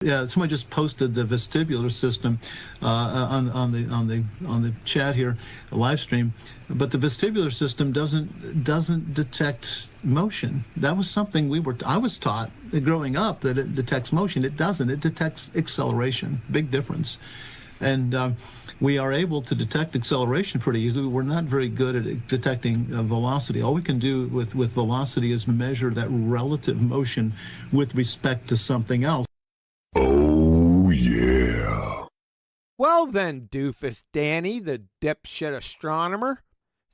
Yeah, somebody just posted the vestibular system on the chat here, a live stream. But the vestibular system doesn't detect motion. That was something I was taught growing up, that it detects motion. It doesn't. It detects acceleration. Big difference. And we are able to detect acceleration pretty easily. We're not very good at detecting velocity. All we can do with velocity is measure that relative motion with respect to something else. Oh, yeah. Well then, Doofus Danny, the dipshit astronomer,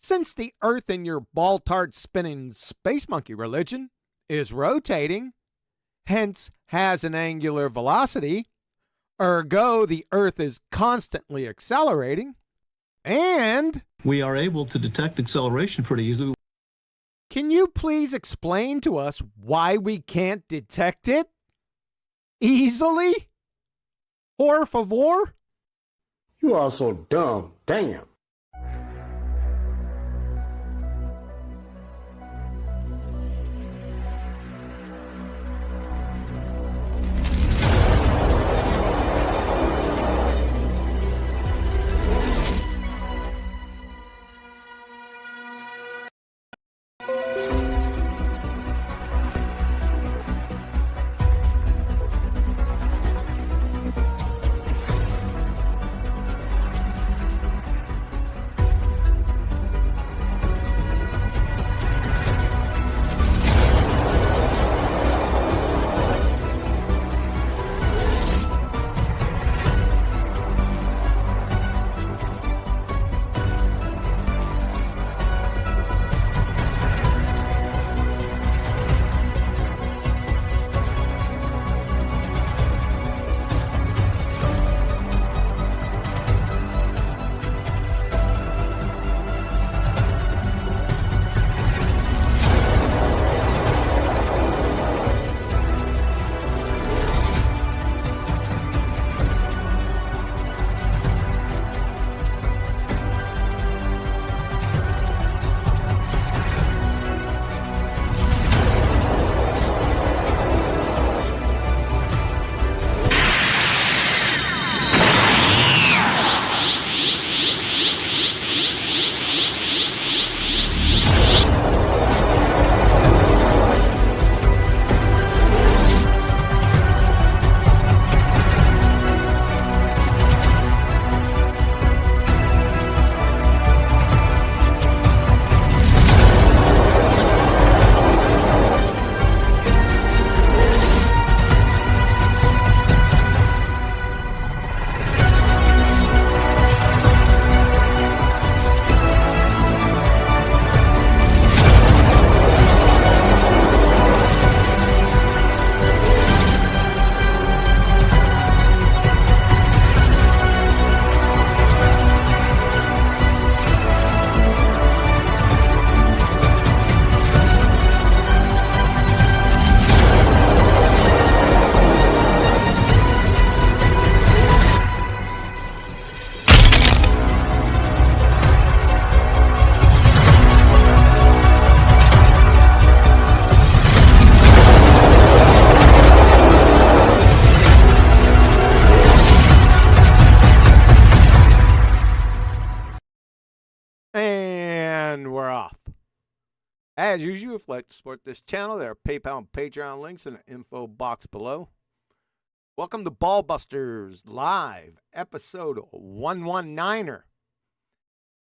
since the Earth in your ball-tard spinning space monkey religion is rotating, hence has an angular velocity, ergo the Earth is constantly accelerating, and we are able to detect acceleration pretty easily. Can you please explain to us why we can't detect it easily? Por favor? You are so dumb. Damn. As usual, if you'd like to support this channel, there are PayPal and Patreon links in the info box below. Welcome to BALLBUSTERS Live, episode 119er.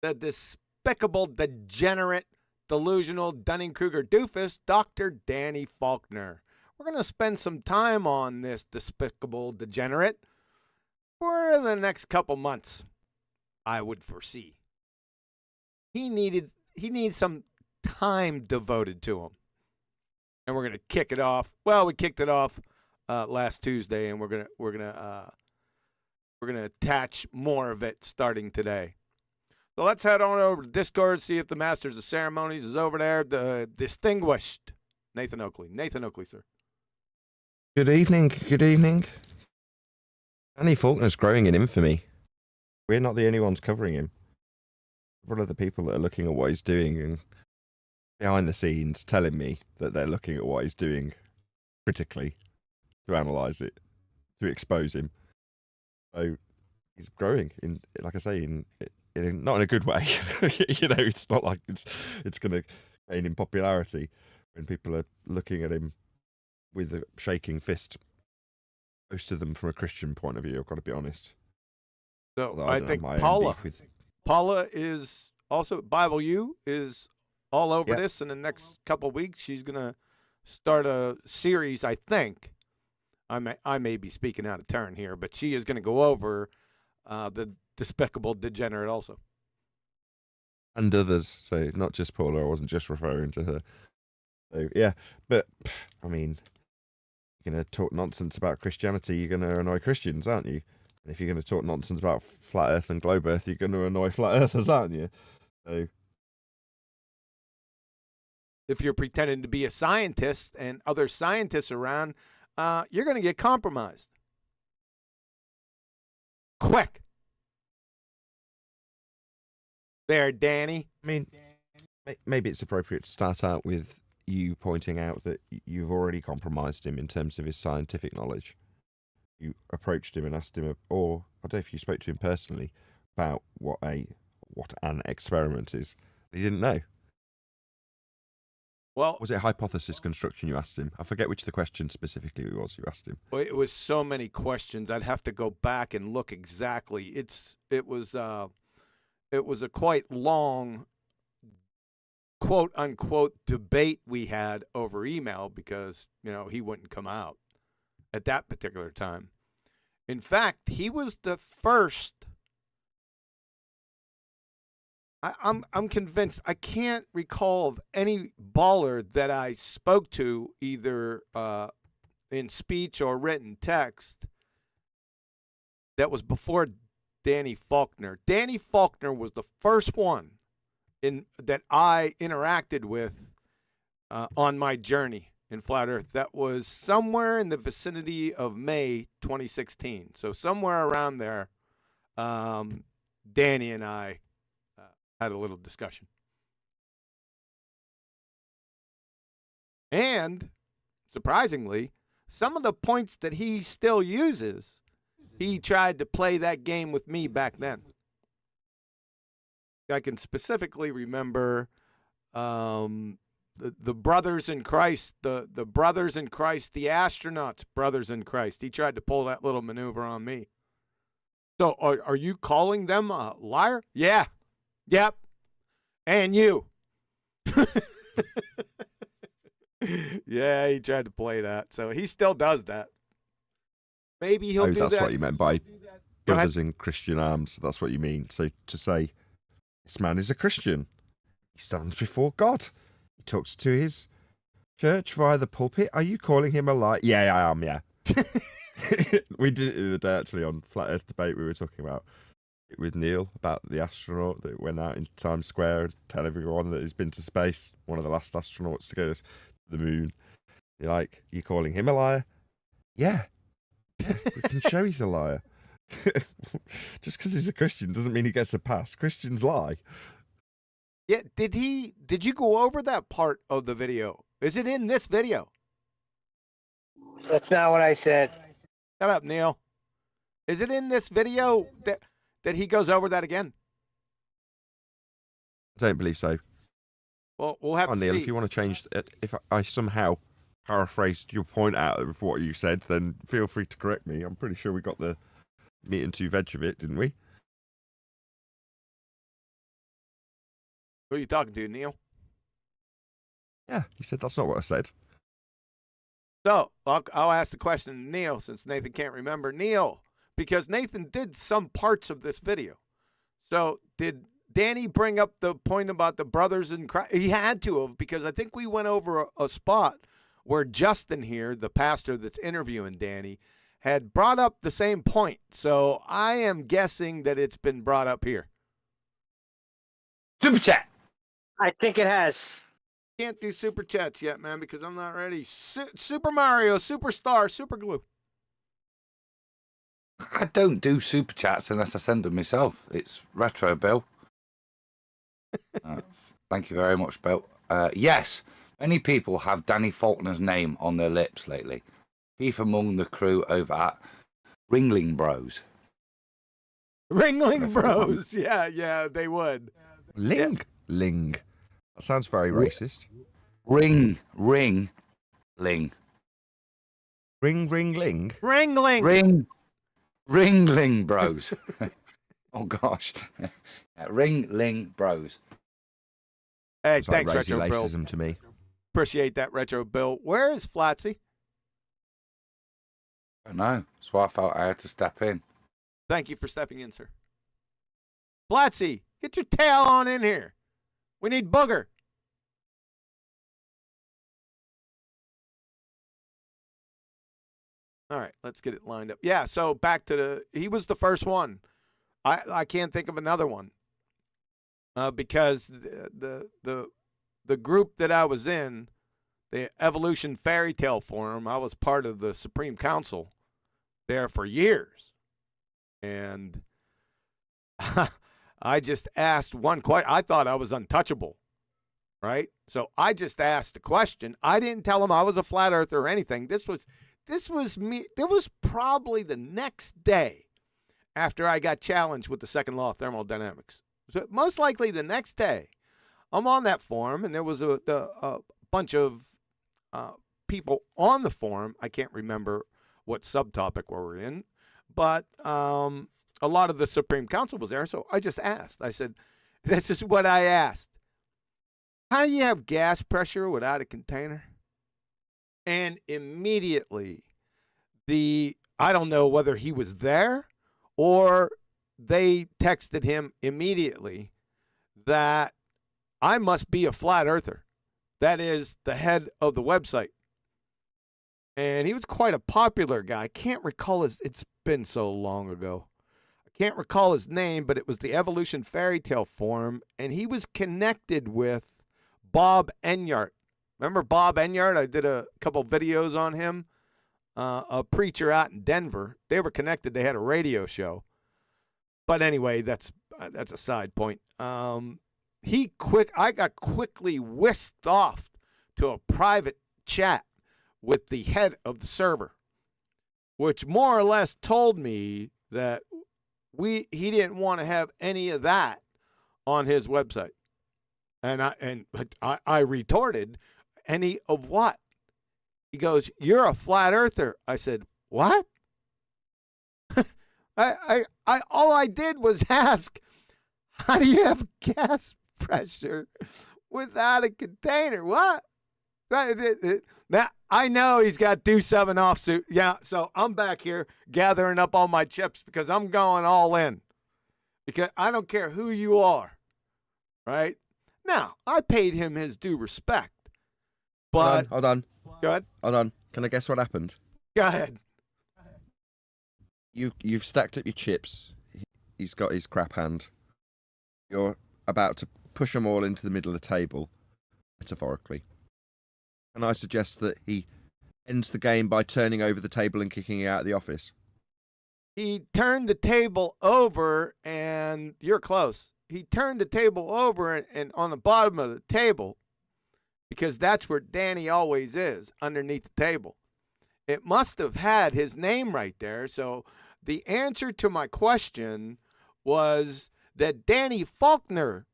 The despicable, degenerate, delusional Dunning-Kruger doofus, Dr. Danny Faulkner. We're going to spend some time on this despicable degenerate for the next couple months, I would foresee. He needs some time devoted to him, and we're gonna kick it off. Well, we kicked it off last Tuesday, and we're gonna attach more of it starting today. So let's head on over to Discord, see if the Masters of Ceremonies is over there. The distinguished Nathan Oakley. Nathan Oakley, sir. Good evening. Good evening. Danny Faulkner's growing in infamy. We're not the only ones covering him. One of the people that are looking at what he's doing and behind the scenes telling me that they're looking at what he's doing critically to analyze it, to expose him. So he's growing in, like I say, in not in a good way. It's not like it's going to gain in popularity when people are looking at him with a shaking fist. Most of them from a Christian point of view, I've got to be honest. So Although I don't think have my own Paula beef with- is also Bible U is all over Yep. this. In the next couple of weeks, she's gonna start a series. I think I may be speaking out of turn here, but she is gonna go over the Despicable Degenerate also. and others, so not just Paula. I wasn't just referring to her. So yeah, but I mean, you're going to talk nonsense about Christianity, you're going to annoy Christians, aren't you? And if you're going to talk nonsense about flat Earth and globe Earth, you're going to annoy flat Earthers, aren't you? So If you're pretending to be a scientist and other scientists around, you're going to get compromised. Quick. There, Danny. I mean, maybe it's appropriate to start out with you pointing out that you've already compromised him in terms of his scientific knowledge. You approached him and asked him, or I don't know if you spoke to him personally about what an experiment is. He didn't know. Well, Was it hypothesis construction you asked him? I forget which the question specifically was you asked him. it was so many questions. I'd have to go back and look exactly. It was a quite long quote unquote debate we had over email because, he wouldn't come out at that particular time. In fact, he was the first. I'm convinced. I can't recall of any baller that I spoke to either in speech or written text that was before Danny Faulkner. Danny Faulkner was the first one that I interacted with on my journey in Flat Earth. That was somewhere in the vicinity of May 2016. So somewhere around there, Danny and I had a little discussion. And surprisingly, some of the points that he still uses, he tried to play that game with me back then. I can specifically remember the brothers in Christ, the brothers in Christ, the astronauts, brothers in Christ. He tried to pull that little maneuver on me. So are you calling them a liar? Yeah. Yep. And you. Yeah, he tried to play that. So he still does that. Maybe he'll do that. That's what you meant by brothers in Christian arms. That's what you mean. So to say, this man is a Christian. He stands before God. He talks to his church via the pulpit. Are you calling him a liar? Yeah, I am, yeah. We did it the other day, actually, on Flat Earth Debate. We were talking about it with Neil, about the astronaut that went out in Times Square and tell everyone that he's been to space, one of the last astronauts to go to the moon. You're like, you calling him a liar? Yeah. We can show he's a liar. Just because he's a Christian doesn't mean he gets a pass. Christians lie. Yeah, did you go over that part of the video? Is it in this video? That's not what I said. Shut up, Neil. Is it in this video that he goes over that again? I don't believe so. Well, we'll have to Neil, see. if you want to change, if I somehow paraphrased your point out of what you said, then feel free to correct me. I'm pretty sure we got the meat and two veg of it, didn't we? Who are you talking to, Neil? Yeah, you said that's not what I said. So I'll ask the question to Neil since Nathan can't remember. Neil, because Nathan did some parts of this video. So did Danny bring up the point about the brothers in Christ? He had to have, because I think we went over a spot where Justin here, the pastor that's interviewing Danny, had brought up the same point. So I am guessing that it's been brought up here. Superchat. I think it has. Can't do super chats yet, man, because I'm not ready. Super Mario, Superstar, Super Glue. I don't do super chats unless I send them myself. It's Retro Bill. Thank you very much, Bill. Yes, many people have Danny Faulkner's name on their lips lately. Chief among the crew over at Ringling Bros. Ringling Bros. Yeah, they would. Ling. That sounds very racist. Ring. Ring, ling. Ringling. Ringling Bros. Oh, gosh. Ringling Bros. Hey, It's like thanks, raising Retro Bill. racism to me. Appreciate that, Retro Bill. Where is Flatsy? I know. That's why I felt I had to step in. Thank you for stepping in, sir. Flatsy, get your tail on in here. We need Booger. All right, let's get it lined up. Yeah, so back to he was the first one. I can't think of another one because the group that I was in, the Evolution Fairy Tale Forum, I was part of the Supreme Council there for years. And I just asked one question. I thought I was untouchable, right? So I just asked a question. I didn't tell him I was a flat earther or anything. This was me. There was probably the next day after I got challenged with the second law of thermodynamics. So most likely the next day, I'm on that forum, and there was a bunch of people on the forum. I can't remember what subtopic we were in, but a lot of the Supreme Council was there. So I just asked. I said, this is what I asked. How do you have gas pressure without a container? And immediately, I don't know whether he was there or they texted him immediately that I must be a flat earther. That is the head of the website. And he was quite a popular guy. I can't recall it's been so long ago. I can't recall his name, but it was the Evolution Fairy Tale Forum, and he was connected with Bob Enyart. Remember Bob Enyart? I did a couple videos on him. A preacher out in Denver. They were connected. They had a radio show. But anyway, that's a side point. I got quickly whisked off to a private chat with the head of the server, which more or less told me that he didn't want to have any of that on his website. And I retorted, any of what? He goes, "You're a flat earther." I said, "What?" All I did was ask, how do you have gas pressure without a container? What? Now, I know he's got Do 7 offsuit. Yeah, so I'm back here gathering up all my chips because I'm going all in. Because I don't care who you are, right? Now, I paid him his due respect. But Hold on. Go ahead. Hold on. Can I guess what happened? Go ahead. You've stacked up your chips. He's got his crap hand. You're about to push them all into the middle of the table, metaphorically. And I suggest that he ends the game by turning over the table and kicking you out of the office. He turned the table over, and you're close. He turned the table over, and on the bottom of the table, because that's where Danny always is, underneath the table. It must have had his name right there. So the answer to my question was that Danny Faulkner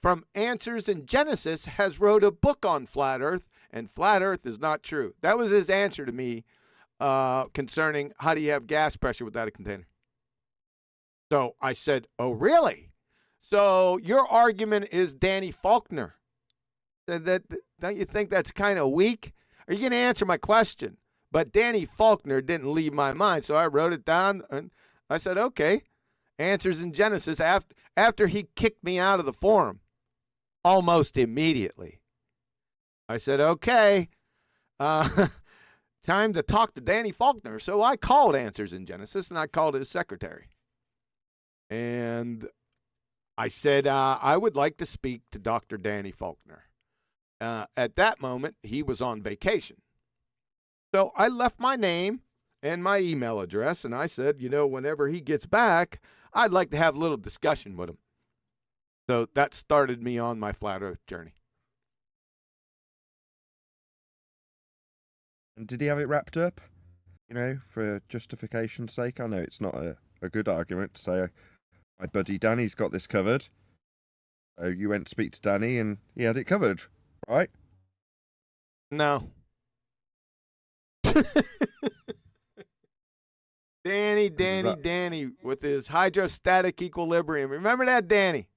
from Answers in Genesis has wrote a book on flat earth, and flat earth is not true. That was his answer to me concerning how do you have gas pressure without a container. So I said, oh, really? So your argument is Danny Faulkner. Don't you think that's kind of weak? Are you going to answer my question? But Danny Faulkner didn't leave my mind, so I wrote it down, and I said, okay. Answers in Genesis after he kicked me out of the forum almost immediately. I said, okay, time to talk to Danny Faulkner. So I called Answers in Genesis, and I called his secretary. And I said, I would like to speak to Dr. Danny Faulkner. At that moment, he was on vacation. So I left my name and my email address, and I said, whenever he gets back, I'd like to have a little discussion with him. So that started me on my flat earth journey. And did he have it wrapped up? you know, for justification's sake. I know it's not a good argument to say, my buddy Danny's got this covered. So you went to speak to Danny and he had it covered, right? No. Danny with his hydrostatic equilibrium. Remember that, Danny?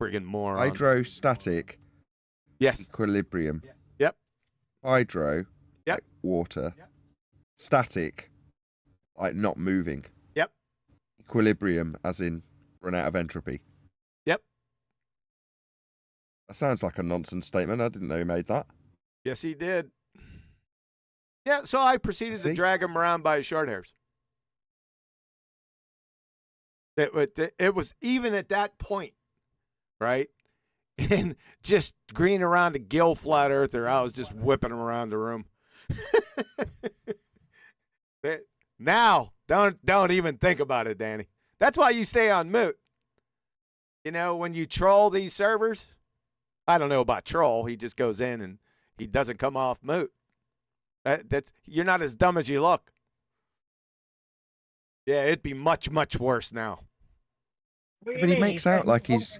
Friggin' moron. Hydrostatic Yes. equilibrium. Yep. Hydro, Yep. like water. Yep. Static, like not moving. Yep. Equilibrium, as in run out of entropy. Yep. That sounds like a nonsense statement. I didn't know he made that. Yes, he did. Yeah, so I proceeded to drag him around by his short hairs. It was even at that point, right? And just green around a gill flat earther, I was just whipping him around the room. Now, don't even think about it, Danny. That's why you stay on mute. You know, when you troll these servers, I don't know about troll. He just goes in and he doesn't come off mute. You're not as dumb as you look. Yeah, it'd be much, much worse now. But he makes out like he's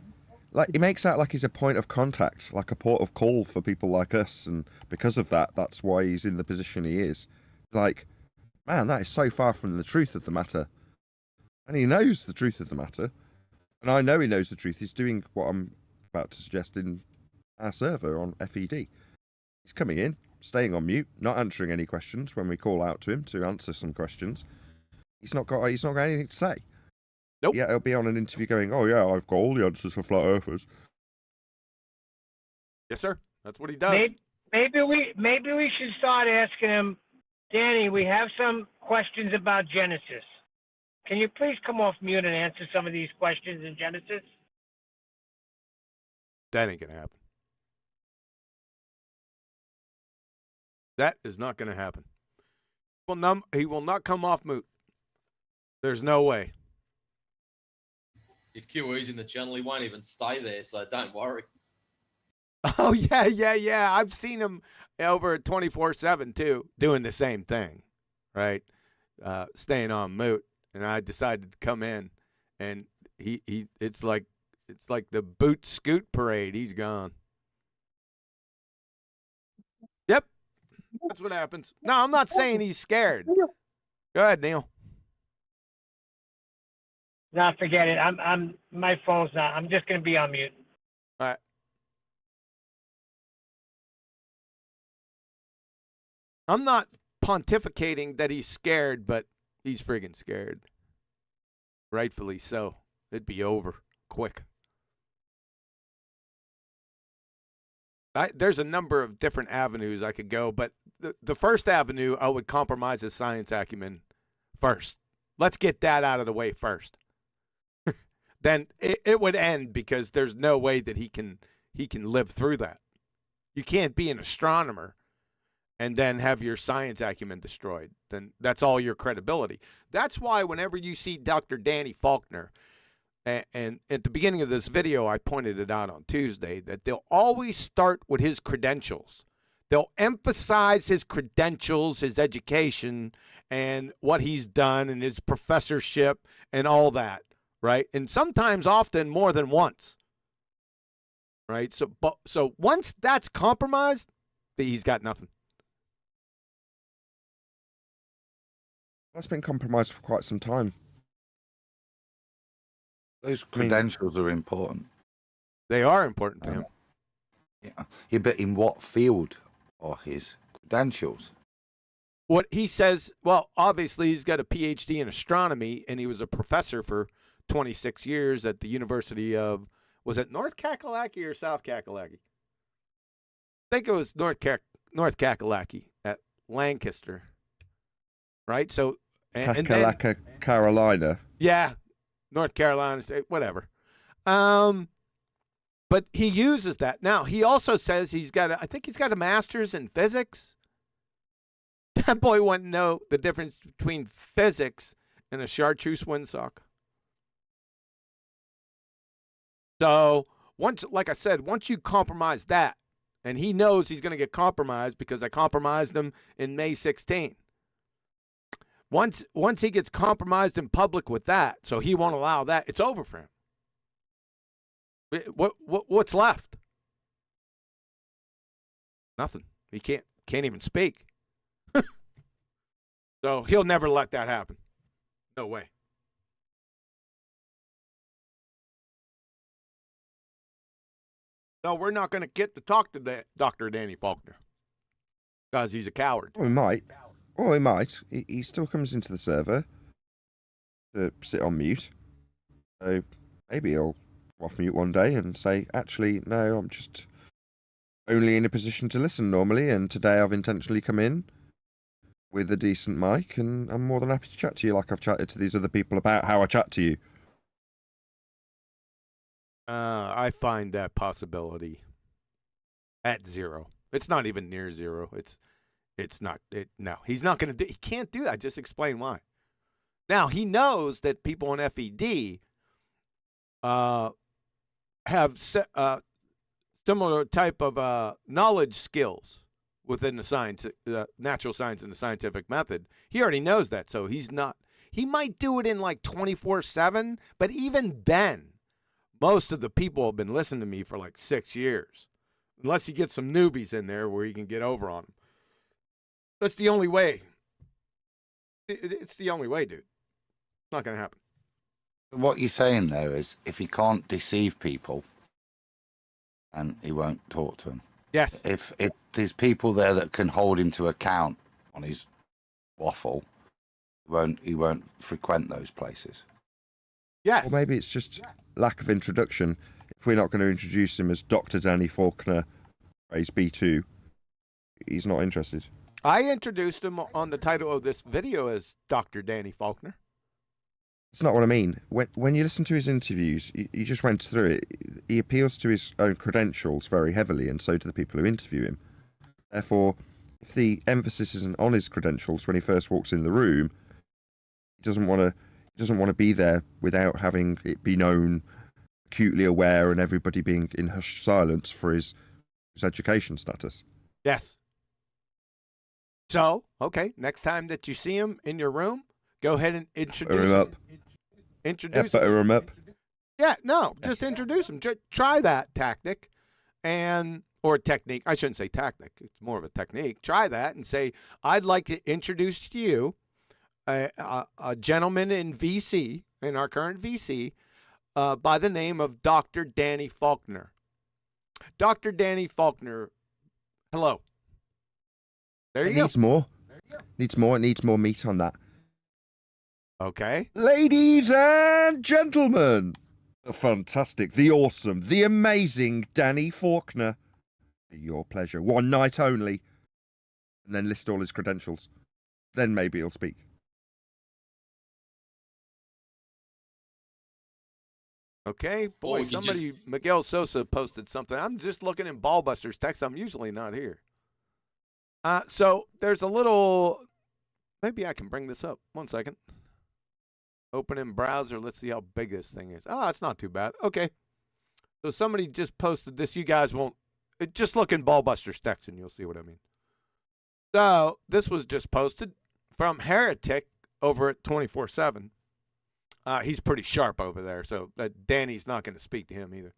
a point of contact, like a port of call for people like us, and because of that, that's why he's in the position he is. Like, man, that is so far from the truth of the matter. And he knows the truth of the matter. And I know he knows the truth. He's doing what I'm about to suggest in our server on FED. He's coming in, staying on mute, not answering any questions when we call out to him to answer some questions. He's not got anything to say. Nope. Yeah, he'll be on an interview going, "Oh yeah, I've got all the answers for flat earthers." Yes, sir. That's what he does. Maybe we should start asking him, Danny, we have some questions about Genesis. Can you please come off mute and answer some of these questions in Genesis? That ain't gonna happen. That is not gonna happen. He will not come off mute. There's no way. If QE's in the channel, he won't even stay there, so don't worry. Oh, yeah. I've seen him over at 24/7 too, doing the same thing, right? Staying on mute. And I decided to come in, and it's like the boot scoot parade. He's gone. Yep. That's what happens. No, I'm not saying he's scared. Go ahead, Neil. No, forget it. My phone's not. I'm just gonna be on mute. All right. I'm not pontificating that he's scared, but he's friggin' scared. Rightfully so. It'd be over quick. There's a number of different avenues I could go, but the first avenue, I would compromise his science acumen first. Let's get that out of the way first. Then it would end, because there's no way that he can live through that. You can't be an astronomer and then have your science acumen destroyed. Then that's all your credibility. That's why whenever you see Dr. Danny Faulkner, and at the beginning of this video, I pointed it out on Tuesday, that they'll always start with his credentials. They'll emphasize his credentials, his education, and what he's done, and his professorship, and all that, right? And sometimes, often, more than once, right? So once that's compromised, he's got nothing. That's been compromised for quite some time. Those credentials are important. They are important to him. Yeah, but in what field are his credentials? What he says, well, obviously he's got a PhD in astronomy, and he was a professor for 26 years at the University of, was it North Kakalaki or South Kakalaki? I think it was North Kakalaki at Lancaster, right? So, Kakalaka, Carolina. Yeah, North Carolina State, whatever. But he uses that. Now, he also says I think he's got a master's in physics. That boy wouldn't know the difference between physics and a chartreuse windsock. So, like I said, once you compromise that, And he knows he's going to get compromised because I compromised him in May 16. Once he gets compromised in public with that, so he won't allow that, it's over for him. What's left? Nothing. He can't even speak. So he'll never let that happen. No way. No, we're not going to get to talk to Dr. Danny Faulkner because he's a coward. Or he might. Or he might. He still comes into the server to sit on mute. So maybe he'll go off mute one day and say, actually, no, I'm just only in a position to listen normally, and today I've intentionally come in with a decent mic, and I'm more than happy to chat to you like I've chatted to these other people about how I chat to you. I find that possibility at 0. It's not even near 0. It's not. No, he's not going to. He can't do that. I just explained why. Now he knows that people on FED have similar type of knowledge skills within the science, natural science, and the scientific method. He already knows that, so he's not. He might do it in like 24/7, but even then, most of the people have been listening to me for like 6 years, unless he gets some newbies in there where he can get over on them. That's the only way. It's the only way, dude. It's not going to happen. What you're saying though is, if he can't deceive people, and he won't talk to them. Yes. If there's people there that can hold him to account on his waffle, he won't frequent those places. Yes. Or maybe it's just lack of introduction. If we're not going to introduce him as Dr. Danny Faulkner, raised B2, he's not interested. I introduced him on the title of this video as Dr. Danny Faulkner. That's not what I mean. When you listen to his interviews, you just went through it. He appeals to his own credentials very heavily, and so do the people who interview him. Therefore, if the emphasis isn't on his credentials when he first walks in the room, he doesn't want to be there without having it be known, acutely aware, and everybody being in hushed silence for his education status. Yes. So, okay, next time that you see him in your room, go ahead and introduce him. Introduce him. Butter him up. Yeah, no, just introduce him. Try that tactic, or technique. I shouldn't say tactic. It's more of a technique. Try that and say, I'd like to introduce to you a gentleman in VC, in our current VC, by the name of Dr. Danny Faulkner. Dr. Danny Faulkner, hello. There you go. Needs more. Needs more. It needs more meat on that. Okay. Ladies and gentlemen, the fantastic, the awesome, the amazing Danny Faulkner. Your pleasure. One night only. And then list all his credentials. Then maybe he'll speak. Okay. Boy, somebody, Miguel Sosa posted something. I'm just looking in Ballbusters text. I'm usually not here. So there's a little, maybe I can bring this up. 1 second. Open in browser. Let's see how big this thing is. Oh, it's not too bad. Okay. So somebody just posted this. You guys won't, just look in Ballbusters text and you'll see what I mean. So this was just posted from Heretic over at 24/7. He's pretty sharp over there, so Danny's not going to speak to him either.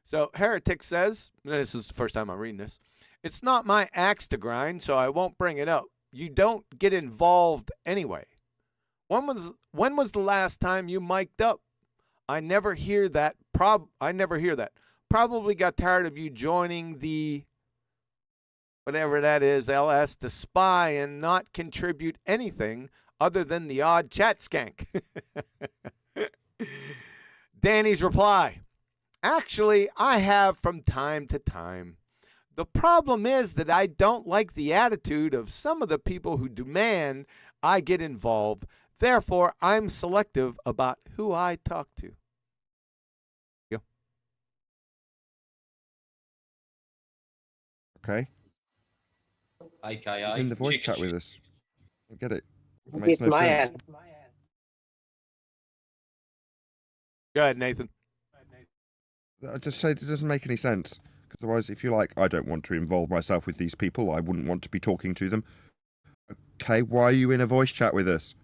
So Heretic says, and this is the first time I'm reading this, it's not my axe to grind, so I won't bring it up. You don't get involved anyway. When was the last time you mic'd up? I never hear that. I never hear that. Probably got tired of you joining the whatever that is, LS, to spy and not contribute anything other than the odd chat skank. Danny's reply. Actually, I have from time to time. The problem is that I don't like the attitude of some of the people who demand I get involved. Therefore, I'm selective about who I talk to. Go. Okay. AKA. He's in the voice chicken chat with shit. us. I get it. It It's makes no my sense. ad. Go ahead, Nathan. I just said it doesn't make any sense. Otherwise, if you're like, I don't want to involve myself with these people, I wouldn't want to be talking to them. Okay, why are you in a voice chat with us?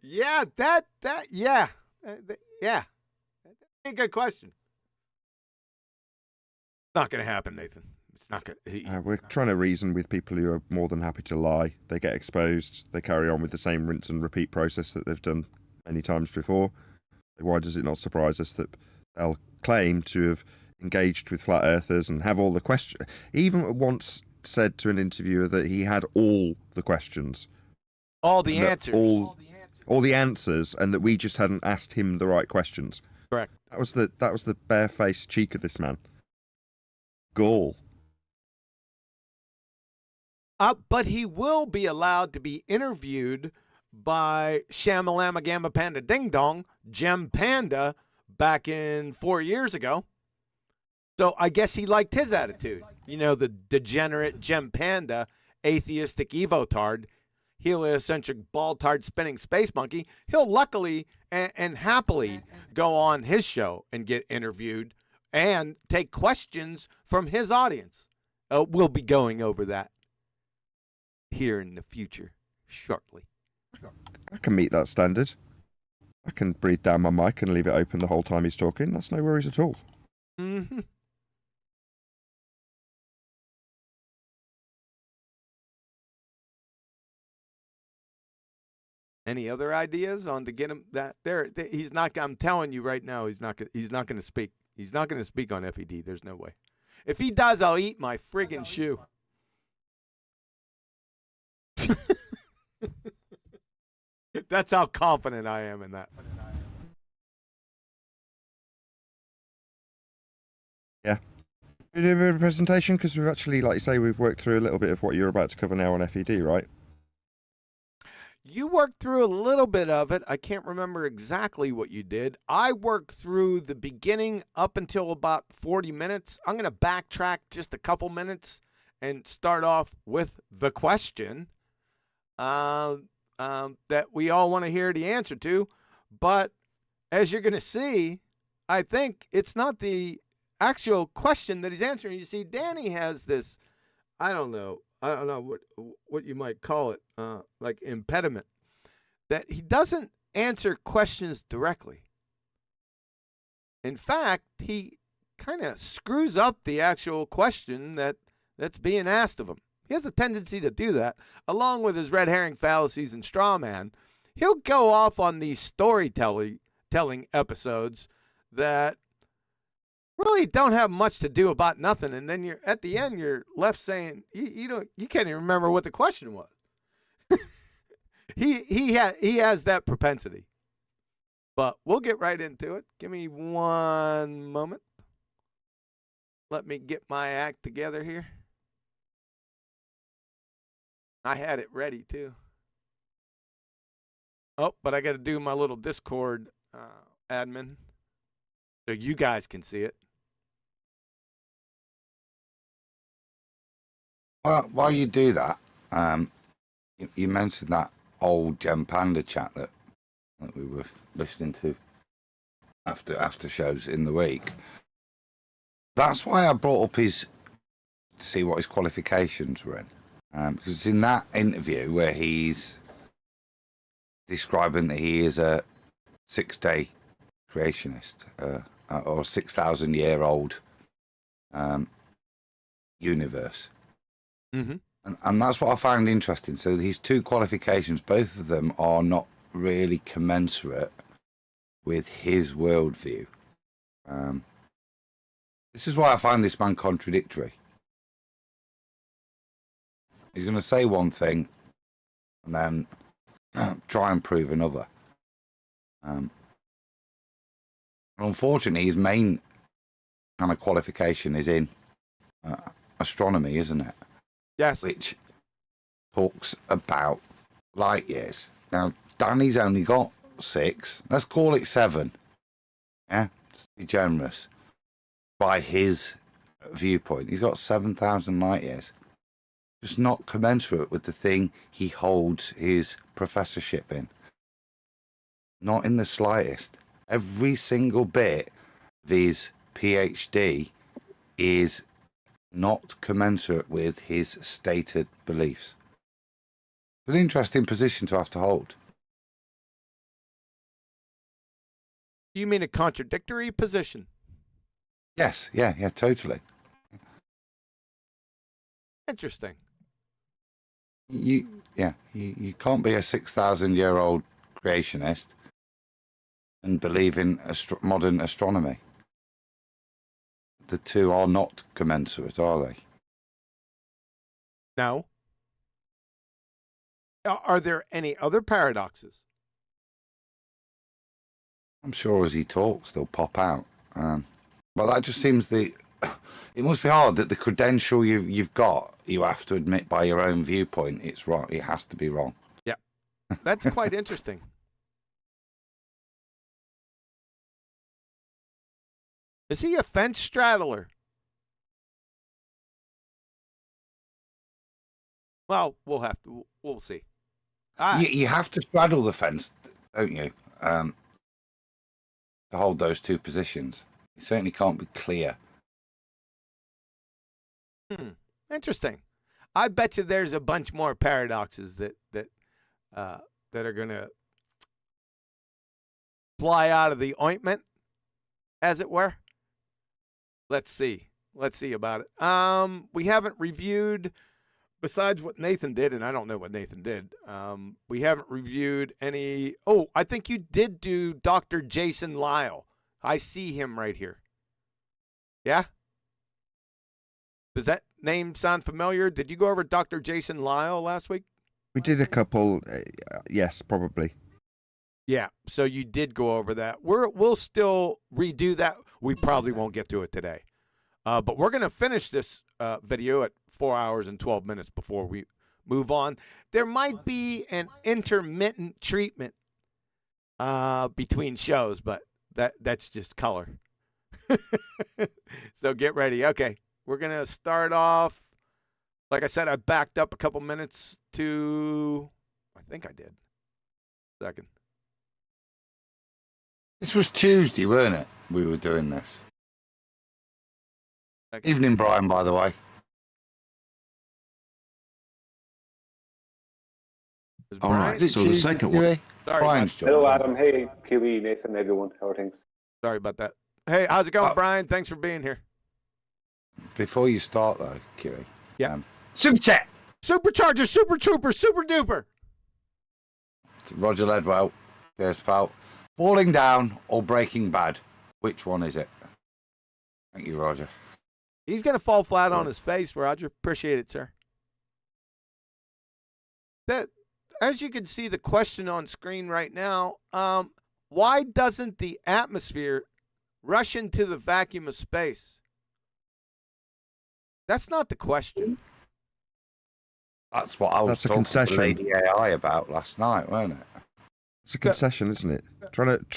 Yeah, yeah. Yeah. A good question. Not going to happen, Nathan. It's not going to. We're trying to reason with people who are more than happy to lie. They get exposed. They carry on with the same rinse and repeat process that they've done many times before. Why does it not surprise us that they'll claim to have engaged with flat earthers and have all the questions? He even once said to an interviewer that he had all the questions. All the answers. All the answers, and that we just hadn't asked him the right questions. Correct. That was the barefaced cheek of this man. Gall. But he will be allowed to be interviewed by Shamalama Gamba Panda Ding Dong, Gem Panda, back in 4 years ago. So I guess he liked his attitude. You know, the degenerate Gem Panda, atheistic evotard, heliocentric ball-tard spinning space monkey. He'll luckily and happily go on his show and get interviewed and take questions from his audience. We'll be going over that here in the future shortly. I can meet that standard. I can breathe down my mic and leave it open the whole time he's talking. That's no worries at all. Mm-hmm. Any other ideas on to get him that there? He's not. I'm telling you right now, he's not going to speak. He's not going to speak on FED. There's no way. If he does, I'll eat my friggin' shoe. That's how confident I am in that. Yeah. You do a bit of a presentation because we've actually, like you say, we've worked through a little bit of what you're about to cover now on FED, right? You worked through a little bit of it. I can't remember exactly what you did. I worked through the beginning up until about 40 minutes. I'm going to backtrack just a couple minutes and start off with the question that we all want to hear the answer to. But as you're going to see, I think it's not the actual question that he's answering. You see, Danny has this, I don't know what you might call it, like impediment, that he doesn't answer questions directly. In fact, he kind of screws up the actual question that's being asked of him. He has a tendency to do that, along with his red herring fallacies and straw man. He'll go off on these storytelling episodes that really don't have much to do about nothing, and then you're at the end you're left saying you can't even remember what the question was. he has that propensity. But we'll get right into it. Give me one moment. Let me get my act together here. I had it ready too. Oh, but I got to do my little Discord admin so you guys can see it. While you do that, you mentioned that old Gem Panda chat that we were listening to after shows in the week. That's why I brought up to see what his qualifications were in. Because it's in that interview where he's describing that he is a 6-day creationist, or 6,000-year-old universe. Mm-hmm. And that's what I found interesting. So these two qualifications, both of them are not really commensurate with his worldview. This is why I find this man contradictory. He's going to say one thing and then try and prove another. Unfortunately, his main kind of qualification is in astronomy, isn't it? Yes. Which talks about light years. Now, Danny's only got 6. Let's call it 7. Yeah, just be generous. By his viewpoint, he's got 7,000 light years. Just not commensurate with the thing he holds his professorship in. Not in the slightest. Every single bit of his PhD is not commensurate with his stated beliefs. It's an interesting position to have to hold. You mean a contradictory position? Yes, yeah, totally. Interesting. You can't be a 6,000-year-old creationist and believe in modern astronomy. The two are not commensurate, are they? No. Are there any other paradoxes? I'm sure as he talks, they'll pop out. But that just seems it must be hard that the credential you've got, you have to admit by your own viewpoint, it's wrong. It has to be wrong. Yeah. That's quite interesting. Is he a fence straddler? Well, we'll see. You have to straddle the fence, don't you? To hold those two positions. You certainly can't be clear. Interesting. I bet you there's a bunch more paradoxes that are going to fly out of the ointment, as it were. Let's see about it. We haven't reviewed, besides what Nathan did, and I don't know what Nathan did. We haven't reviewed any. Oh, I think you did do Dr. Jason Lieu. I see him right here. Yeah? Does that name sound familiar? Did you go over Dr. Jason Lieu last week? We did a couple. Yes, probably. Yeah, so you did go over that. We'll still redo that. We probably won't get to it today. But we're going to finish this video at 4 hours and 12 minutes before we move on. There might be an intermittent treatment between shows, but that's just color. So get ready. Okay, we're going to start off. Like I said, I backed up a couple minutes to, I think I did. Second. This was Tuesday, weren't it? We were doing this. Okay. Evening, Brian, by the way. All right, so the second one. Sorry, Brian's job. Hello, Adam. Hey, QE, Nathan, everyone. How are things? Sorry about that. Hey, how's it going, Brian? Thanks for being here. Before you start, though, QE. Yeah. Superchat! Supercharger, Super Trooper, Super Duper. Roger Ledwell. Cheers, pal. Falling Down or Breaking Bad? Which one is it? Thank you, Roger. He's going to fall flat on his face, Roger. Appreciate it, sir. That, as you can see the question on screen right now, why doesn't the atmosphere rush into the vacuum of space? That's not the question. That's what I was talking to Lady AI about last night, wasn't it? It's a concession, isn't it?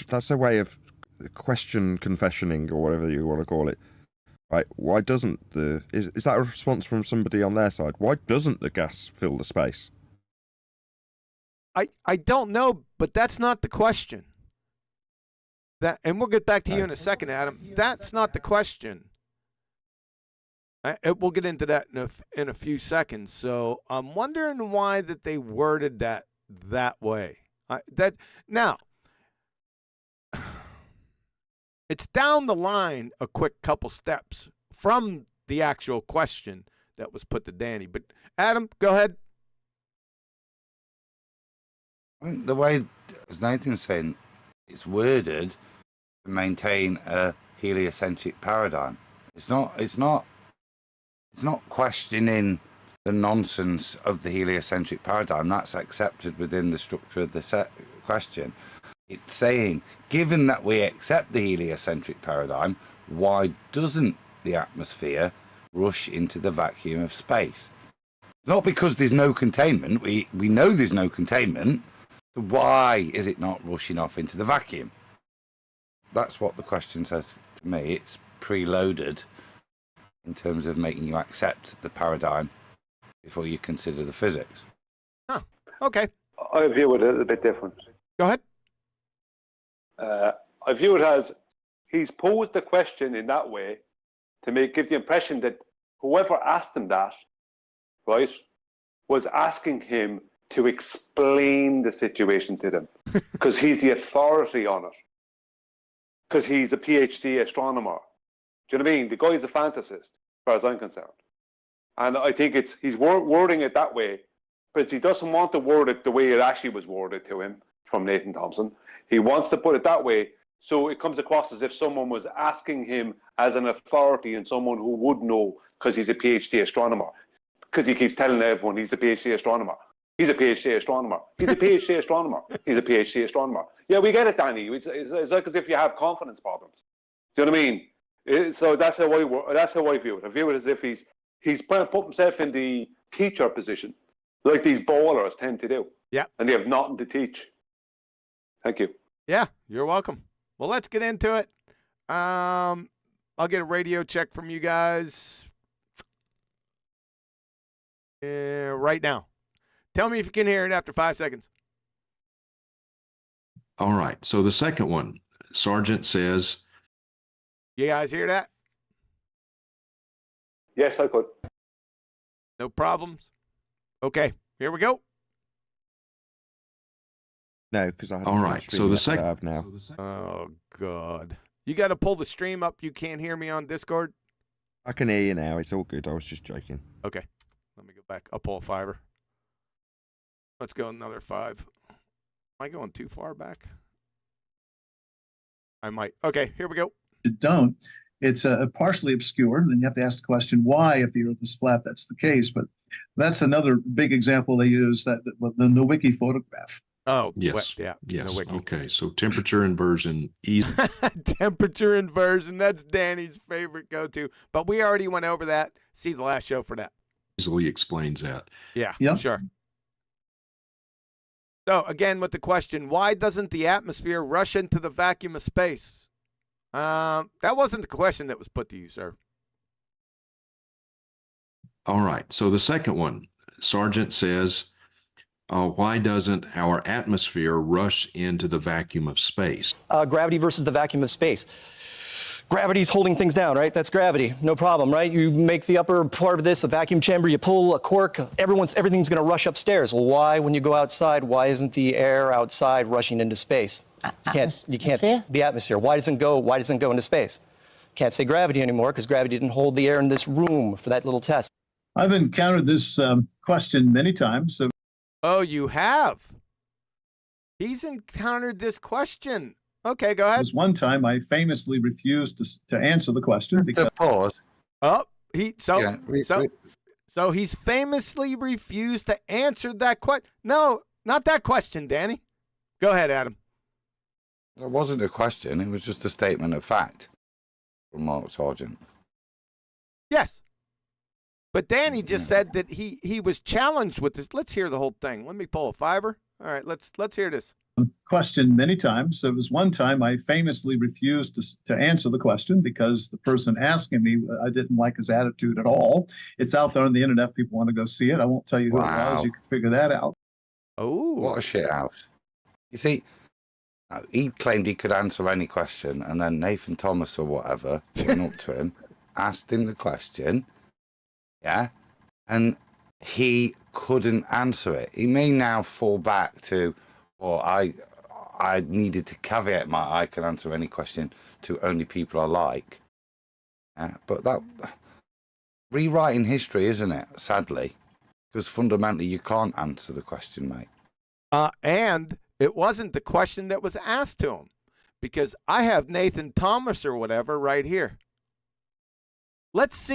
That's a way of question confessioning or whatever you want to call it. Right? Why doesn't is that a response from somebody on their side? Why doesn't the gas fill the space? I don't know, but that's not the question. And we'll get back to you in a second, Adam. That's not the question. We'll get into that in a few seconds. So I'm wondering why that they worded that way. Now, it's down the line a quick couple steps from the actual question that was put to Danny. But Adam, go ahead. I think the way, as Nathan's saying, it's worded to maintain a heliocentric paradigm. It's not questioning the nonsense of the heliocentric paradigm. That's accepted within the structure of the question. It's saying, given that we accept the heliocentric paradigm, why doesn't the atmosphere rush into the vacuum of space? Not because there's no containment. We know there's no containment. So why is it not rushing off into the vacuum? That's what the question says to me. It's preloaded in terms of making you accept the paradigm before you consider the physics. Okay. I view it a little bit different. Go ahead. I view it as he's posed the question in that way to give the impression that whoever asked him that, right, was asking him to explain the situation to them because he's the authority on it. Because he's a PhD astronomer. Do you know what I mean? The guy's a fantasist, as far as I'm concerned. And I think he's wording it that way, but he doesn't want to word it the way it actually was worded to him from Nathan Thompson. He wants to put it that way so it comes across as if someone was asking him as an authority and someone who would know because he's a PhD astronomer. Because he keeps telling everyone he's a PhD astronomer. He's a PhD astronomer. He's a PhD astronomer. He's a PhD astronomer. Yeah, we get it, Danny. It's like as if you have confidence problems. Do you know what I mean? So that's how I view it. I view it as if he's trying to put himself in the teacher position, like these ballers tend to do. Yeah. And they have nothing to teach. Thank you. Yeah, you're welcome. Well, let's get into it. I'll get a radio check from you guys right now. Tell me if you can hear it after 5 seconds. All right. So the second one, Sergeant says, You guys hear that? Yes, I could. No problems? Okay, here we go. No, because I have all right. So the second now. Oh, God. You got to pull the stream up. You can't hear me on Discord? I can hear you now. It's all good. I was just joking. Okay. Let me go back. I'll pull a fiver. Let's go another 5. Am I going too far back? I might. Okay, here we go. Don't. It's partially obscure. Then you have to ask the question, why, if the Earth is flat, that's the case. But that's another big example they use, the Nowicki photograph. Oh, yes. Yeah. Yes. Nowicki. Okay. So temperature inversion, easy. Temperature inversion. That's Danny's favorite go-to. But we already went over that. See the last show for that. Easily explains that. Yeah, Yep. Sure. So, again, with the question, why doesn't the atmosphere rush into the vacuum of space? That wasn't the question that was put to you, sir. All right. So the second one, Sergeant says, why doesn't our atmosphere rush into the vacuum of space? Gravity versus the vacuum of space. Gravity's holding things down, right? That's gravity, no problem, right? You make the upper part of this a vacuum chamber, you pull a cork, everything's gonna rush upstairs. Well, why, when you go outside, why isn't the air outside rushing into space? You can't, the atmosphere, why doesn't it go into space? Can't say gravity anymore because gravity didn't hold the air in this room for that little test. I've encountered this question many times. So. Oh, you have? He's encountered this question. Okay, go ahead. There was one time I famously refused to answer the question because. Pause. Oh, so he's famously refused to answer that question. No, not that question, Danny. Go ahead, Adam. It wasn't a question. It was just a statement of fact from Mark Sargent. Yes. But Danny just said that he was challenged with this. Let's hear the whole thing. Let me pull a fiver. All right, let's hear this. Questioned many times. There was one time I famously refused to answer the question because the person asking me, I didn't like his attitude at all. It's out there on the internet. People want to go see it. I won't tell you who it was. You can figure that out. Oh, what a shit house. You see, he claimed he could answer any question, and then Nathan Thomas or whatever went up to him, asked him the question, yeah, and he couldn't answer it. He may now fall back to, well, I needed to caveat my I can answer any question to only people I like. But that rewriting history, isn't it? Sadly, because fundamentally you can't answer the question, mate. And it wasn't the question that was asked to him, because I have Nathan Thomas or whatever right here. Let's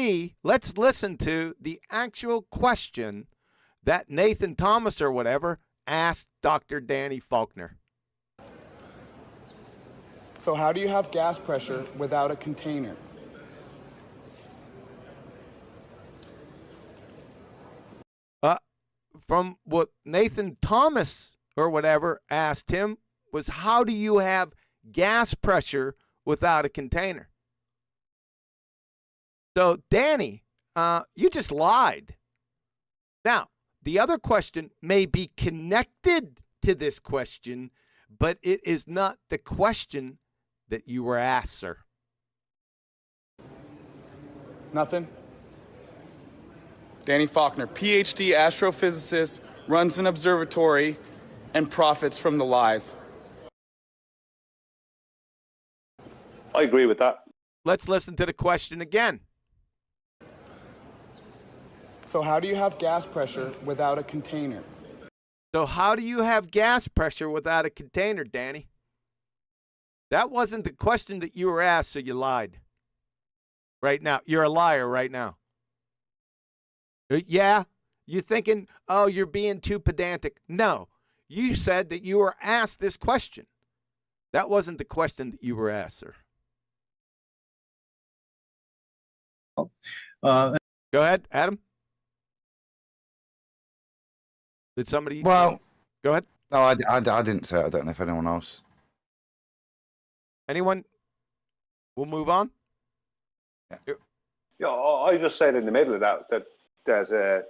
listen to the actual question that Nathan Thomas or whatever asked Dr. Danny Faulkner. So how do you have gas pressure without a container? From what Nathan Thomas or whatever asked him was, how do you have gas pressure without a container? So, Danny, you just lied. Now, the other question may be connected to this question, but it is not the question that you were asked, sir? Nothing. Danny Faulkner, PhD astrophysicist, runs an observatory, and profits from the lies. I agree with that. Let's listen to the question again. So how do you have gas pressure without a container? So how do you have gas pressure without a container, Danny? That wasn't the question that you were asked, so you lied. Right now. You're a liar right now. Yeah? You're thinking, oh, you're being too pedantic. No. You said that you were asked this question. That wasn't the question that you were asked, sir. Go ahead, Adam. Did somebody? Well, go ahead. No, I didn't say it. I don't know if anyone else. Anyone? We'll move on. Yeah, I just said in the middle of that there's a.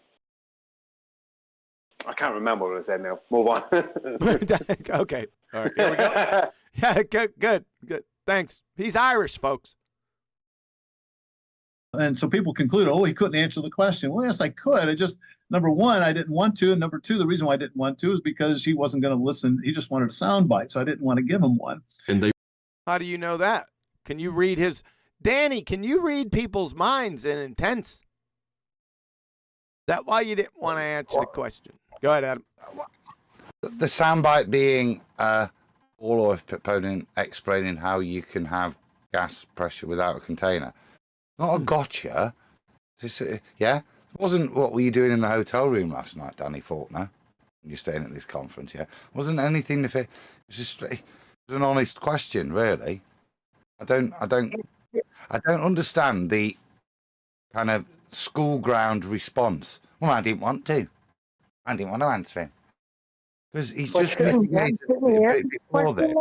I can't remember what I said now. Move on. Okay. All right. Here we go. Yeah. Good. Thanks. He's Irish, folks. And so people conclude, oh, he couldn't answer the question. Well, yes, I could. I just, number one, I didn't want to. And number two, the reason why I didn't want to is because he wasn't going to listen. He just wanted a soundbite. So I didn't want to give him one. And they. How do you know that? Can you read his. Danny, can you read people's minds and intents? Is that why you didn't want to answer the question? Go ahead, Adam. The soundbite being all of proponent explaining how you can have gas pressure without a container. Not a gotcha. Yeah? It wasn't what were you doing in the hotel room last night, Danny Faulkner? You're staying at this conference, yeah? Wasn't anything if it was just it was an honest question, really. I don't understand the kind of school ground response. Well, I didn't want to. I didn't want to answer him. Because he's just mitigated before this.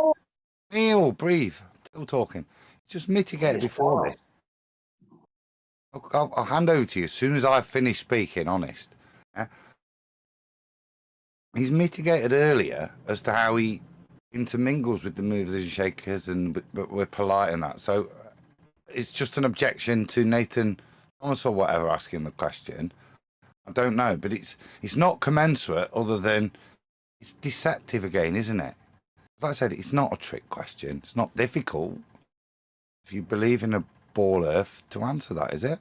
Neil, breathe. Still talking. He's just mitigated before this. I'll hand over to you as soon as I finish speaking, honest. Yeah? He's mitigated earlier as to how he intermingles with the movers and shakers, but we're polite in that. So it's just an objection to Nathan Thomas or whatever asking the question. I don't know, but it's not commensurate other than it's deceptive again, isn't it? Like I said, it's not a trick question. It's not difficult if you believe in a ball earth to answer that, is it?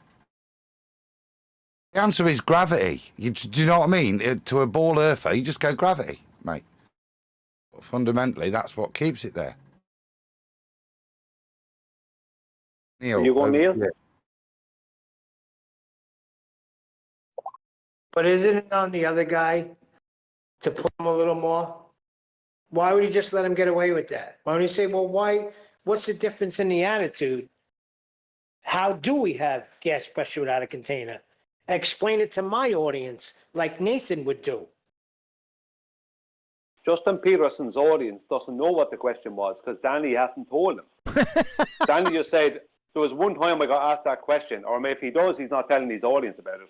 The answer is gravity. Do you know what I mean? To a ball earther, you just go gravity, mate. But fundamentally, that's what keeps it there. Neil, you go, Neil? But isn't it on the other guy to pull him a little more? Why would he just let him get away with that? Why don't he say, well, why? What's the difference in the attitude? How do we have gas pressure without a container? Explain it to my audience like Nathan would do. Justin Peterson's audience doesn't know what the question was because Danny hasn't told them. Danny just said, there was one time I got asked that question, or if he does, he's not telling his audience about it.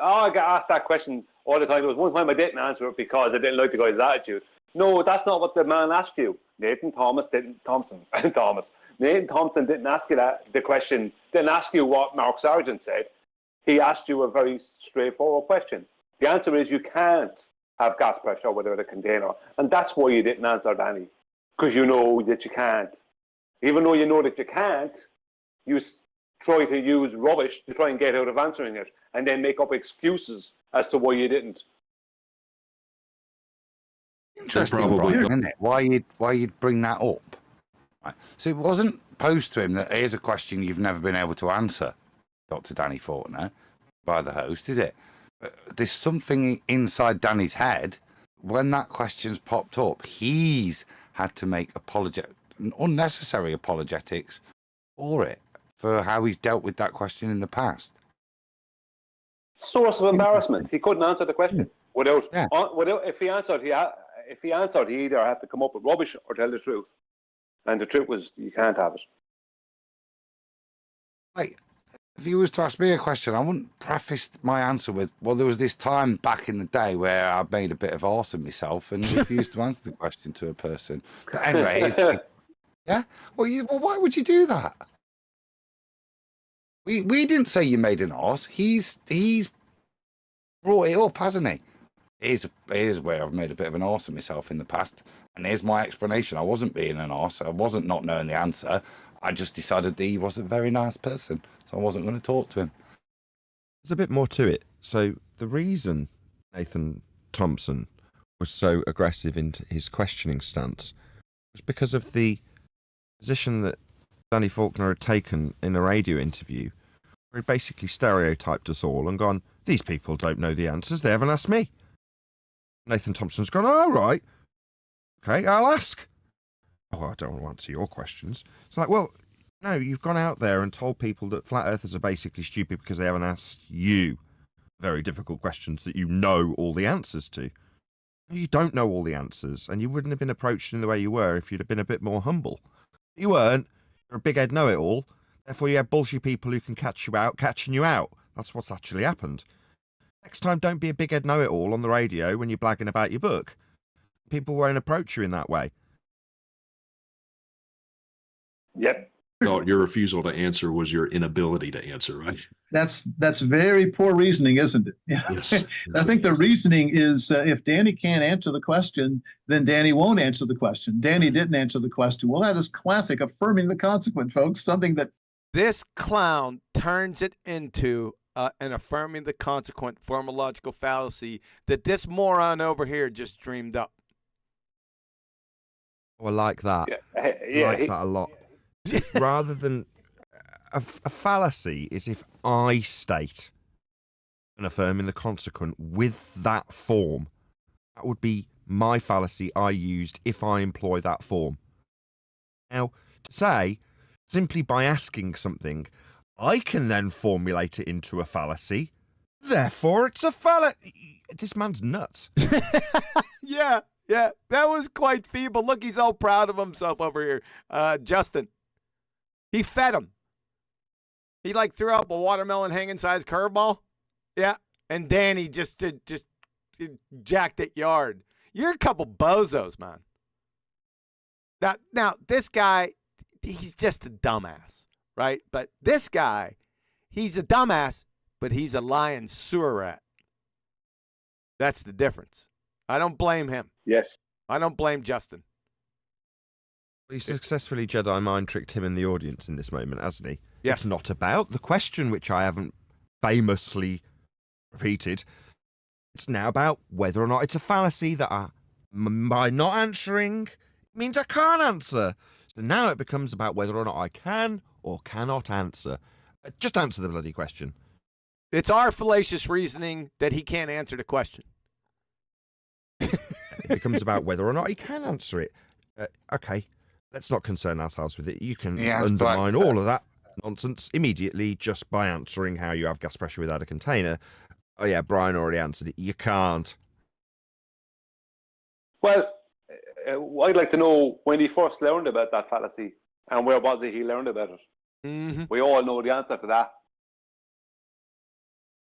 I got asked that question all the time. There was one time I didn't answer it because I didn't like the guy's attitude. No, that's not what the man asked you. Nathan Thompson didn't ask you the question, didn't ask you what Mark Sargent said. He asked you a very straightforward question. The answer is you can't have gas pressure without a container. And that's why you didn't answer, Danny, because you know that you can't. Even though you know that you can't, you try to use rubbish to try and get out of answering it and then make up excuses as to why you didn't. Interesting, Brian, isn't it? Why you'd bring that up? Right. So it wasn't posed to him that here's a question you've never been able to answer, Dr. Danny Faulkner, by the host, is it? There's something inside Danny's head. When that question's popped up, he's had to make unnecessary apologetics for it, for how he's dealt with that question in the past. Source of embarrassment. He couldn't answer the question without. If he answered, he either had to come up with rubbish or tell the truth, and the truth was you can't have it. Like, if he was to ask me a question, I wouldn't preface my answer with, well, there was this time back in the day where I made a bit of arse of myself and refused to answer the question to a person. But anyway, Yeah. Well, why would you do that? We didn't say you made an arse. He's brought it up, hasn't he? Here's where I've made a bit of an arse of myself in the past, and here's my explanation. I wasn't being an arse. I wasn't not knowing the answer. I just decided that he was a very nice person, so I wasn't going to talk to him. There's a bit more to it. So the reason Nathan Thompson was so aggressive in his questioning stance was because of the position that Danny Faulkner had taken in a radio interview, where he basically stereotyped us all and gone, these people don't know the answers, they haven't asked me. Nathan Thompson's gone, oh, right, okay, I'll ask. Oh, I don't want to answer your questions. It's like, well, no, you've gone out there and told people that flat earthers are basically stupid because they haven't asked you very difficult questions that you know all the answers to. You don't know all the answers, and you wouldn't have been approached in the way you were if you'd have been a bit more humble. You weren't. You're a big head know-it-all. Therefore, you have bullshit people who can catching you out. That's what's actually happened. Next time, don't be a big head know-it-all on the radio when you're blagging about your book. People won't approach you in that way. Yep. Thought your refusal to answer was your inability to answer, right? That's very poor reasoning, isn't it? Yes. I think the reasoning is if Danny can't answer the question, then Danny won't answer the question. Danny didn't answer the question. Well, that is classic affirming the consequent, folks. Something that This clown turns it into an affirming the consequent formological fallacy that this moron over here just dreamed up. Oh, I like that. Yeah, I like that a lot. Rather than a fallacy is if I state an affirming the consequent with that form. That would be my fallacy I used if I employ that form. Now, to say, simply by asking something, I can then formulate it into a fallacy. Therefore, it's a fallacy. This man's nuts. Yeah, that was quite feeble. Look, he's all proud of himself over here. Justin. He fed him. He like threw up a watermelon hanging size curveball. Yeah. And Danny just jacked it yard. You're a couple bozos, man. Now this guy, he's just a dumbass, right? But this guy, he's a dumbass, but he's a lying sewer rat. That's the difference. I don't blame him. Yes. I don't blame Justin. He successfully Jedi mind tricked him and the audience in this moment, hasn't he? Yes. It's not about the question, which I haven't famously repeated. It's now about whether or not it's a fallacy that by not answering, it means I can't answer. So now it becomes about whether or not I can or cannot answer. Just answer the bloody question. It's our fallacious reasoning that he can't answer the question. It becomes about whether or not he can answer it. Okay. Let's not concern ourselves with it. You can undermine all of that nonsense immediately just by answering how you have gas pressure without a container. Oh, yeah, Brian already answered it. You can't. Well, I'd like to know when he first learned about that fallacy and where was it he learned about it. Mm-hmm. We all know the answer to that.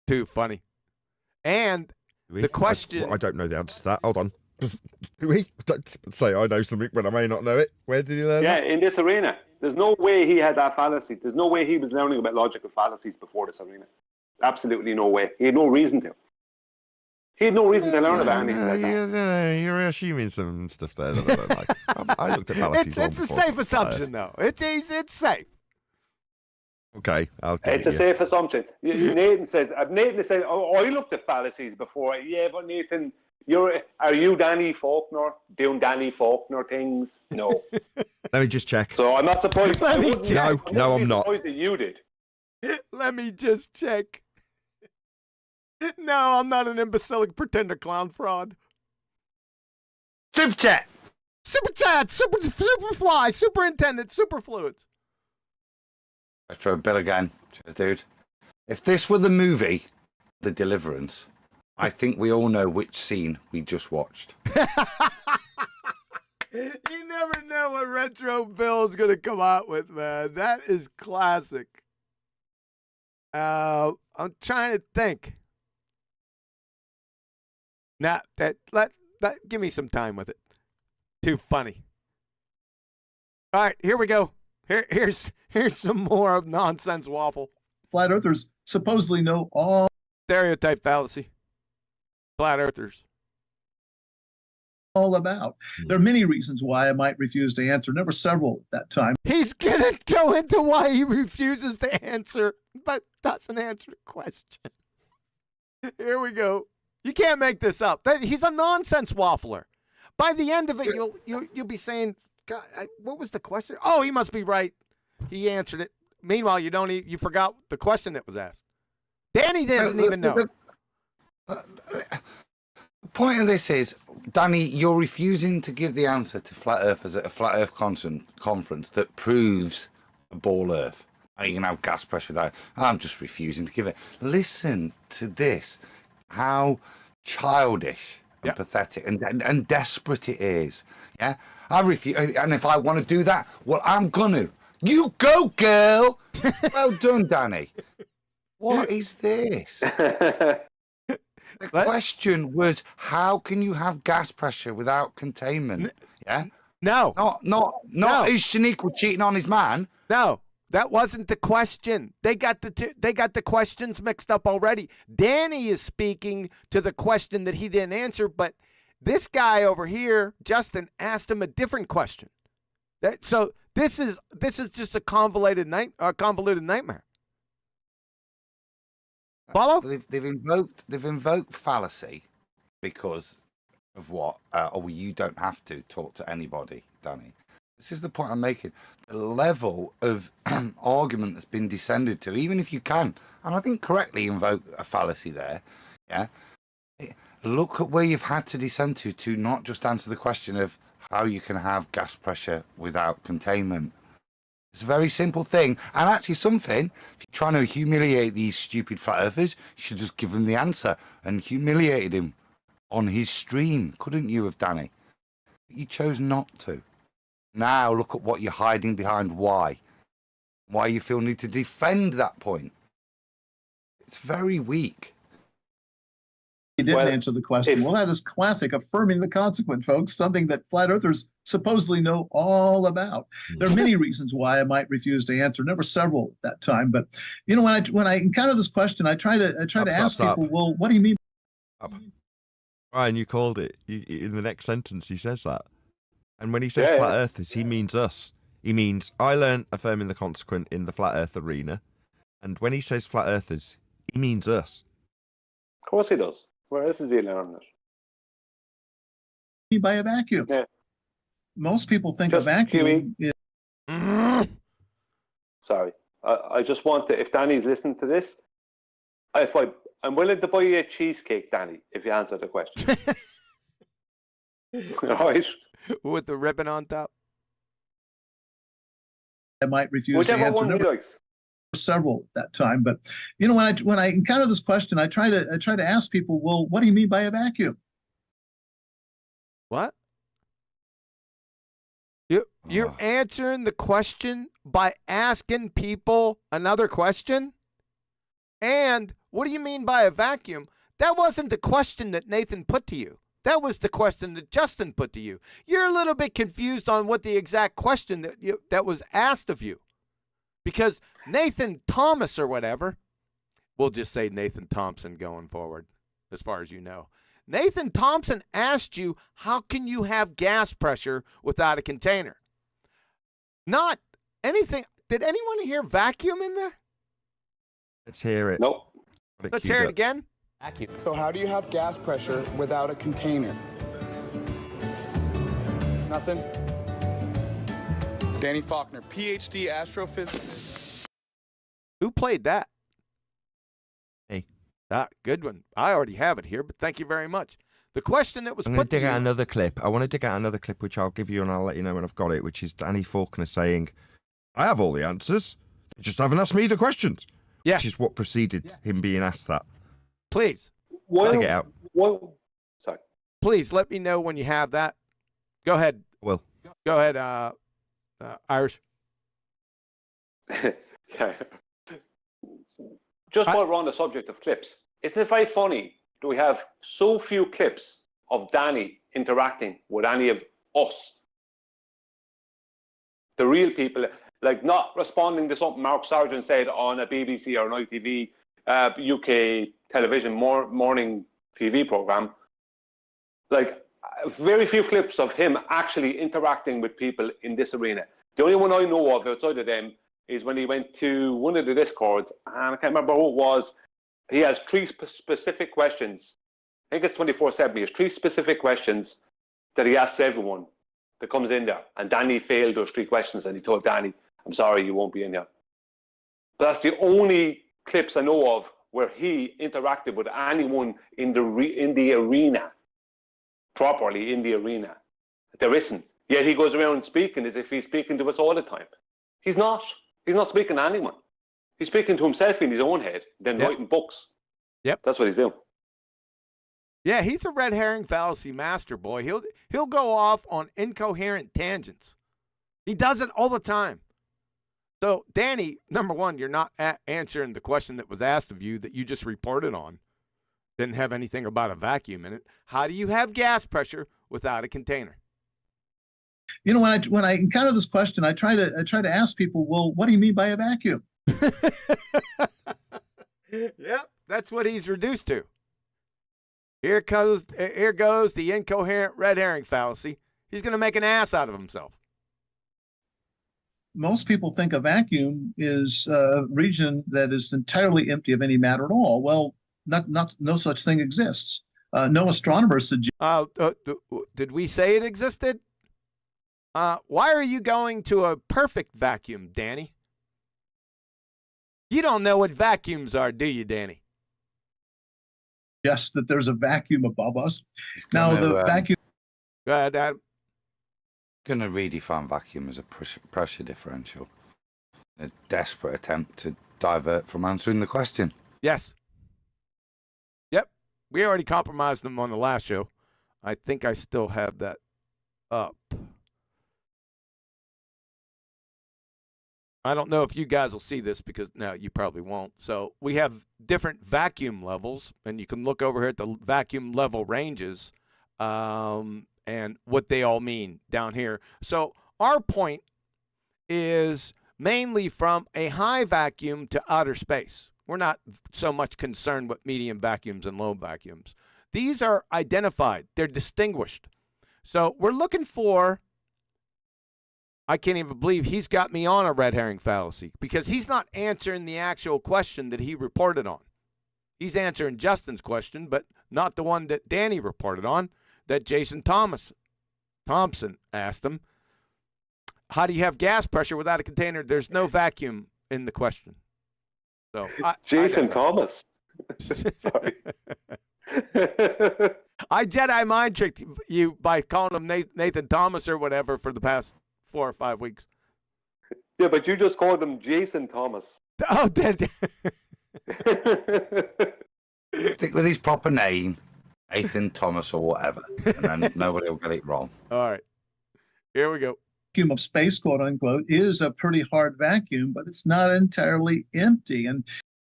Too funny. And the question... I don't know the answer to that. Hold on. Do we? Don't say I know something when I may not know it. Where did he learn that? In this arena. There's no way he had that fallacy. There's no way he was learning about logical fallacies before this arena. Absolutely no way. He had no reason to. He had no reason to learn about anything like that. You're assuming some stuff there that I don't like. I looked at fallacies. It's a safe assumption, though. It's safe. Okay, it's a safe assumption. Nathan says, oh, I looked at fallacies before. Yeah, but Nathan, are you Danny Faulkner doing Danny Faulkner things? No. Let me just check. So I'm not surprised. No, I'm not. Surprised that you did. Let me just check. No, I'm not an imbecilic pretender clown fraud. Superchat, Superfly, Superintendent, Superfluids. Let's try a bill again. Cheers, dude. If this were the movie, The Deliverance, I think we all know which scene we just watched. You never know what Retro Bill's going to come out with, man. That is classic. I'm trying to think. Nah, give me some time with it. Too funny. All right, here we go. Here's some more of nonsense waffle. Flat earthers supposedly know all Stereotype fallacy. Flat earthers. about. There are many reasons why I might refuse to answer. There were several at that time. He's gonna go into why he refuses to answer, but doesn't answer the question. Here we go. You can't make this up. He's a nonsense waffler. By the end of it, you'll be saying, "God, what was the question? Oh, he must be right. He answered it." Meanwhile, you forgot the question that was asked. Danny doesn't even know. The point of this is, Danny, you're refusing to give the answer to flat earthers at a flat earth conference that proves a ball earth. And you can have gas pressure without. I'm just refusing to give it. Listen to this. How childish and pathetic and desperate it is. Yeah, I refuse. And if I want to do that, well, I'm gonna. You go, girl. Well done, Danny. What is this? The question was, how can you have gas pressure without containment? Yeah. No. Not is Shaniqua cheating on his man? No. That wasn't the question. They got the questions mixed up already. Danny is speaking to the question that he didn't answer, but this guy over here, Justin, asked him a different question. So this is just a convoluted nightmare. Follow? They've invoked fallacy because of what? You don't have to talk to anybody, Danny. This is the point I'm making. The level of argument that's been descended to, even if you can, and I think correctly invoke a fallacy there, yeah. Look at where you've had to descend to not just answer the question of how you can have gas pressure without containment. It's a very simple thing, and actually something, if you're trying to humiliate these stupid flat earthers, you should just give them the answer and humiliated him on his stream, couldn't you have, Danny? You chose not to. Now look at what you're hiding behind. Why you feel need to defend that point. It's very weak. He didn't answer the question. Well, that is classic affirming the consequent, folks, something that flat earthers supposedly know all about. There are many reasons why I might refuse to answer. There were several at that time, but when I encounter this question, I try to ask people, well, what do you mean? Ryan, you called it. In the next sentence, he says that. And when he says flat earthers, he means us. He means, I learned affirming the consequent in the flat earth arena. And when he says flat earthers, he means us. Of course he does. Where else is he learning it? By a vacuum. Yeah. Most people think a vacuum is... Sorry. I just want to, if Danny's listening to this, I'm willing to buy you a cheesecake, Danny, if you answer the question. All right. With the ribbon on top. I might refuse Whichever to answer. one he likes. Several at that time, but when I encounter this question, I try to ask people, well, what do you mean by a vacuum? What? You're answering the question by asking people another question? And what do you mean by a vacuum? That wasn't the question that Nathan put to you. That was the question that Justin put to you. You're a little bit confused on what the exact question that was asked of you. Because Nathan Thomas or whatever, we'll just say Nathan Thompson going forward, as far as you know. Nathan Thompson asked you, how can you have gas pressure without a container? Not anything. Did anyone hear vacuum in there? Let's hear it. Nope. Let's hear it again. Vacuum. So how do you have gas pressure without a container? Nothing? Danny Faulkner, PhD astrophysics. Who played that? Hey. Good one. I already have it here, but thank you very much. The question that was I'm going put to dig to you... out another clip. I want to dig out another clip, which I'll give you and I'll let you know when I've got it, which is Danny Faulkner saying, I have all the answers. They just haven't asked me the questions. Yeah. Which is what preceded him being asked that. Please. Dig it out. Sorry. Please let me know when you have that. Go ahead. Will. Go ahead, Irish. Yeah. Just while we're on the subject of clips, isn't it very funny that we have so few clips of Danny interacting with any of us? The real people, like not responding to something Mark Sargent said on a BBC or an ITV UK television morning TV program. Like very few clips of him actually interacting with people in this arena. The only one I know of outside of them is when he went to one of the Discords, and I can't remember who it was. He has 3 specific questions. I think it's 24/7. He has 3 specific questions that he asks everyone that comes in there. And Danny failed those 3 questions, and he told Danny, "I'm sorry, you won't be in here." But that's the only clips I know of where he interacted with anyone in the arena, properly in the arena. There isn't. Yet he goes around speaking as if he's speaking to us all the time. He's not. He's not speaking to anyone. He's speaking to himself in his own head, then writing books. Yep. That's what he's doing. Yeah, he's a red herring fallacy master, boy. He'll go off on incoherent tangents. He does it all the time. So, Danny, number one, you're not answering the question that was asked of you that you just reported on. Didn't have anything about a vacuum in it. How do you have gas pressure without a container? You know, when I encounter this question, I try to ask people, well, what do you mean by a vacuum? Yep, that's what he's reduced to. Here goes the incoherent red herring fallacy. He's going to make an ass out of himself. Most people think a vacuum is a region that is entirely empty of any matter at all. Well, no such thing exists. No astronomer suggests. Did we say it existed? Why are you going to a perfect vacuum, Danny? You don't know what vacuums are, do you, Danny? Yes, that there's a vacuum above us. Now, the vacuum. Go ahead, Dad. Going to redefine vacuum as a pressure differential. A desperate attempt to divert from answering the question. Yes. Yep. We already compromised them on the last show. I think I still have that up. I don't know if you guys will see this because no, you probably won't. So we have different vacuum levels, and you can look over here at the vacuum level ranges and what they all mean down here. So our point is mainly from a high vacuum to outer space. We're not so much concerned with medium vacuums and low vacuums. These are identified. They're distinguished. So we're looking for, I can't even believe he's got me on a red herring fallacy because he's not answering the actual question that he reported on. He's answering Justin's question, but not the one that Danny reported on, that Jason Thompson asked him. How do you have gas pressure without a container? There's no vacuum in the question. So Jason Thomas. Sorry. I Jedi mind tricked you by calling him Nathan Thomas or whatever for the past 4 or 5 weeks. Yeah, but you just called him Jason Thomas. Oh, did Stick with his proper name, Nathan Thomas or whatever, and then nobody will get it wrong. All right. Here we go. Vacuum of space, quote unquote, is a pretty hard vacuum, but it's not entirely empty. And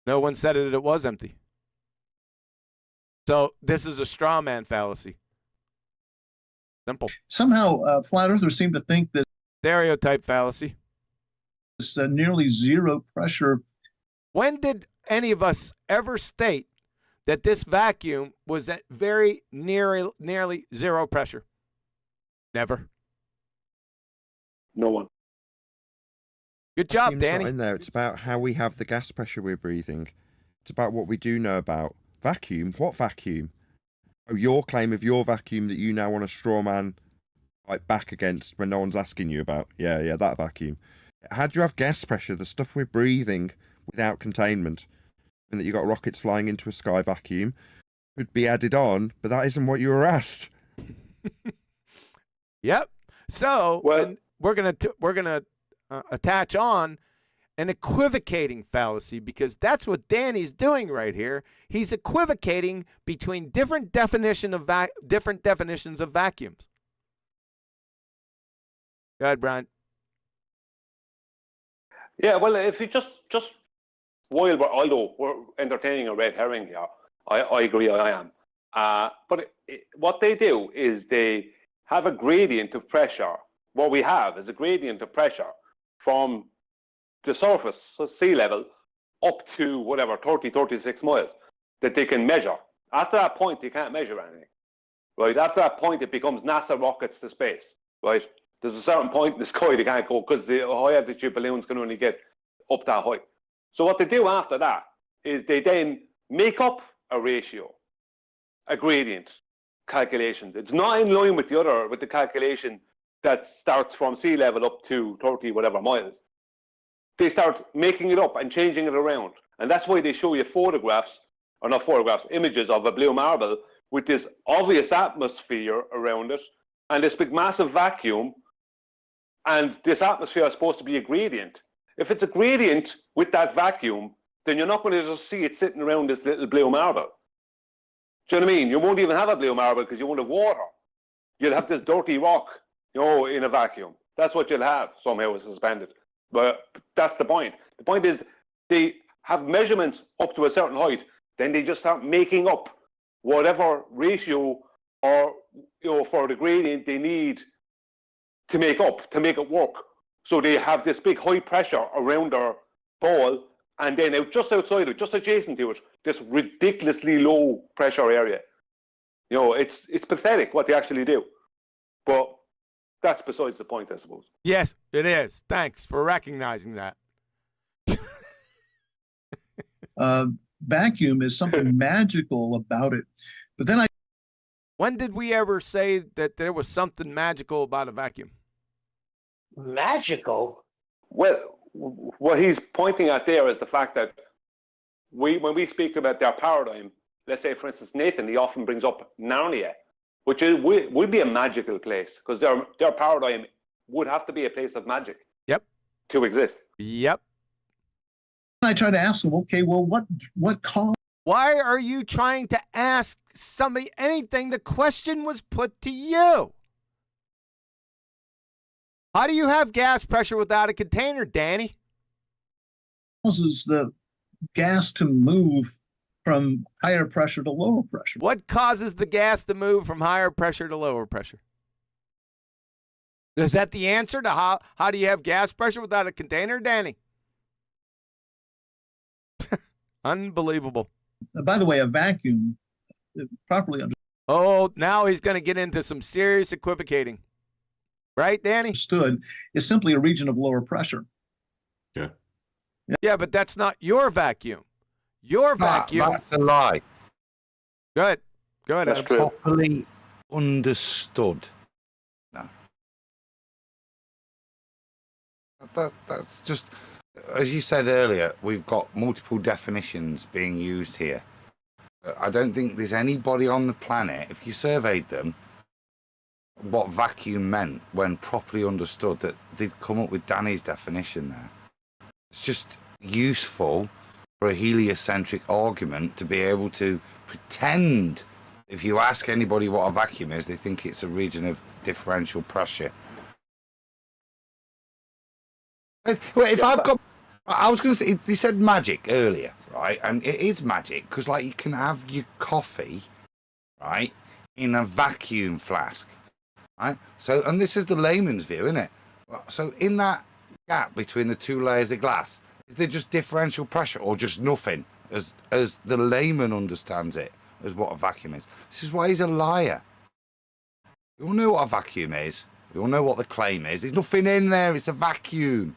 no one said it was empty. So this is a straw man fallacy. Simple. Somehow, flat earthers seem to think that stereotype fallacy. This nearly zero pressure. When did any of us ever state that this vacuum was at very nearly zero pressure? Never. No one. Good job, Vacuum's Danny. not in there. It's about how we have the gas pressure we're breathing. It's about what we do know about. Vacuum? What vacuum? Oh, your claim of your vacuum that you now want to straw man like back against when no one's asking you about. Yeah, that vacuum. How do you have gas pressure? The stuff we're breathing without containment, and that you got rockets flying into a sky vacuum could be added on, but that isn't what you were asked. Yep. So we're gonna attach on an equivocating fallacy because that's what Danny's doing right here. He's equivocating between different definitions of vacuums. Go ahead, Brian. Yeah, well, if you just although we're entertaining a red herring here, I agree, I am. But what they do is they have a gradient of pressure what we have is a gradient of pressure from the surface, so sea level, up to whatever, 30, 36 miles that they can measure. After that point, they can't measure anything, right? After that point, it becomes NASA rockets to space, right? There's a certain point in the sky they can't go because the high altitude balloons can only get up that high. So what they do after that is they then make up a ratio, a gradient calculation. It's not in line with the calculation that starts from sea level up to 30 whatever miles. They start making it up and changing it around. And that's why they show you photographs, or not photographs, images of a blue marble with this obvious atmosphere around it and this big massive vacuum. And this atmosphere is supposed to be a gradient. If it's a gradient with that vacuum, then you're not going to just see it sitting around this little blue marble. Do you know what I mean? You won't even have a blue marble because you won't have water. You'll have this dirty rock, you know, in a vacuum. That's what you'll have somehow suspended. But that's the point. The point is they have measurements up to a certain height, then they just start making up whatever ratio or, you know, for the gradient they need to make up, to make it work. So they have this big high pressure around their ball, and then just outside it, just adjacent to it, this ridiculously low pressure area. You know, it's pathetic what they actually do. But that's besides the point, I suppose. Yes, it is. Thanks for recognizing that. Vacuum is something magical about it. But then When did we ever say that there was something magical about a vacuum? Magical? Well, what he's pointing at there is the fact that when we speak about their paradigm, let's say, for instance, Nathan, he often brings up Narnia, which would be a magical place because their paradigm would have to be a place of magic. Yep. To exist. Yep. I try to ask them, okay, well, what caused? Why are you trying to ask somebody anything? The question was put to you. How do you have gas pressure without a container, Danny? Causes the gas to move from higher pressure to lower pressure. What causes the gas to move from higher pressure to lower pressure? Is that the answer to how do you have gas pressure without a container, Danny? Unbelievable. By the way, a vacuum, properly understood. Oh, now he's going to get into some serious equivocating. Right, Danny? Is simply a region of lower pressure. Yeah. Yeah, but that's not your vacuum. Your vacuum. That's a lie. Go ahead. Go ahead. That's true. Properly understood. No. That's just, as you said earlier, we've got multiple definitions being used here. I don't think there's anybody on the planet, if you surveyed them, what vacuum meant when properly understood, that they'd come up with Danny's definition there. It's just useful for a heliocentric argument to be able to pretend, if you ask anybody what a vacuum is, they think it's a region of differential pressure. If I've got, I was going to say, they said magic earlier, right? And it is magic because, like, you can have your coffee, right, in a vacuum flask. Right? So, and this is the layman's view, isn't it? So in that gap between the two layers of glass, is there just differential pressure or just nothing, as the layman understands it, as what a vacuum is? This is why he's a liar. We all know what a vacuum is. We all know what the claim is. There's nothing in there. It's a vacuum.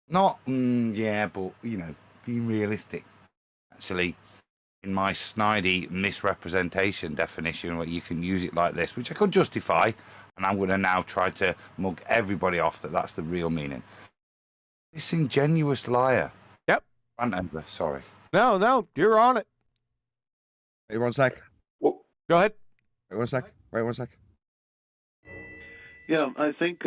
Not, yeah, but, you know, be realistic. Actually, in my snidey misrepresentation definition, where you can use it like this, which I could justify, and I'm going to now try to mug everybody off that that's the real meaning. Disingenuous liar. Yep. Rant over, sorry. No, you're on it. Wait 1 sec. Go ahead. Wait 1 sec. Wait 1 sec. Yeah, I think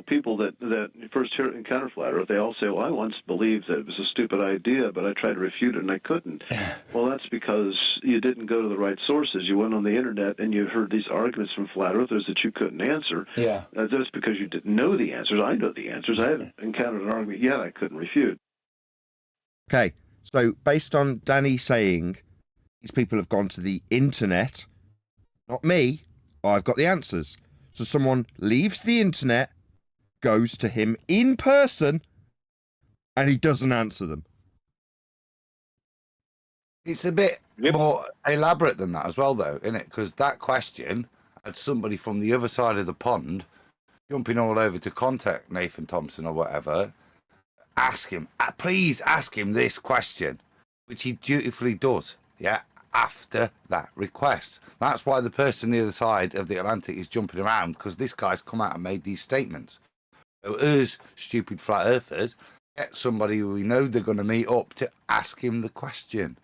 people that first encounter flat Earth, they all say, "Well, I once believed that it was a stupid idea, but I tried to refute it and I couldn't." Well, that's because you didn't go to the right sources. You went on the internet and you heard these arguments from flat Earthers that you couldn't answer. Yeah. That's because you didn't know the answers. I know the answers. I haven't encountered an argument yet I couldn't refute. Okay, so based on Danny saying these people have gone to the internet, not me, I've got the answers. So someone leaves the internet, goes to him in person, and he doesn't answer them. It's a bit more elaborate than that as well, though, isn't it? Because that question had somebody from the other side of the pond jumping all over to contact Nathan Thompson or whatever. Ask him, please ask him this question, which he dutifully does, yeah, after that request. That's why the person on the other side of the Atlantic is jumping around, because this guy's come out and made these statements. So us, stupid flat earthers, get somebody who we know they're going to meet up to ask him the question.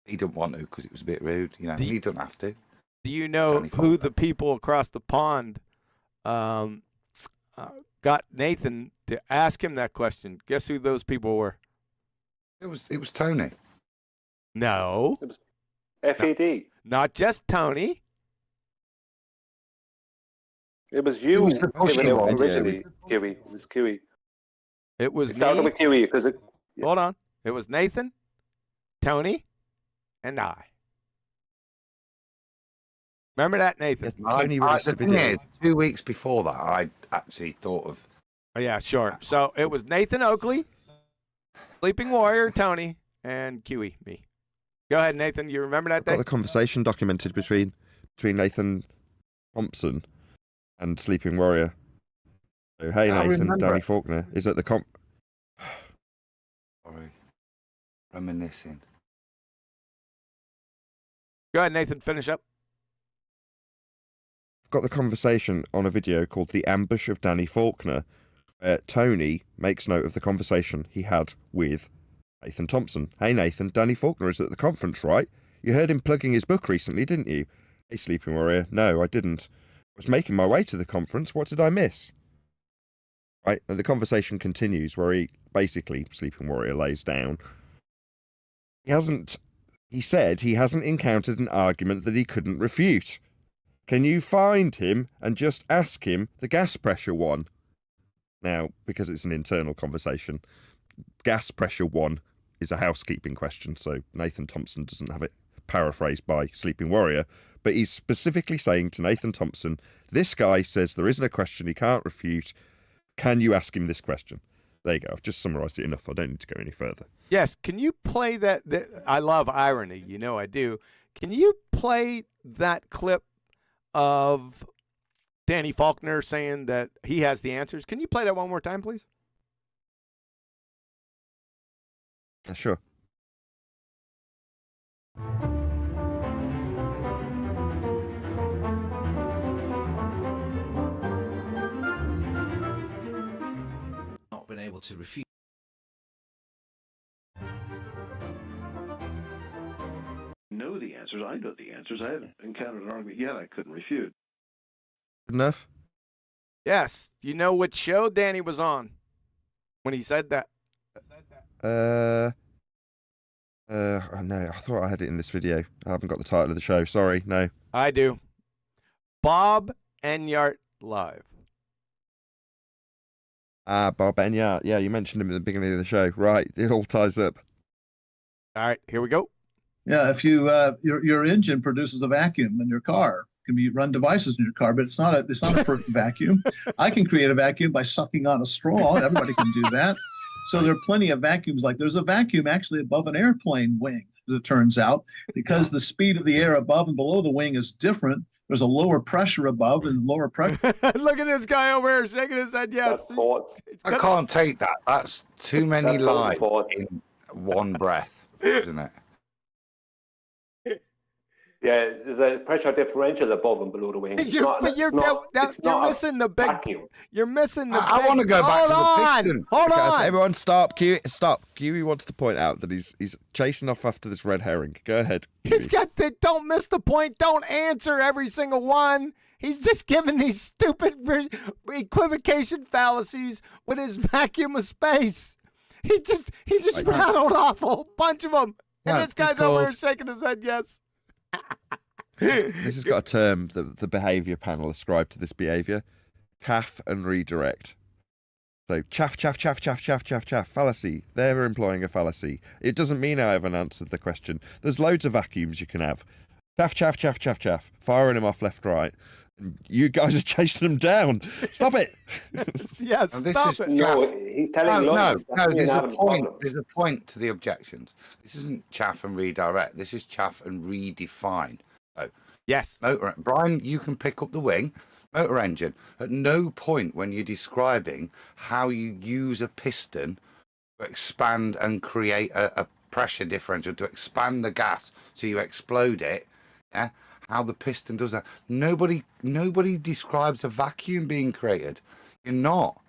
He didn't want to because it was a bit rude, you know. He don't have to. Do you know who the people across the pond got Nathan to ask him that question? Guess who those people were? It was Tony. No. It was FAD. Not just Tony. It was you. It was the giving it one, originally, Kiwi. It was Kiwi. It was It started me. with Kiwi because it. Hold on. It was Nathan, Tony, and I. Remember that, Nathan? Tony released a the thing video. is, 2 weeks before that, I actually thought of. Oh, yeah, sure. So it was Nathan Oakley, Sleeping Warrior, Tony, and Kiwi, me. Go ahead, Nathan. You remember that Got day? the conversation documented between Nathan Thompson and Sleeping Warrior. So, hey, I Nathan, remember Danny it. Faulkner is at the Sorry. Reminiscing. Go ahead, Nathan. Finish up. got the conversation on a video called The Ambush of Danny Faulkner, where Tony makes note of the conversation he had with Nathan Thompson. Hey Nathan, Danny Faulkner is at the conference, right? You heard him plugging his book recently, didn't you? Hey Sleeping Warrior, no, I didn't. I was making my way to the conference, what did I miss? Right, and the conversation continues where he basically, Sleeping Warrior lays down. He said he hasn't encountered an argument that he couldn't refute. Can you find him and just ask him the gas pressure one? Now, because it's an internal conversation, gas pressure one is a housekeeping question, so Nathan Thompson doesn't have it paraphrased by Sleeping Warrior, but he's specifically saying to Nathan Thompson, this guy says there isn't a question he can't refute. Can you ask him this question? There you go. I've just summarised it enough. I don't need to go any further. Yes. Can you play that? I love irony. You know I do. Can you play that clip of Danny Faulkner saying that he has the answers? Can you play that one more time, please? Sure. Not been able to refute. Know the answers. I know the answers. I haven't encountered an argument yet I couldn't refute. Good enough? Yes. You know what show Danny was on when he said that? Oh no, I thought I had it in this video. I haven't got the title of the show. Sorry, no. I do. Bob Enyart Live. Bob Enyart. Yeah, you mentioned him at the beginning of the show. Right, it all ties up. All right, here we go. Yeah, if you your engine produces a vacuum in your car, can be run devices in your car, but it's not a perfect vacuum. I can create a vacuum by sucking on a straw. Everybody can do that. So there are plenty of vacuums. Like there's a vacuum actually above an airplane wing, as it turns out, because the speed of the air above and below the wing is different. There's a lower pressure above and lower pressure. Look at this guy over here shaking his head. Yes. I can't take that. That's too many lies in one breath, isn't it? Yeah, there's a pressure differential above and below the wing. You're missing the big. You're missing the. I want to go back to the piston. Hold Okay, on. so everyone stop. Stop. Kiwi wants to point out that he's chasing off after this red herring. Go ahead. He's got to, don't miss the point. Don't answer every single one. He's just giving these stupid equivocation fallacies with his vacuum of space. He just rattled off a whole bunch of them. And this guy's over here shaking his head, yes. This has got a term that the behaviour panel ascribed to this behaviour. Chaff and redirect. So chaff, fallacy. They're employing a fallacy. It doesn't mean I haven't answered the question. There's loads of vacuums you can have. Chaff, firing them off left, right. You guys are chasing them down. Stop it. Yes, And this stop is it. No, he's telling lies. That's me and There's a Adam's point. problem. There's a point to the objections. This isn't chaff and redirect. This is chaff and redefine. So, Yes. Brian, you can pick up the wing, motor engine. At no point when you're describing how you use a piston to expand and create a pressure differential to expand the gas so you explode it. Yeah. How the piston does that. Nobody describes a vacuum being created. You're not.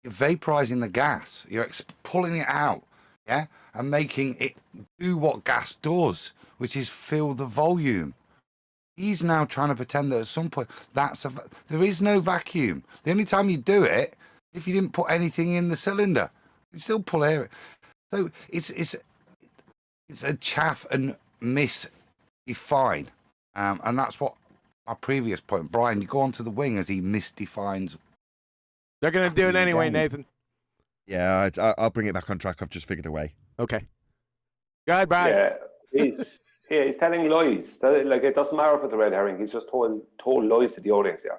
You're vaporizing the gas. You're pulling it out, yeah, and making it do what gas does, which is fill the volume. He's now trying to pretend that at some point there is no vacuum. The only time you do it, if you didn't put anything in the cylinder, you still pull air. So it's a chaff and misdefine. And that's what my previous point. Brian, you go on to the wing as he misdefines. They're going to do it anyway, Nathan. Yeah, I'll bring it back on track. I've just figured a way. Okay. Go ahead, Brian. Yeah, he's telling lies. Like, it doesn't matter if it's a red herring. He's just told lies to the audience here.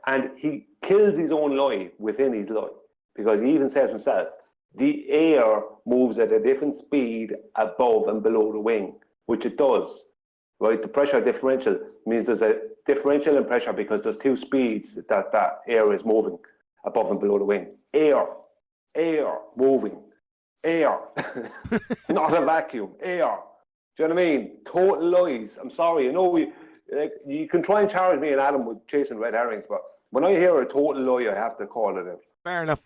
And he kills his own lie within his lie, because he even says himself, the air moves at a different speed above and below the wing, which it does. Right, the pressure differential means there's a differential in pressure because there's two speeds that air is moving above and below the wing. Air moving, air, not a vacuum, air. Do you know what I mean? Total lies. I'm sorry, you can try and charge me and Adam with chasing red herrings, but when I hear a total lie, I have to call it out. Fair enough.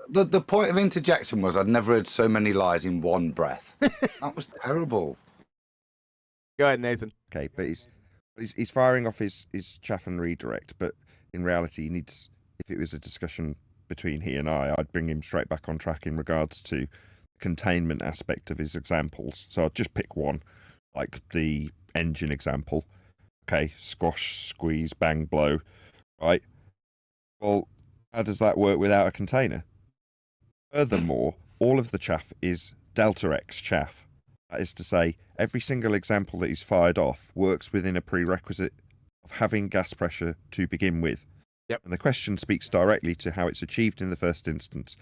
The point of interjection was I'd never heard so many lies in one breath. That was terrible. Go ahead, Nathan. Okay, but he's firing off his chaff and redirect, but in reality, he needs, if it was a discussion between he and I'd bring him straight back on track in regards to the containment aspect of his examples. So I'd just pick one, like the engine example. Okay, squash, squeeze, bang, blow, right? Well, how does that work without a container? Furthermore, all of the chaff is delta X chaff. That is to say, every single example that he's fired off works within a prerequisite of having gas pressure to begin with. Yep. And the question speaks directly to how it's achieved in the first instance.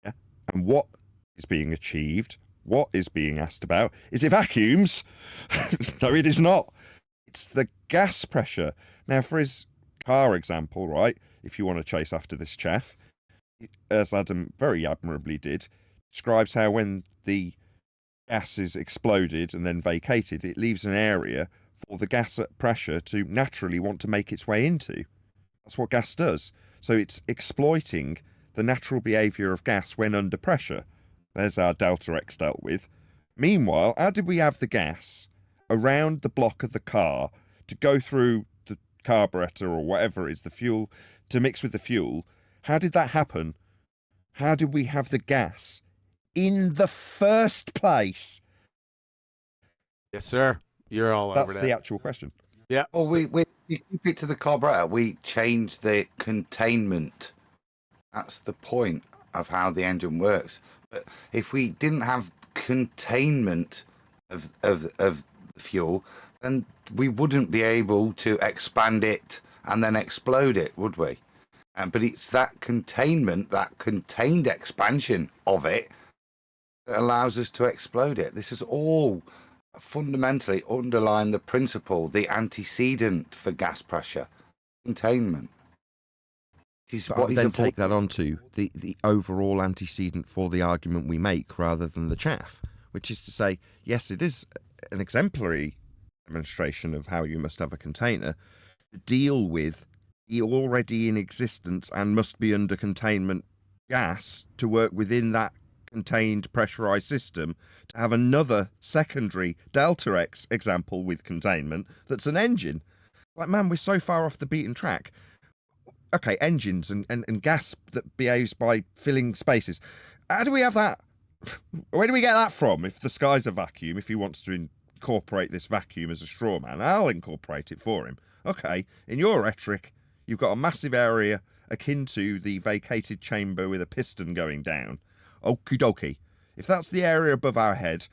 Yeah. And what is being achieved, what is being asked about, is it vacuums? No, it is not. It's the gas pressure. Now, for his car example, right, if you want to chase after this chaff, as Adam very admirably did, describes how when the gas is exploded and then vacated, it leaves an area for the gas at pressure to naturally want to make its way into. That's what gas does. So it's exploiting the natural behaviour of gas when under pressure. There's our delta X dealt with. Meanwhile, how did we have the gas around the block of the car to go through the carburetor or whatever is the fuel to mix with the fuel? How did that happen? How did we have the gas in the first place? Yes, sir. You're all over that. That's the actual question. Yeah. Well, we keep it to the carburetor. We change the containment. That's the point of how the engine works. But if we didn't have containment of the fuel, then we wouldn't be able to expand it and then explode it, would we? But it's that containment, that contained expansion of it, that allows us to explode it. This is all fundamentally underlying the principle, the antecedent for gas pressure, containment. But I would then take that on to the overall antecedent for the argument we make rather than the chaff, which is to say, yes, it is an exemplary demonstration of how you must have a container to deal with the already in existence and must be under containment gas to work within that contained pressurized system, to have another secondary delta X example with containment that's an engine. Like, man, we're so far off the beaten track. Okay, engines and gas that behaves by filling spaces. How do we have that? Where do we get that from? If the sky's a vacuum, if he wants to incorporate this vacuum as a straw man, I'll incorporate it for him. Okay, in your rhetoric, you've got a massive area akin to the vacated chamber with a piston going down. Okie dokie. If that's the area above our head,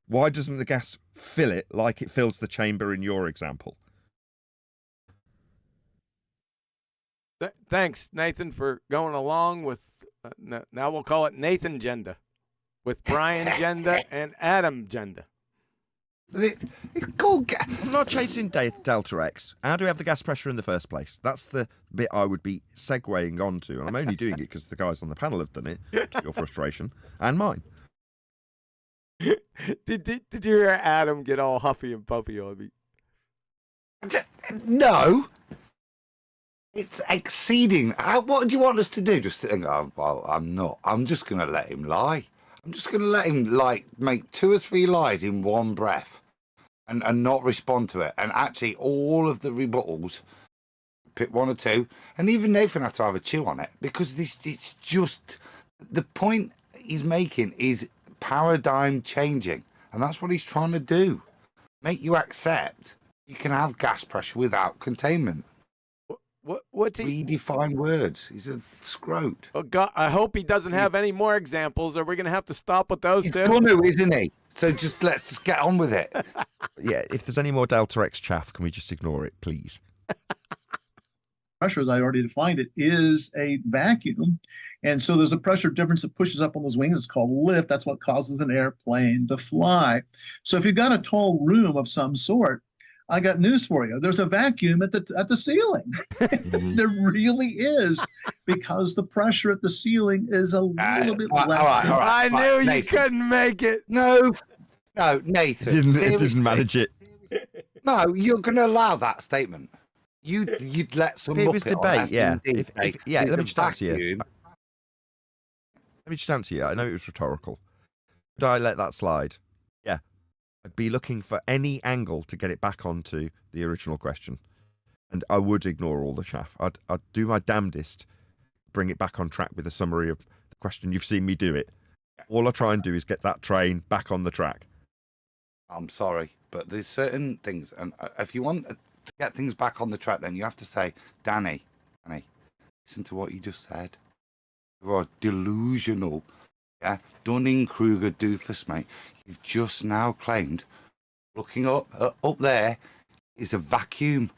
why doesn't the gas fill it like it fills the chamber in your example? Thanks, Nathan, for going along with. Now we'll call it Nathan Genda, with Brian Genda and Adam Genda. It's called. I'm not chasing Delta X. How do we have the gas pressure in the first place? That's the bit I would be segueing onto, and I'm only doing it because the guys on the panel have done it, to your frustration and mine. Did you hear Adam get all huffy and puffy on me? No. It's exceeding. What do you want us to do? Just think, oh, well, I'm not. I'm just going to let him lie. I'm just going to let him make 2 or 3 lies in one breath and not respond to it. And actually, all of the rebuttals, pick 1 or 2, and even Nathan had to have a chew on it because it's just the point he's making is paradigm changing, and that's what he's trying to do. Make you accept you can have gas pressure without containment. What's he? Redefine words. He's a scrote. Oh God! I hope he doesn't have any more examples, or we're gonna have to stop with those He's two. going to, isn't he? So let's just get on with it. Yeah, if there's any more Delta X chaff, can we just ignore it, please? Pressure, as I already defined it, is a vacuum. And so there's a pressure difference that pushes up on those wings. It's called lift. That's what causes an airplane to fly. So if you've got a tall room of some sort, I got news for you. There's a vacuum at the ceiling. There really is, because the pressure at the ceiling is a little bit less. All right, I knew you Nathan. couldn't make it. No, Nathan. It didn't manage it. No, you're going to allow that statement. You'd let some. If it was muppet on debate, yeah. FND Yeah, say let me it's just a answer you. vacuum. Let me just answer you. I know it was rhetorical. Would I let that slide? Yeah. I'd be looking for any angle to get it back onto the original question. And I would ignore all the chaff. I'd do my damnedest to bring it back on track with a summary of the question. You've seen me do it. All I try and do is get that train back on the track. I'm sorry, but there's certain things, and if you want to get things back on the track, then you have to say, Danny, listen to what you just said. You are delusional. Yeah, Dunning-Kruger doofus, mate. You've just now claimed, looking up there, is a vacuum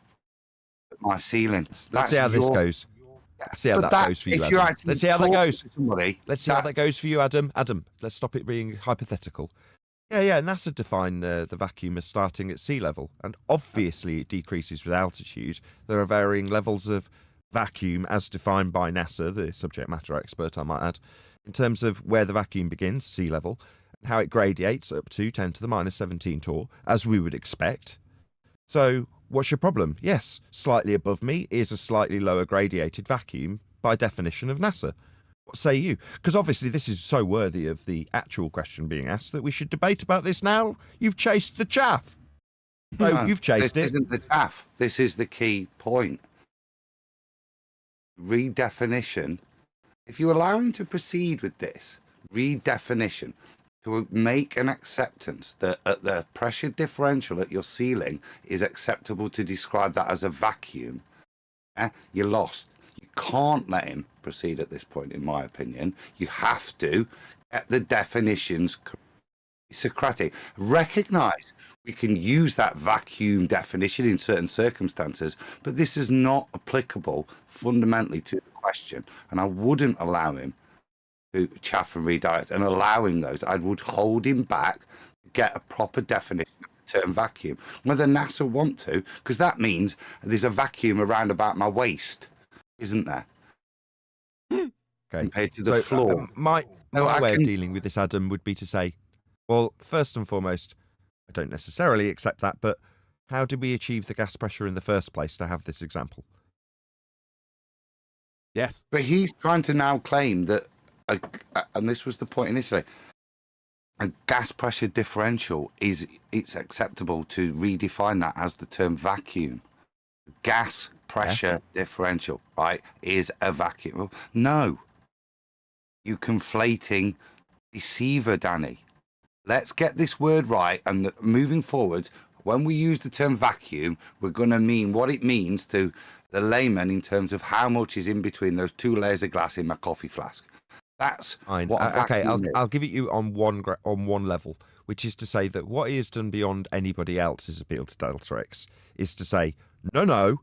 at my ceiling. Let's see how this goes. Let's see how that goes for you, Adam. Let's see how that goes. Let's see how that goes for you, Adam. Adam, let's stop it being hypothetical. Yeah, NASA defined the vacuum as starting at sea level, and obviously it decreases with altitude. There are varying levels of vacuum as defined by NASA, the subject matter expert, I might add, in terms of where the vacuum begins, sea level, and how it gradiates up to 10 to the minus 17 torr, as we would expect. So, what's your problem? Yes, slightly above me is a slightly lower gradiated vacuum by definition of NASA. What say you? Because obviously this is so worthy of the actual question being asked that we should debate about this now. You've chased the chaff. No, you've chased this it. Isn't the chaff. This is the key point. Redefinition. If you allow him to proceed with this redefinition, to make an acceptance that at the pressure differential at your ceiling is acceptable to describe that as a vacuum, you're lost. You can't let him proceed at this point, in my opinion. You have to get the definitions Socratic. Recognize we can use that vacuum definition in certain circumstances, but this is not applicable fundamentally to the question, and I wouldn't allow him to chaff and redirect, and allowing those, I would hold him back to get a proper definition of the term vacuum, whether NASA want to, because that means there's a vacuum around about my waist, isn't there? Okay. Compared to the floor. My way of dealing with this, Adam, would be to say, well, first and foremost, I don't necessarily accept that, but how did we achieve the gas pressure in the first place to have this example? Yes. But he's trying to now claim that, and this was the point initially, a gas pressure differential it's acceptable to redefine that as the term vacuum. Gas pressure differential, right, is a vacuum. No. You conflating deceiver, Danny. Let's get this word right, and moving forwards, when we use the term vacuum, we're going to mean what it means to the layman in terms of how much is in between those 2 layers of glass in my coffee flask. That's fine. What a okay, vacuum is. I'll give it you on one level, which is to say that what he has done beyond anybody else's appeal to Delta X is to say, no,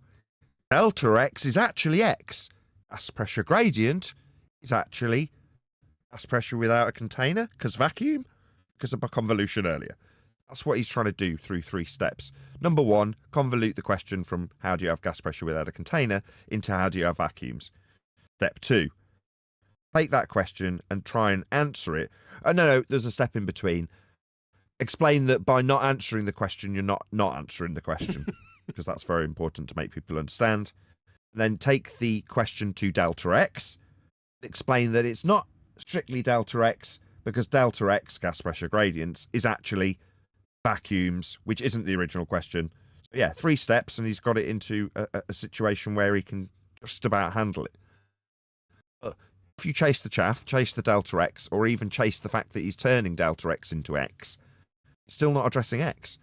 delta X is actually X. Gas pressure gradient is actually gas pressure without a container, because vacuum, because of my convolution earlier. That's what he's trying to do through 3 steps. Number 1, convolute the question from how do you have gas pressure without a container into how do you have vacuums. Step 2, take that question and try and answer it. No, there's a step in between. Explain that by not answering the question, you're not answering the question, because that's very important to make people understand. Then take the question to delta X. Explain that it's not strictly delta X, because delta X, gas pressure gradients, is actually vacuums, which isn't the original question. So yeah, 3 steps, and he's got it into a situation where he can just about handle it. If you chase the chaff, chase the delta X, or even chase the fact that he's turning delta X into X, still not addressing X.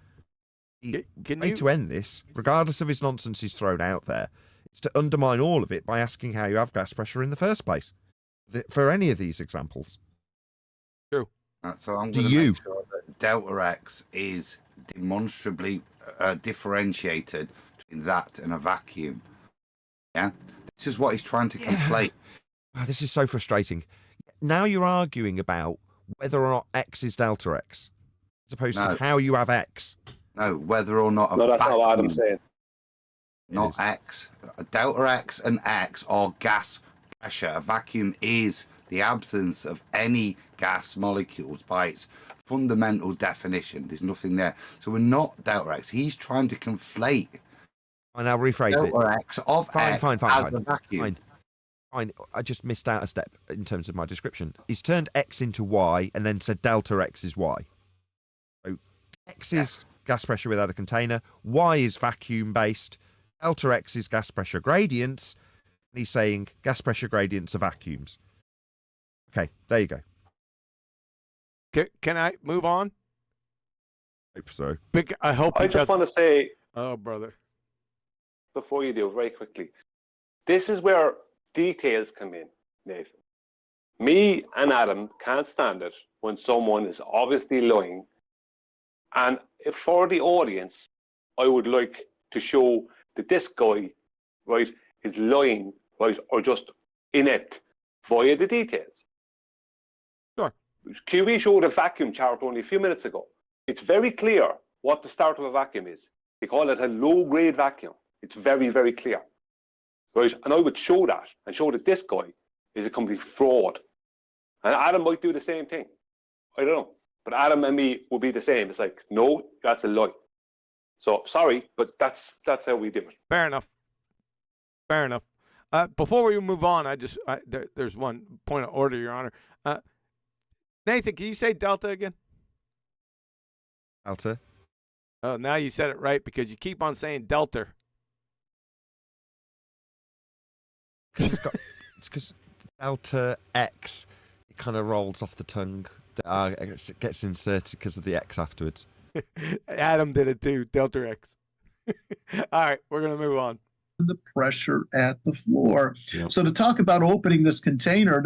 The way to end this, regardless of his nonsense he's thrown out there, is to undermine all of it by asking how you have gas pressure in the first place. For any of these examples. True. So I'm going to make sure that delta X is demonstrably differentiated between that and a vacuum. Yeah? This is what he's trying to conflate. Oh, this is so frustrating. Now you're arguing about whether or not X is delta X, as opposed to how you have X. No, whether or not a No, that's vacuum, not what Adam's saying. Not X. Delta X and X are gas pressure. A vacuum is the absence of any gas molecules by its fundamental definition. There's nothing there. So we're not delta X. He's trying to conflate. And I'll rephrase delta X of X as a vacuum. Fine. I just missed out a step in terms of my description. He's turned X into Y and then said delta X is Y. So X is gas pressure without a container. Y is vacuum based. Delta X is gas pressure gradients. And he's saying gas pressure gradients are vacuums. Okay, there you go. Can I move on? Hope so. I hope I just want to say, oh, brother, before you do, very quickly, this is where details come in, Nathan. Me and Adam can't stand it when someone is obviously lying. And for the audience, I would like to show that this guy, right, is lying, right, or just inept via the details. Sure. QB showed a vacuum chart only a few minutes ago. It's very clear what the start of a vacuum is. They call it a low-grade vacuum. It's very, very clear. Right? And I would show that and show that this guy is a complete fraud. And Adam might do the same thing. I don't know. But Adam and me would be the same. It's like, no, that's a lie. So sorry, but that's how we do it. Fair enough. Fair enough. Before we move on, there's one point of order, Your Honor. Nathan, can you say delta again? Delta. Oh, now you said it right because you keep on saying delta. It's because delta X, it kind of rolls off the tongue. It gets inserted because of the X afterwards. Adam did it too, delta X. All right, we're going to move on. The pressure at the floor. Yep. So to talk about opening this container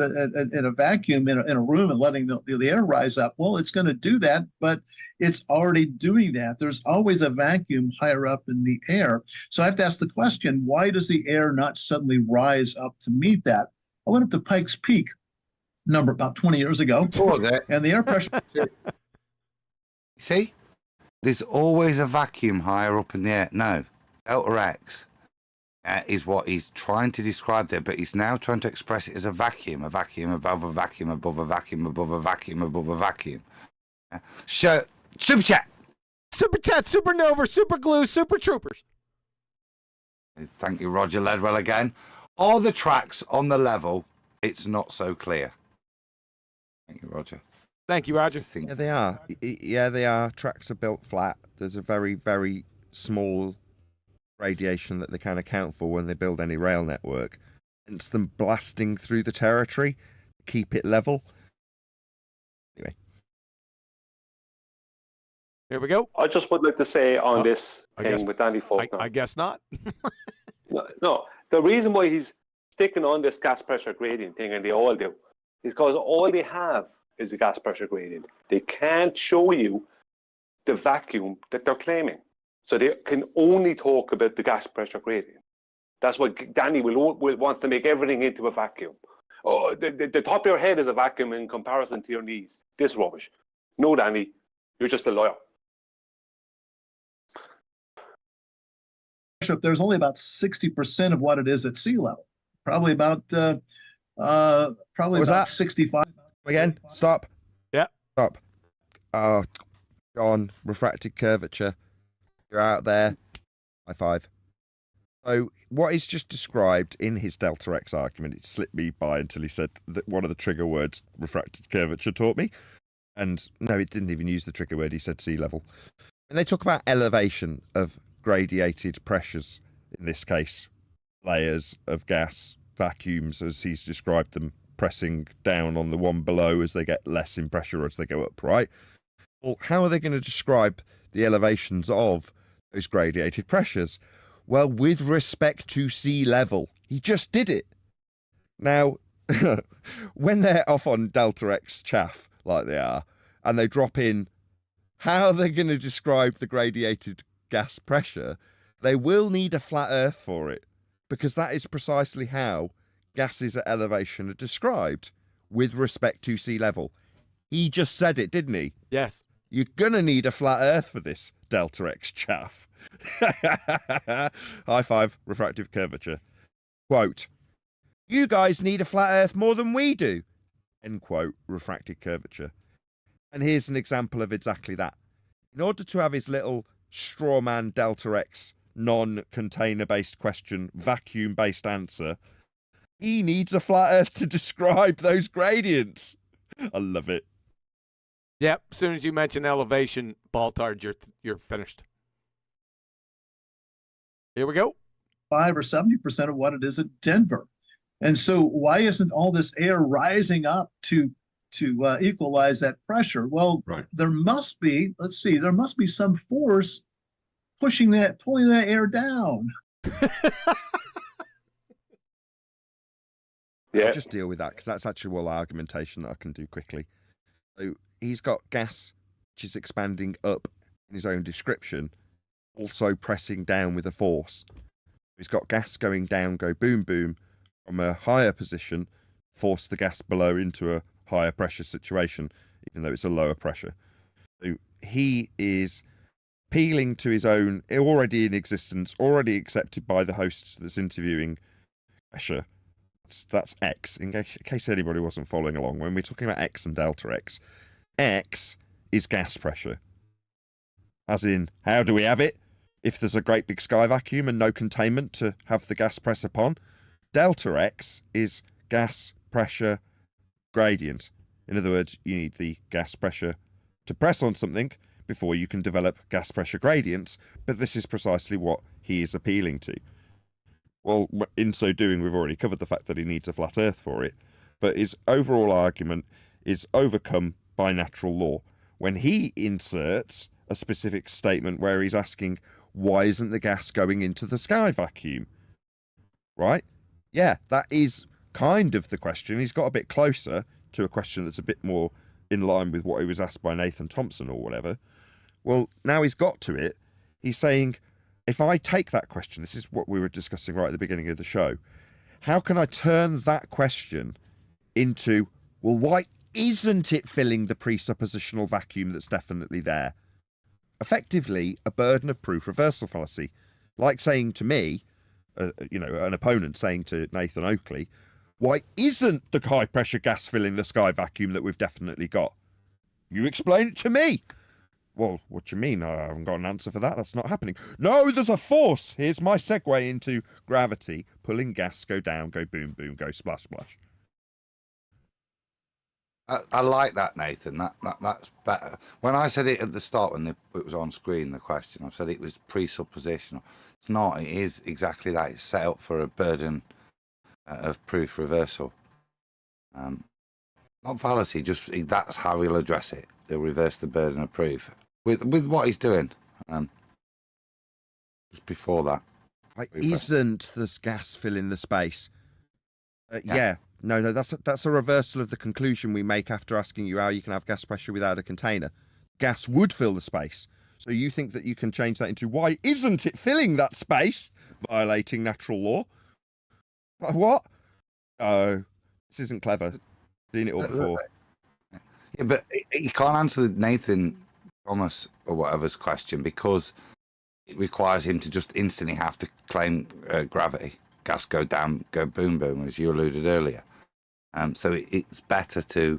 in a vacuum in a room and letting the air rise up, well, it's going to do that, but it's already doing that. There's always a vacuum higher up in the air. So I have to ask the question, why does the air not suddenly rise up to meet that? I went up to Pikes Peak about 20 years ago, and the air pressure... See? There's always a vacuum higher up in the air. No, delta X is what he's trying to describe there, but he's now trying to express it as a vacuum above a vacuum, above a vacuum, above a vacuum, above a vacuum. Superchat! Superchat, Supernova, Super Glue, Super Troopers. Thank you, Roger Ledwell again. Are the tracks on the level? It's not so clear. Thank you, Roger. Thank you, Roger. Yeah, they are. Yeah, they are. Tracks are built flat. There's a very, very small radiation that they can account for when they build any rail network. Hence them blasting through the territory to keep it level. Anyway. Here we go. I just would like to say on this thing with Andy Faulkner. I guess not. No, the reason why he's sticking on this gas pressure gradient thing, and they all do, is because all they have is a gas pressure gradient. They can't show you the vacuum that they're claiming. So they can only talk about the gas pressure gradient. That's what Danny wants to make everything into a vacuum. Oh, the top of your head is a vacuum in comparison to your knees. This rubbish. No, Danny, you're just a lawyer. There's only about 60% of what it is at sea level. Probably about about 65. Again, stop. Yeah. Stop. Oh, gone. Refracted curvature. You're out there. High five. So what he's just described in his delta X argument, it slipped me by until he said that one of the trigger words refracted curvature taught me. And no, it didn't even use the trigger word. He said sea level. And they talk about elevation of gradiated pressures, in this case, layers of gas, vacuums, as he's described them, pressing down on the one below as they get less in pressure as they go up, right? Well, how are they going to describe the elevations of those gradiated pressures? Well, with respect to sea level. He just did it. Now, when they're off on Delta X chaff, like they are, and they drop in how they're going to describe the gradiated gas pressure, they will need a flat earth for it, because that is precisely how gases at elevation are described with respect to sea level. He just said it, didn't he? Yes. You're going to need a flat earth for this Delta X chaff. High five, refractive curvature. Quote, you guys need a flat earth more than we do. End quote, refracted curvature. And here's an example of exactly that. In order to have his little strawman Delta X non-container based question, vacuum based answer, he needs a flat earth to describe those gradients. I love it. Yep. As soon as you mention elevation, Baltard, you're finished. Here we go. 5 or 70% of what it is at Denver. And so why isn't all this air rising up to equalize that pressure? Well, there must be, let's see, there must be some force pulling that air down. Yeah. I'll just deal with that, because that's actually all argumentation that I can do quickly. So he's got gas which is expanding up in his own description, also pressing down with a force. He's got gas going down, go boom, boom, from a higher position, force the gas below into a higher pressure situation, even though it's a lower pressure. So he is appealing to his own, already in existence, already accepted by the host that's interviewing pressure. That's X, in case anybody wasn't following along. When we're talking about X and delta X, X is gas pressure. As in, how do we have it? If there's a great big sky vacuum and no containment to have the gas press upon. Delta X is gas pressure gradient. In other words, you need the gas pressure to press on something before you can develop gas pressure gradients, but this is precisely what he is appealing to. Well, in so doing, we've already covered the fact that he needs a flat earth for it, but his overall argument is overcome by natural law. When he inserts a specific statement where he's asking, why isn't the gas going into the sky vacuum? Right? Yeah, that is kind of the question. He's got a bit closer to a question that's a bit more in line with what he was asked by Nathan Thompson or whatever. Well, now he's got to it. He's saying, if I take that question, this is what we were discussing right at the beginning of the show, how can I turn that question into, well, why isn't it filling the presuppositional vacuum that's definitely there? Effectively, a burden of proof reversal fallacy. Like saying to me, an opponent saying to Nathan Oakley, why isn't the high pressure gas filling the sky vacuum that we've definitely got? You explain it to me. Well, what do you mean? I haven't got an answer for that. That's not happening. No, there's a force. Here's my segue into gravity. Pulling gas, go down, go boom, boom, go splash, splash. I like that, Nathan. That's better. When I said it at the start, when it was on screen, the question, I said it was presuppositional. It's not. It is exactly that. It's set up for a burden of proof reversal. Not fallacy, just that's how he'll address it. He'll reverse the burden of proof with what he's doing. Just before that. Why isn't this gas filling the space? Yeah. No, that's a reversal of the conclusion we make after asking you how you can have gas pressure without a container. Gas would fill the space. So you think that you can change that into why isn't it filling that space, violating natural law? Like, what? Oh, this isn't clever. Seen it all before. Yeah, but you can't answer Nathan Thomas or whatever's question because it requires him to just instantly have to claim gravity. Gas go down, go boom boom, as you alluded earlier. So it's better to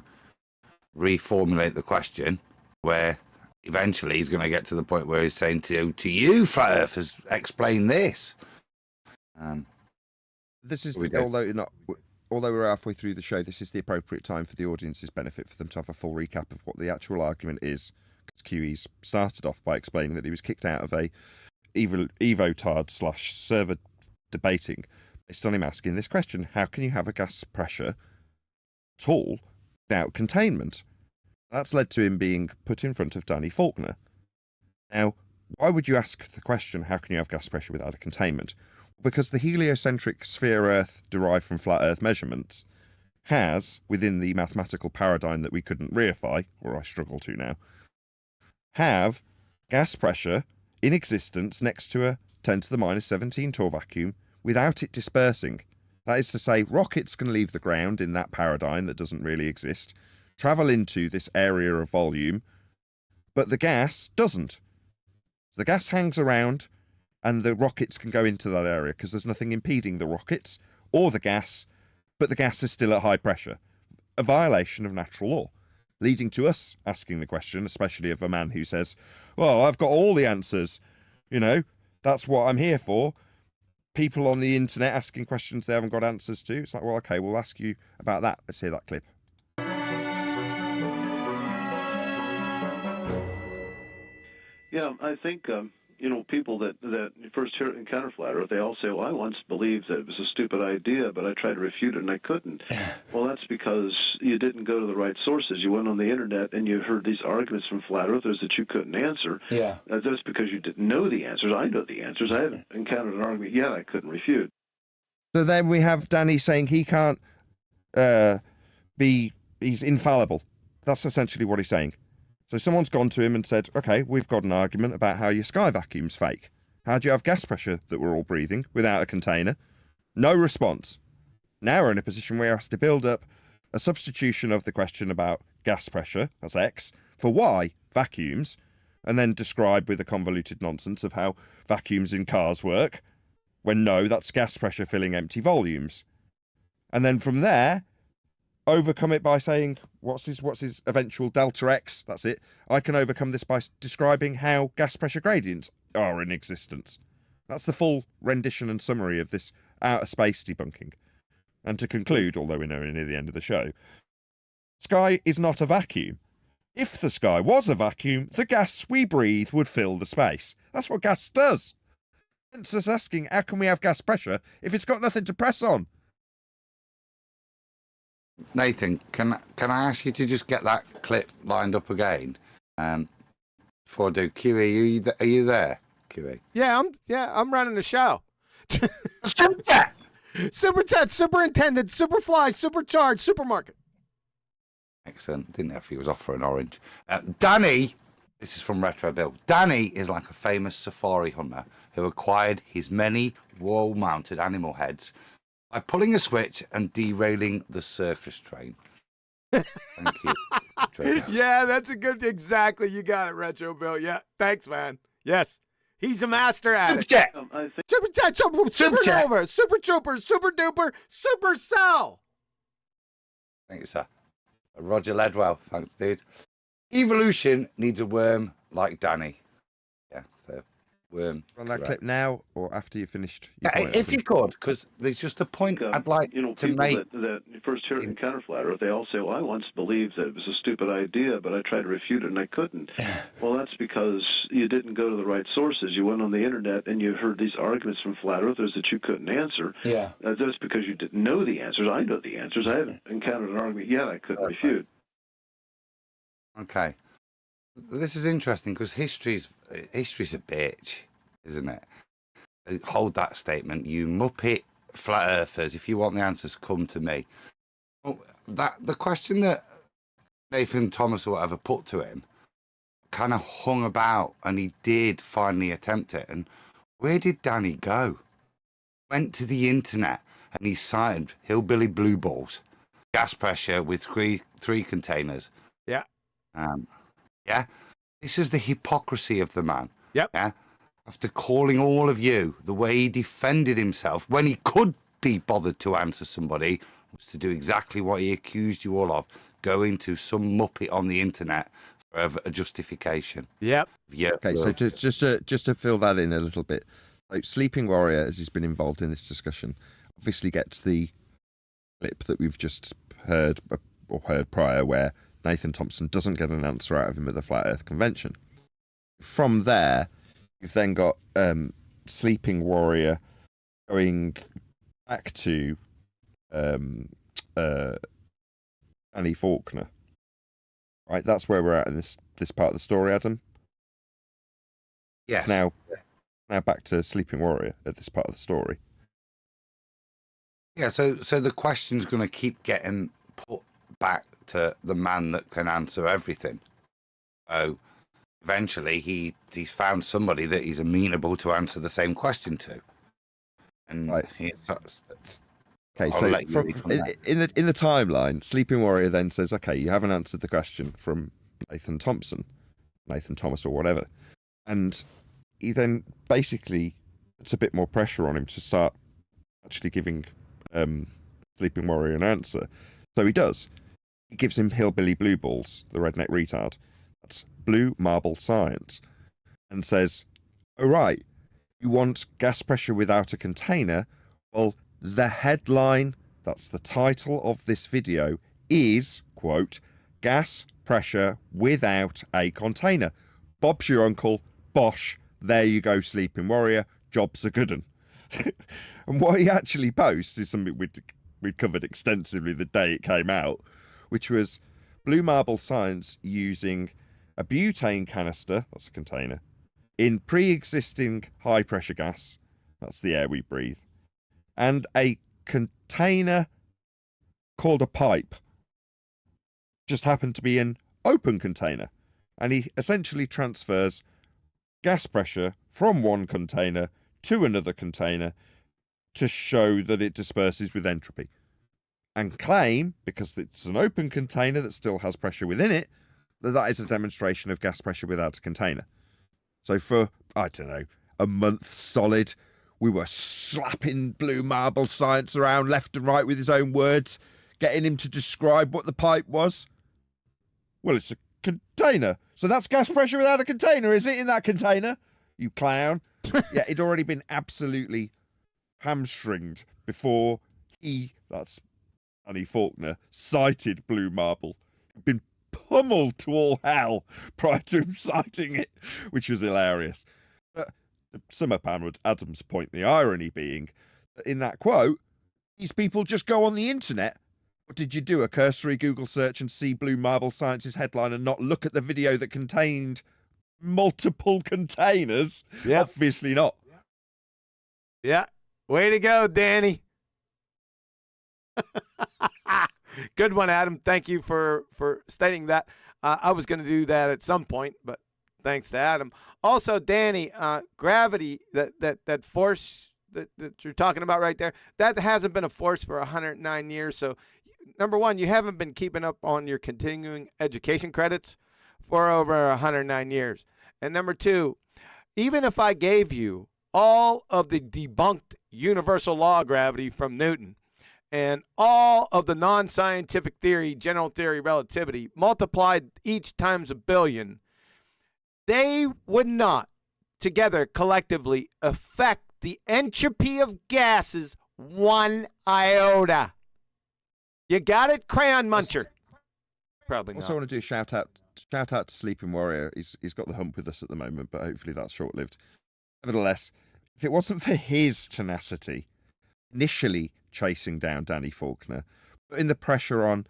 reformulate the question where eventually he's going to get to the point where he's saying to you, Flat Earthers, explain this. This is, although we're halfway through the show, this is the appropriate time for the audience's benefit for them to have a full recap of what the actual argument is. Because QE's started off by explaining that he was kicked out of a Evotard/server debating based on him asking this question: how can you have a gas pressure at all without containment? That's led to him being put in front of Danny Faulkner. Now, why would you ask the question, how can you have gas pressure without a containment? Because the heliocentric sphere Earth derived from flat Earth measurements has, within the mathematical paradigm that we couldn't reify, or I struggle to now, have gas pressure in existence next to a 10 to the minus 17 torr vacuum without it dispersing. That is to say, rockets can leave the ground in that paradigm that doesn't really exist, travel into this area of volume, but the gas doesn't. The gas hangs around and the rockets can go into that area because there's nothing impeding the rockets or the gas, but the gas is still at high pressure. A violation of natural law, leading to us asking the question, especially of a man who says, well, I've got all the answers. You know, that's what I'm here for. People on the internet asking questions they haven't got answers to. It's like, well, okay, we'll ask you about that. Let's hear that clip. Yeah, I think, people that first encounter Flat Earth, they all say, well, I once believed that it was a stupid idea, but I tried to refute it and I couldn't. Well, that's because you didn't go to the right sources. You went on the internet and you heard these arguments from Flat Earthers that you couldn't answer. Yeah. That's because you didn't know the answers. I know the answers. I haven't encountered an argument yet I couldn't refute. So then we have Danny saying he can't he's infallible. That's essentially what he's saying. So someone's gone to him and said, okay, we've got an argument about how your sky vacuum's fake. How do you have gas pressure that we're all breathing without a container? No response. Now we're in a position where he has to build up a substitution of the question about gas pressure, that's X, for Y, vacuums, and then describe with a convoluted nonsense of how vacuums in cars work, when no, that's gas pressure filling empty volumes. And then from there, overcome it by saying, what's his eventual delta X? That's it. I can overcome this by describing how gas pressure gradients are in existence. That's the full rendition and summary of this outer space debunking. And to conclude, although we're nowhere near the end of the show, sky is not a vacuum. If the sky was a vacuum, the gas we breathe would fill the space. That's what gas does. Hence us asking, how can we have gas pressure if it's got nothing to press on? Nathan, can I ask you to just get that clip lined up again? Before I do, QE, are you there, QE? Yeah, I'm running the show. Superchat! Superchat, superintendent, superfly, supercharged, supermarket. Excellent. Didn't know if he was off for an orange. Danny, this is from Retro Bill. Danny is like a famous safari hunter who acquired his many wall-mounted animal heads by pulling a switch and derailing the circus train. Thank you. Yeah, that's a good, exactly. You got it, Retro Bill. Yeah, thanks, man. Yes, he's a master at it. Superchat, supernova, super trooper, super duper, super cell. Thank you, sir. Roger Ledwell, thanks, dude. Evolution needs a worm like Danny. Yeah, fair. Worm. On that clip now or after you finished? If you could, because there's just a point I'd like to make. That first encounter Flat Earth, they all say, well, I once believed that it was a stupid idea, but I tried to refute it and I couldn't. Well, that's because you didn't go to the right sources. You went on the internet and you heard these arguments from Flat Earthers that you couldn't answer. Yeah. That's because you didn't know the answers. I know the answers. I haven't encountered an argument yet I couldn't refute. Okay. This is interesting because history's a bitch, isn't it? Hold that statement, you muppet flat earthers. If you want the answers, come to me. Well, the question that Nathan Thomas or whatever put to him, kind of hung about, and he did finally attempt it. And where did Danny go? Went to the internet and he cited hillbilly blue balls, gas pressure with three containers. Yeah. Yeah. This is the hypocrisy of the man. Yep. Yeah. After calling all of you, the way he defended himself when he could be bothered to answer somebody was to do exactly what he accused you all of, going to some muppet on the internet for a justification. Yep. Yeah. Okay, so just to fill that in a little bit, like Sleeping Warrior, as he's been involved in this discussion, obviously gets the clip that we've just heard or heard prior, where Nathan Thompson doesn't get an answer out of him at the Flat Earth Convention. From there, you've then got Sleeping Warrior going back to Danny Faulkner. Right, that's where we're at in this part of the story, Adam. Yes. It's now back to Sleeping Warrior at this part of the story. Yeah, so the question's going to keep getting put back to the man that can answer everything. So eventually he's found somebody that he's amenable to answer the same question to. And right. Okay, I'll so let you in the timeline, Sleeping Warrior then says, okay, you haven't answered the question from Nathan Thomas or whatever. And he then basically puts a bit more pressure on him to start actually giving Sleeping Warrior an answer. So he does. He gives him hillbilly blue balls, the redneck retard. That's blue marble science. And says, oh, right, you want gas pressure without a container? Well, the headline, that's the title of this video, is, quote, gas pressure without a container. Bob's your uncle, bosh, there you go, Sleeping Warrior, job's a good 'un. And what he actually posts is something we'd covered extensively the day it came out, which was blue marble science using a butane canister, that's a container, in pre-existing high-pressure gas, that's the air we breathe, and a container called a pipe, just happened to be an open container. And he essentially transfers gas pressure from one container to another container to show that it disperses with entropy. And claim, because it's an open container that still has pressure within it, that is a demonstration of gas pressure without a container. So for, I don't know, a month solid, we were slapping blue marble science around left and right with his own words, getting him to describe what the pipe was. Well, it's a container. So that's gas pressure without a container, is it, in that container? You clown. Yeah, it'd already been absolutely hamstringed before that's Danny Faulkner, cited blue marble. He'd been pummeled to all hell prior to him citing it, which was hilarious. But to sum up Adam's point, the irony being that in that quote, these people just go on the internet. Or did you do a cursory Google search and see blue marble science's headline and not look at the video that contained multiple containers? Yep. Obviously not. Yeah. Way to go, Danny. Good one, Adam. Thank you for stating that. I was going to do that at some point, but thanks to Adam. Also, Danny, gravity, that force that you're talking about right there, that hasn't been a force for 109 years. So, number one, you haven't been keeping up on your continuing education credits for over 109 years. And number two, even if I gave you all of the debunked universal law of gravity from Newton and all of the non-scientific theory, general theory, relativity, multiplied each times 1 billion, they would not together collectively affect the entropy of gases 1 iota. You got it, Crayon Muncher? Probably not. Also, I want to do a shout out to Sleeping Warrior. He's got the hump with us at the moment, but hopefully that's short-lived. Nevertheless, if it wasn't for his tenacity, initially chasing down Danny Faulkner, putting the pressure on,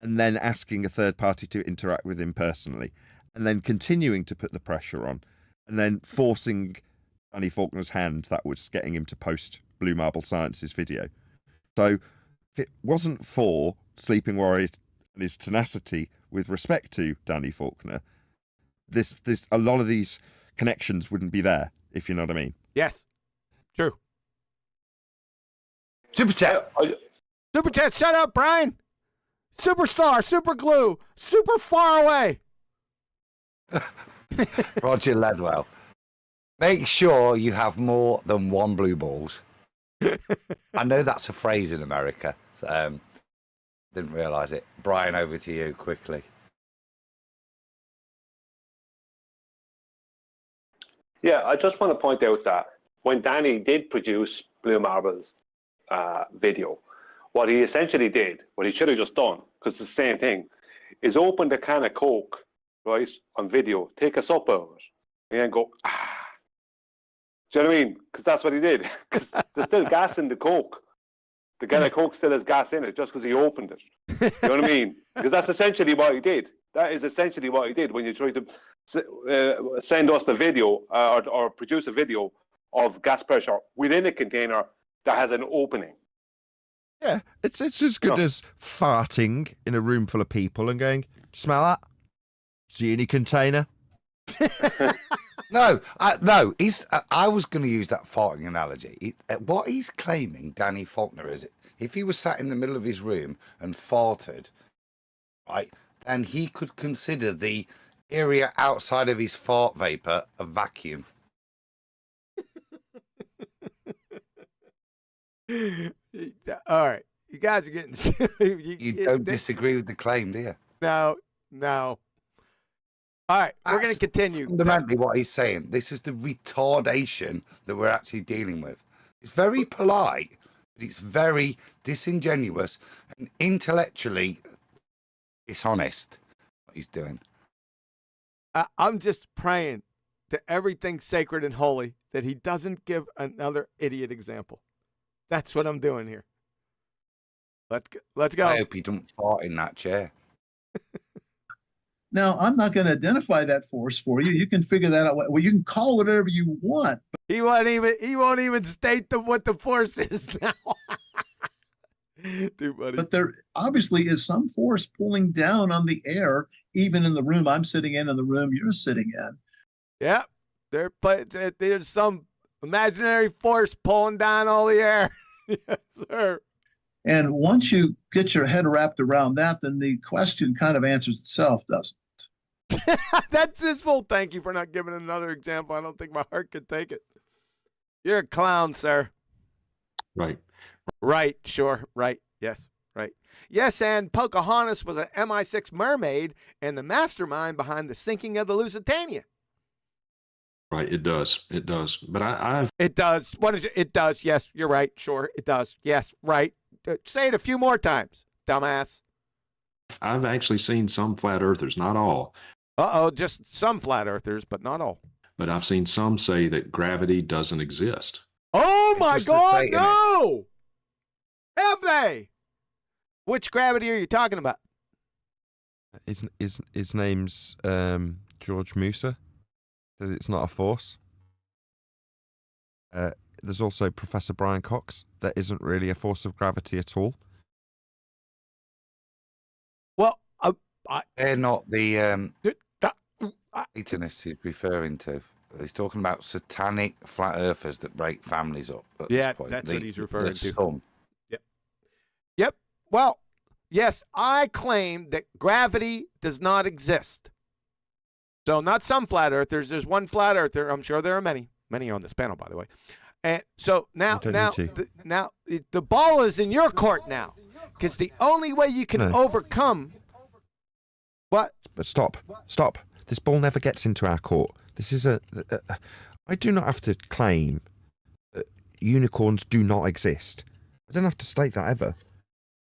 and then asking a third party to interact with him personally, and then continuing to put the pressure on, and then forcing Danny Faulkner's hand, that was getting him to post Blue Marble Science's video. So if it wasn't for Sleeping Warrior and his tenacity with respect to Danny Faulkner, this a lot of these connections wouldn't be there, if you know what I mean. Yes. True. Super chat. Super chat, shut up, Brian. Superstar, super glue, super far away. Roger Ledwell. Make sure you have more than one blue balls. I know that's a phrase in America. Didn't realise it. Brian, over to you quickly. Yeah, I just want to point out that when Danny did produce Blue Marble's video, what he essentially did, what he should have just done, because it's the same thing, is open the can of Coke, right, on video, take a sup out of it, and then go, ah. Do you know what I mean? Because that's what he did. Because there's still gas in the Coke. The can of Coke still has gas in it just because he opened it. You know what I mean? Because that's essentially what he did. That is essentially what he did when you try to send us the video or produce a video of gas pressure within a container that has an opening. Yeah, it's as good as farting in a room full of people and going, smell that? See any container? No. He's. I was going to use that farting analogy. What he's claiming, Danny Faulkner, is if he was sat in the middle of his room and farted, right, then he could consider the area outside of his fart vapor a vacuum. All right, you guys are getting silly. You don't disagree with the claim, do you? No. All right, we're going to continue. Fundamentally, what he's saying, this is the retardation that we're actually dealing with. It's very polite, but it's very disingenuous and intellectually dishonest what he's doing. I'm just praying to everything sacred and holy that he doesn't give another idiot example. That's what I'm doing here. Let's go. I hope he don't fart in that chair. Now, I'm not going to identify that force for you. You can figure that out. Well, you can call it whatever you want. He won't even state what the force is now. Too funny. But there obviously is some force pulling down on the air, even in the room I'm sitting in and the room you're sitting in. Yeah, there's some imaginary force pulling down all the air. Yes, sir. And once you get your head wrapped around that, then the question kind of answers itself, doesn't it? That's his fault. Thank you for not giving another example. I don't think my heart could take it. You're a clown, sir. Right. Right. Sure. Right. Yes. Right. Yes, and Pocahontas was an MI6 mermaid and the mastermind behind the sinking of the Lusitania. Right. It does. It does. But I've. It does. What is it? It does. Yes. You're right. Sure. It does. Yes. Right. Say it a few more times, dumbass. I've actually seen some flat earthers, not all. Just some flat earthers, but not all. But I've seen some say that gravity doesn't exist. Oh my God, no! Have they? Which gravity are you talking about? His name's George Musa. Says it's not a force. There's also Professor Brian Cox. That isn't really a force of gravity at all. Well, they're not the Satanists he's referring to. He's talking about satanic flat earthers that break families up. At this point. That's what he's referring to. Some. Yep. Well, yes, I claim that gravity does not exist. So not some flat earthers. There's one flat earther. I'm sure there are many on this panel, by the way. And so now the ball is in your court now, because the only way you can overcome what? But stop. This ball never gets into our court. This is I do not have to claim that unicorns do not exist. I don't have to state that ever.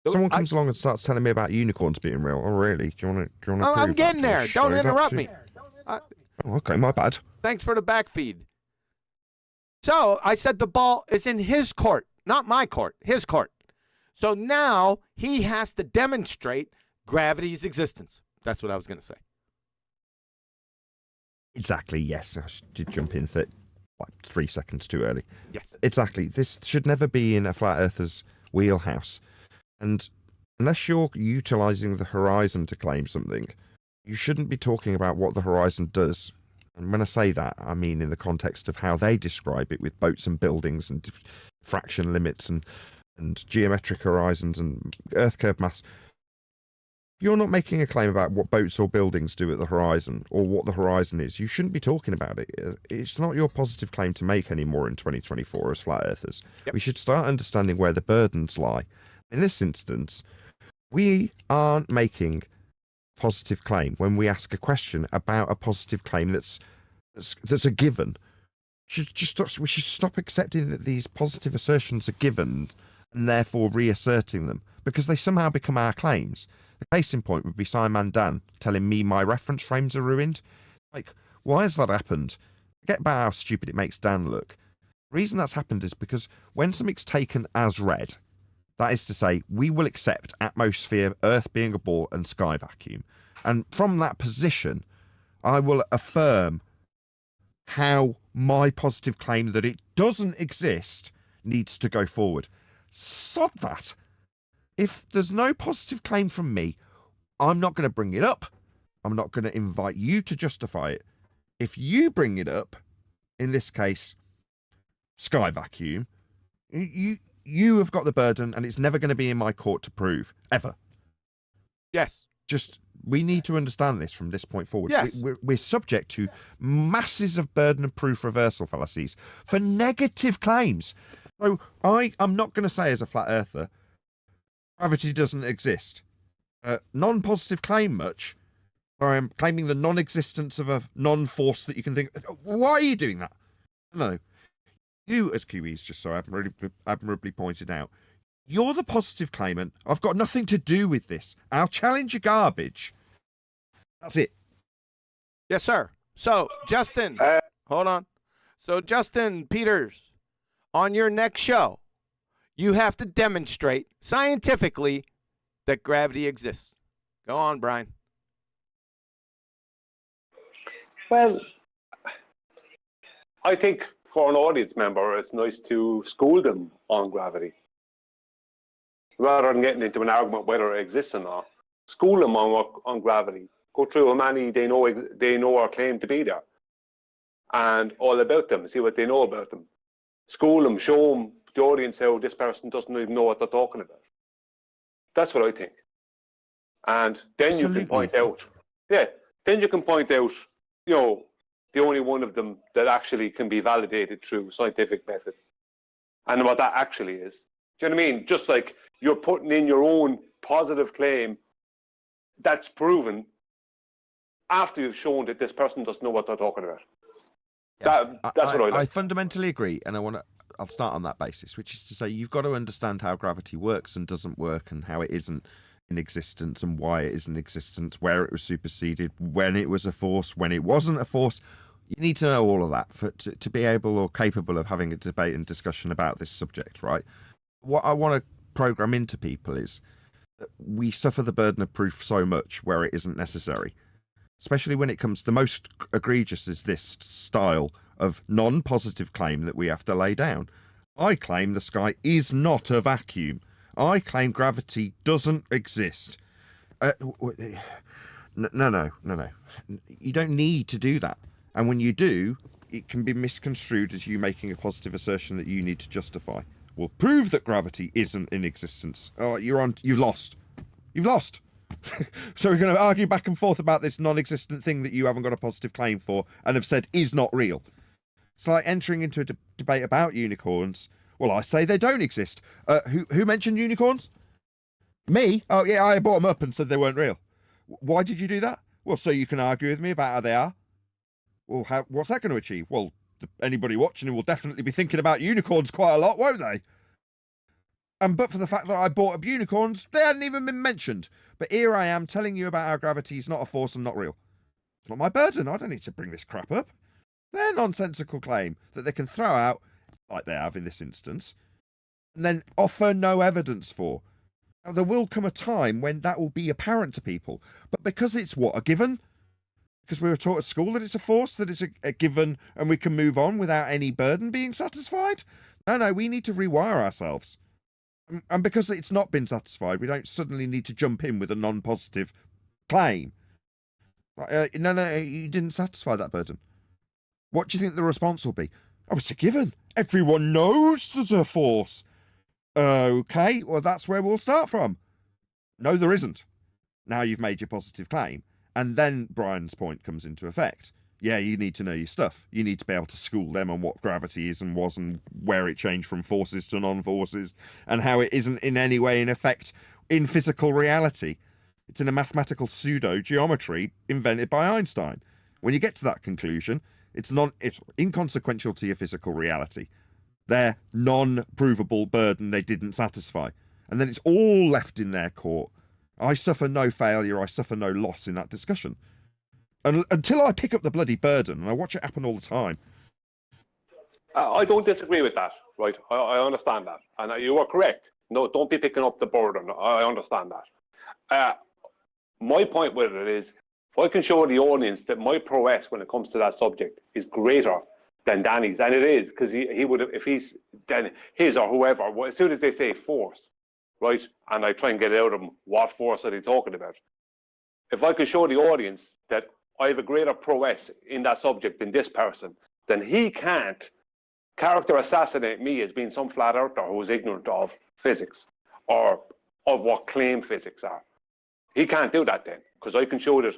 Someone comes along and starts telling me about unicorns being real. Oh, really? Do you want to? I'm getting there. Don't interrupt me. Okay, my bad. Thanks for the back feed. So I said the ball is in his court, not my court, his court. So now he has to demonstrate gravity's existence. That's what I was going to say. Exactly, yes. I did jump in 3 seconds too early. Yes. Exactly. This should never be in a flat earther's wheelhouse. And unless you're utilising the horizon to claim something, you shouldn't be talking about what the horizon does. And when I say that, I mean in the context of how they describe it with boats and buildings and fraction limits and geometric horizons and Earth curve maths. You're not making a claim about what boats or buildings do at the horizon or what the horizon is. You shouldn't be talking about it. It's not your positive claim to make anymore in 2024 as flat earthers. Yep. We should start understanding where the burdens lie. In this instance, we aren't making a positive claim when we ask a question about a positive claim that's a given. We should stop accepting that these positive assertions are given and therefore reasserting them because they somehow become our claims. The case in point would be Simon Dan telling me my reference frames are ruined. Like, why has that happened? Forget about how stupid it makes Dan look. The reason that's happened is because when something's taken as read, that is to say, we will accept atmosphere, Earth being a ball, and sky vacuum. And from that position, I will affirm how my positive claim that it doesn't exist needs to go forward. Sod that. If there's no positive claim from me, I'm not going to bring it up. I'm not going to invite you to justify it. If you bring it up, in this case, sky vacuum, you have got the burden and it's never going to be in my court to prove, ever. Yes. Just, we need to understand this from this point forward. Yes. We're subject to masses of burden of proof reversal fallacies for negative claims. So I'm not going to say as a flat earther, gravity doesn't exist. Non-positive claim much. I am claiming the non-existence of a non-force that you can think. Why are you doing that? No. You, as QE's just so admirably pointed out, you're the positive claimant. I've got nothing to do with this. I'll challenge your garbage. That's it. Yes, sir. So, Justin, hold on. So, Justin Peters, on your next show, you have to demonstrate scientifically that gravity exists. Go on, Brian. Well, I think for an audience member, it's nice to school them on gravity. Rather than getting into an argument whether it exists or not, school them on gravity. Go through how many they know or claim to be there. And all about them, see what they know about them. School them, show them, the audience how this person doesn't even know what they're talking about. That's what I think. And then Absolutely. You can point out, you know, the only one of them that actually can be validated through scientific method. And what that actually is. Do you know what I mean? Just like you're putting in your own positive claim that's proven after you've shown that this person doesn't know what they're talking about. Yeah. That's what I fundamentally agree, and I'll start on that basis, which is to say you've got to understand how gravity works and doesn't work, and how it isn't in existence, and why it is in existence, where it was superseded, when it was a force, when it wasn't a force. You need to know all of that to be able or capable of having a debate and discussion about this subject, right? What I want to program into people is that we suffer the burden of proof so much where it isn't necessary. Especially when it comes, the most egregious is this style of non-positive claim that we have to lay down. I claim the sky is not a vacuum. I claim gravity doesn't exist. No. You don't need to do that. And when you do, it can be misconstrued as you making a positive assertion that you need to justify. Well, prove that gravity isn't in existence. Oh, you've lost. You've lost. So we're going to argue back and forth about this non-existent thing that you haven't got a positive claim for and have said is not real. It's like entering into a debate about unicorns. Well, I say they don't exist. Who mentioned unicorns? Me? Oh, yeah, I brought them up and said they weren't real. Why did you do that? Well, so you can argue with me about how they are. Well, what's that going to achieve? Well, anybody watching it will definitely be thinking about unicorns quite a lot, won't they? But for the fact that I brought up unicorns, they hadn't even been mentioned. But here I am telling you about how gravity is not a force and not real. It's not my burden. I don't need to bring this crap up. Their nonsensical claim that they can throw out, like they have in this instance, and then offer no evidence for. Now, there will come a time when that will be apparent to people. But because it's what, a given? Because we were taught at school that it's a force, that it's a given, and we can move on without any burden being satisfied? No, we need to rewire ourselves. And because it's not been satisfied, we don't suddenly need to jump in with a non-positive claim. No, you didn't satisfy that burden. What do you think the response will be? Oh, it's a given. Everyone knows there's a force. Okay, well, that's where we'll start from. No, there isn't. Now you've made your positive claim. And then Brian's point comes into effect. Yeah, you need to know your stuff. You need to be able to school them on what gravity is and was and where it changed from forces to non-forces and how it isn't in any way in effect in physical reality. It's in a mathematical pseudo-geometry invented by Einstein. When you get to that conclusion, it's inconsequential to your physical reality. Their non-provable burden they didn't satisfy. And then it's all left in their court. I suffer no failure, I suffer no loss in that discussion. And until I pick up the bloody burden, and I watch it happen all the time. I don't disagree with that, right? I understand that. And you are correct. No, don't be picking up the burden. I understand that. My point with it is, if I can show the audience that my prowess when it comes to that subject is greater than Danny's, and it is, because he would have, if he's, then his or whoever, as soon as they say force, right, and I try and get out of them, what force are they talking about? If I could show the audience that I have a greater prowess in that subject than this person, then he can't character assassinate me as being some flat earther who is ignorant of physics or of what claim physics are. He can't do that then, because I can show that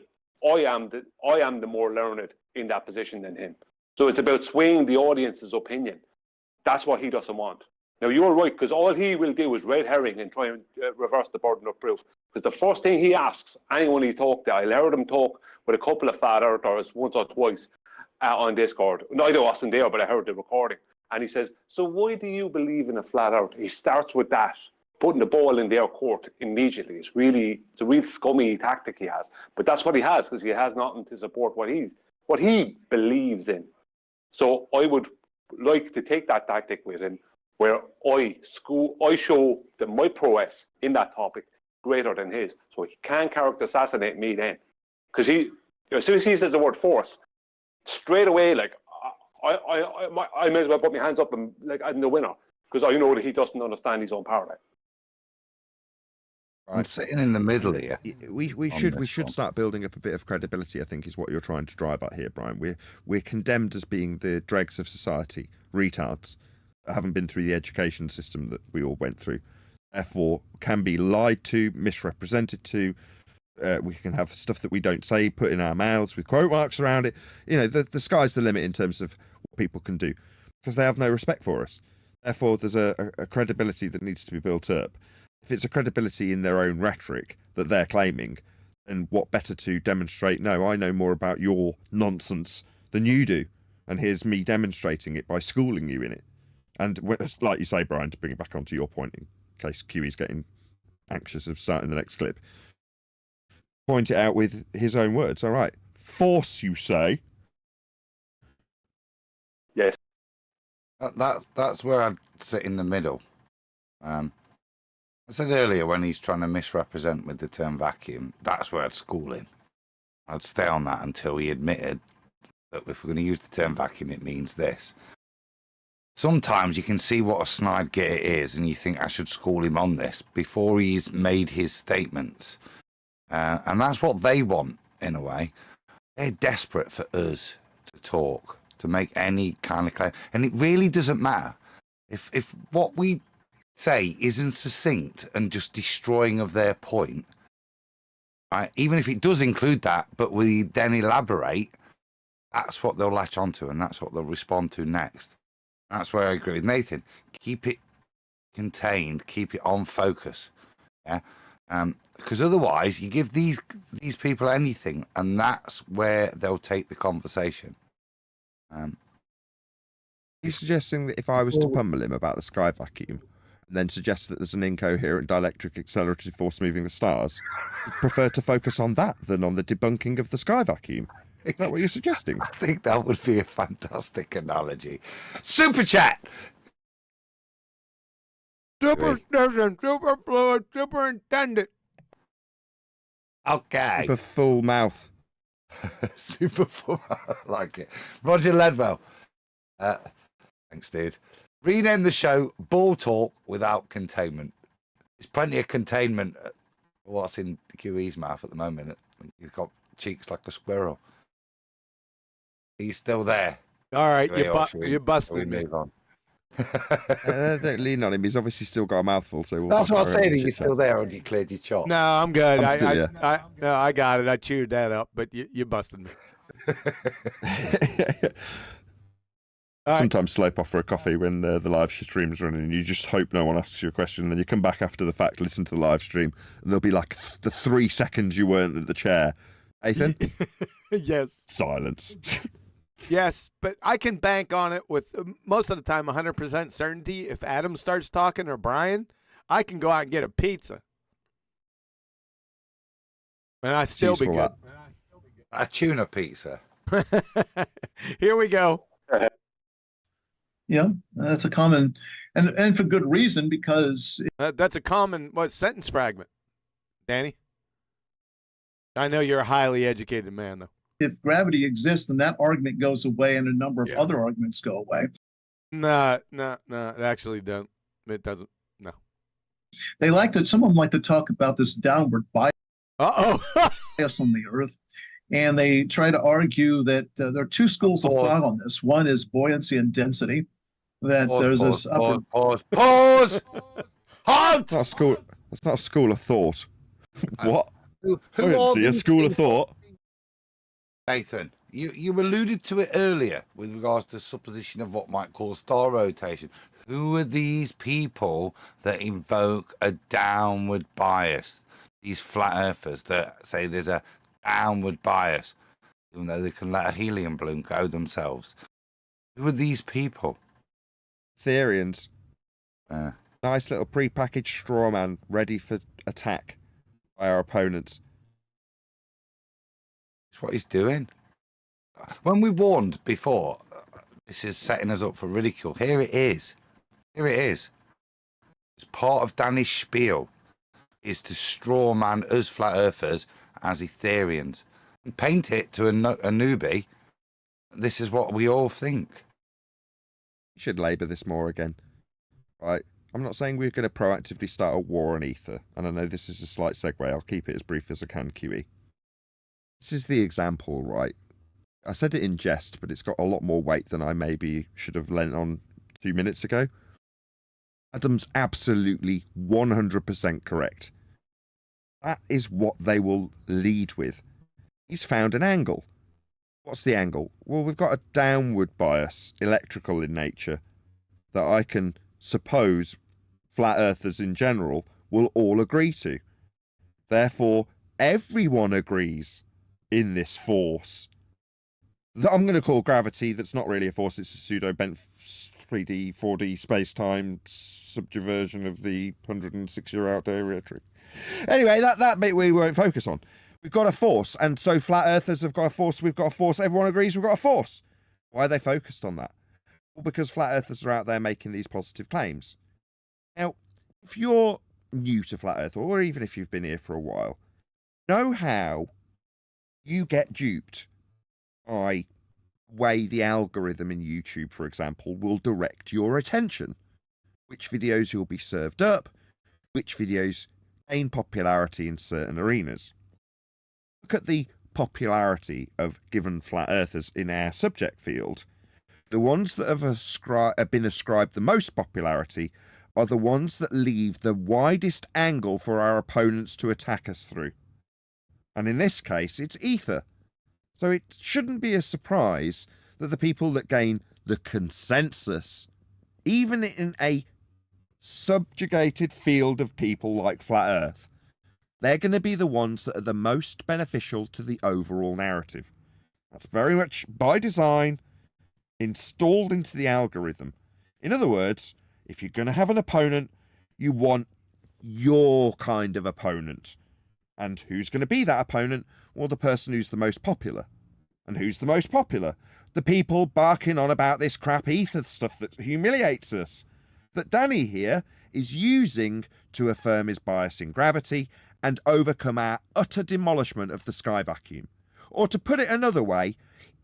I am the more learned in that position than him. So it's about swaying the audience's opinion. That's what he doesn't want. Now, you're right, because all he will do is red herring and try and reverse the burden of proof. Because the first thing he asks anyone he talked to, I'll heard him talk with a couple of flat earthers once or twice on Discord. Neither wasn't there, but I heard the recording. And he says, so why do you believe in a flat earth? He starts with that, putting the ball in their court immediately. It's a real scummy tactic he has. But that's what he has, because he has nothing to support what he believes in. So I would like to take that tactic with him, where I show that my prowess in that topic greater than his, so he can character assassinate me then. Because as soon as he says the word force, straight away, like I may as well put my hands up and like I'm the winner, because I know that he doesn't understand his own paradigm. I'm sitting in the middle here. We should start building up a bit of credibility, I think, is what you're trying to drive at here, Brian. We're condemned as being the dregs of society, retards that haven't been through the education system that we all went through. Therefore, can be lied to, misrepresented to. We can have stuff that we don't say put in our mouths with quote marks around it. You know, the sky's the limit in terms of what people can do, because they have no respect for us. Therefore, there's a credibility that needs to be built up. If it's a credibility in their own rhetoric that they're claiming, then what better to demonstrate, no, I know more about your nonsense than you do. And here's me demonstrating it by schooling you in it. And like you say, Brian, to bring it back onto your point, in case QE's getting anxious of starting the next clip, point it out with his own words. All right. Force, you say? Yes. That's where I'd sit in the middle. I said earlier, when he's trying to misrepresent with the term vacuum, that's where I'd school him. I'd stay on that until he admitted that if we're going to use the term vacuum, it means this. Sometimes you can see what a snide git it is, and you think I should school him on this before he's made his statements. And that's what they want, in a way. They're desperate for us to talk, to make any kind of claim. And it really doesn't matter. If what we say isn't succinct and just destroying of their point, right? Even if it does include that, but we then elaborate, that's what they'll latch onto, and that's what they'll respond to next. That's where I agree with Nathan. Keep it contained, keep it on focus, yeah. Because otherwise, you give these people anything, and that's where they'll take the conversation. Are you suggesting that if I was to pummel him about the sky vacuum, and then suggest that there's an incoherent dielectric accelerative force moving the stars, you'd prefer to focus on that than on the debunking of the sky vacuum? Is that what you're suggesting? I think that would be a fantastic analogy. Superchat! Superstition, superfluid, superintendent. Okay. Super full mouth. Super full. I like it. Roger Ledwell. Thanks, dude. Rename the show Ball Talk Without Containment. There's plenty of containment what's in QE's mouth at the moment. You've got cheeks like a squirrel. He's still there. All right, Anyway, you busted me. move on? Don't lean on him. He's obviously still got a mouthful. So That's what I said. Are you chit-chat. still there, or you cleared your chop? No, I'm good. I'm still here. No, I got it. I chewed that up, but you busted me. Sometimes slope off for a coffee when the live stream's running, and you just hope no one asks you a question. And then you come back after the fact, listen to the live stream, and there'll be like the 3 seconds you weren't at the chair. Ethan? Yes. Silence. Yes, but I can bank on it with most of the time 100% certainty. If Adam starts talking or Brian, I can go out and get a pizza. And I still be good. A tuna pizza. Here we go. Yeah, that's a common, and for good reason, because That's a common sentence fragment, Danny? I know you're a highly educated man, though. if gravity exists, then that argument goes away, and a number of other arguments go away. No, it actually don't. It doesn't. No. They like to. Some of them like to talk about this downward bias on the Earth, and they try to argue that there are two schools of thought on this. One is buoyancy and density. That there's this upper. Pause. Halt! That's not a school of thought. What? Who Buoyancy, a school of thought? Nathan, you alluded to it earlier with regards to supposition of what might cause star rotation. Who are these people that invoke a downward bias? These flat earthers that say there's a downward bias, even though they can let a helium balloon go themselves. Who are these people? Therians. Nice little pre-packaged straw man ready for attack by our opponents. That's what he's doing. When we warned before, this is setting us up for ridicule. Here it is. Here it is. It's part of Danny's spiel is to straw man us flat earthers as Etherians and paint it to a newbie. This is what we all think. You should labour this more again. Right. I'm not saying we're going to proactively start a war on ether, and I know this is a slight segue. I'll keep it as brief as I can, QE. This is the example, right? I said it in jest, but it's got a lot more weight than I maybe should have lent on 2 minutes ago. Adam's absolutely 100% correct. That is what they will lead with. He's found an angle. What's the angle? Well, we've got a downward bias, electrical in nature, that I can suppose flat earthers in general will all agree to. Therefore, everyone agrees in this force that I'm going to call gravity. That's not really a force. It's a pseudo-bent 3D, 4D space-time subversion of the 106-year-old area trick. Anyway, that bit we won't focus on. We've got a force, and so flat earthers have got a force. We've got a force. Everyone agrees we've got a force. Why are they focused on that? Well, because flat earthers are out there making these positive claims. Now, if you're new to flat earth, or even if you've been here for a while, know how you get duped by way the algorithm in YouTube, for example, will direct your attention. Which videos you'll be served up, which videos gain popularity in certain arenas. Look at the popularity of given flat earthers in our subject field. The ones that have been ascribed the most popularity are the ones that leave the widest angle for our opponents to attack us through. And in this case, it's ether. So it shouldn't be a surprise that the people that gain the consensus, even in a subjugated field of people like Flat Earth, they're going to be the ones that are the most beneficial to the overall narrative. That's very much by design, installed into the algorithm. In other words, if you're going to have an opponent, you want your kind of opponent. And who's going to be that opponent? Well, the person who's the most popular. And who's the most popular? The people barking on about this crap ether stuff that humiliates us. That Danny here is using to affirm his bias in gravity and overcome our utter demolishment of the sky vacuum. Or to put it another way,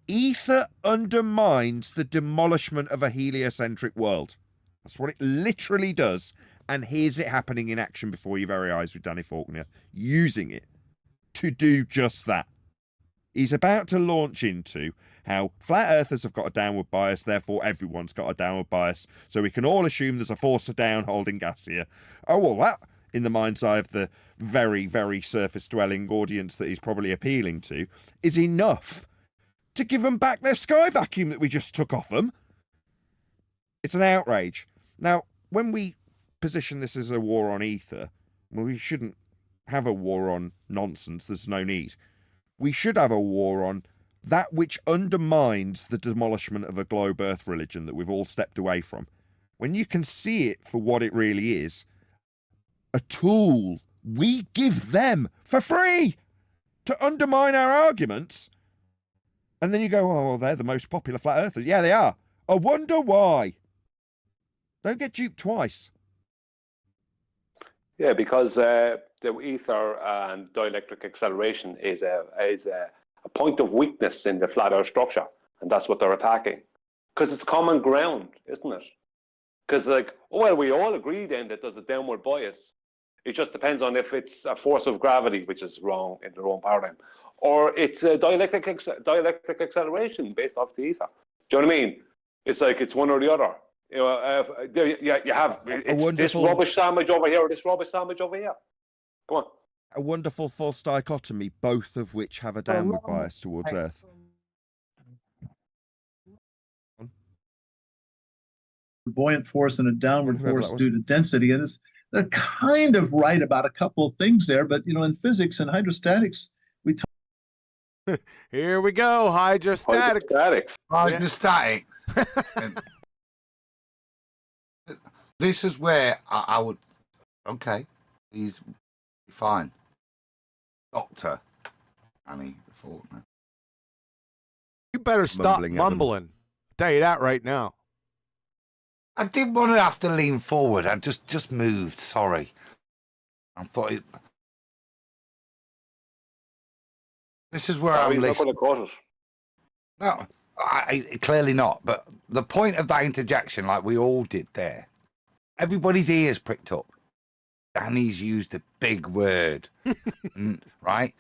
ether undermines the demolishment of a heliocentric world. That's what it literally does. And here's it happening in action before your very eyes with Danny Faulkner, using it to do just that. He's about to launch into how flat earthers have got a downward bias, therefore everyone's got a downward bias, so we can all assume there's a force of down holding gas here. Oh, well, that, in the mind's eye of the very, very surface-dwelling audience that he's probably appealing to, is enough to give them back their sky vacuum that we just took off them. It's an outrage. Now, when we position this as a war on ether, well, we shouldn't have a war on nonsense. There's no need. We should have a war on that which undermines the demolishment of a globe earth religion that we've all stepped away from. When you can see it for what it really is, a tool we give them for free to undermine our arguments. And then you go, oh, well, they're the most popular flat earthers. Yeah, they are. I wonder why. Don't get duped twice. Yeah, because the ether and dielectric acceleration is a point of weakness in the flat earth structure, and that's what they're attacking. Because it's common ground, isn't it? Because like, oh, well, we all agree then that there's a downward bias. It just depends on if it's a force of gravity, which is wrong in their own paradigm, or it's a dielectric acceleration based off the ether. Do you know what I mean? It's like it's one or the other. You know, you have this rubbish sandwich over here or this rubbish sandwich over here. Come on. A wonderful false dichotomy, both of which have a downward bias towards Earth. Buoyant force and a downward force due to density. And they're kind of right about a couple of things there, but you know, in physics and hydrostatics, we talk. Here we go, hydrostatics. Hydrostatics. This is where I would. Okay, he's fine. Dr. Annie Faulkner. You better stop mumbling. I'll tell you that right now. I didn't want to have to lean forward. I just moved. Sorry. I thought it. This is where I'm listening. No, clearly not. But the point of that interjection, like we all did there, everybody's ears pricked up. Danny's used a big word, right?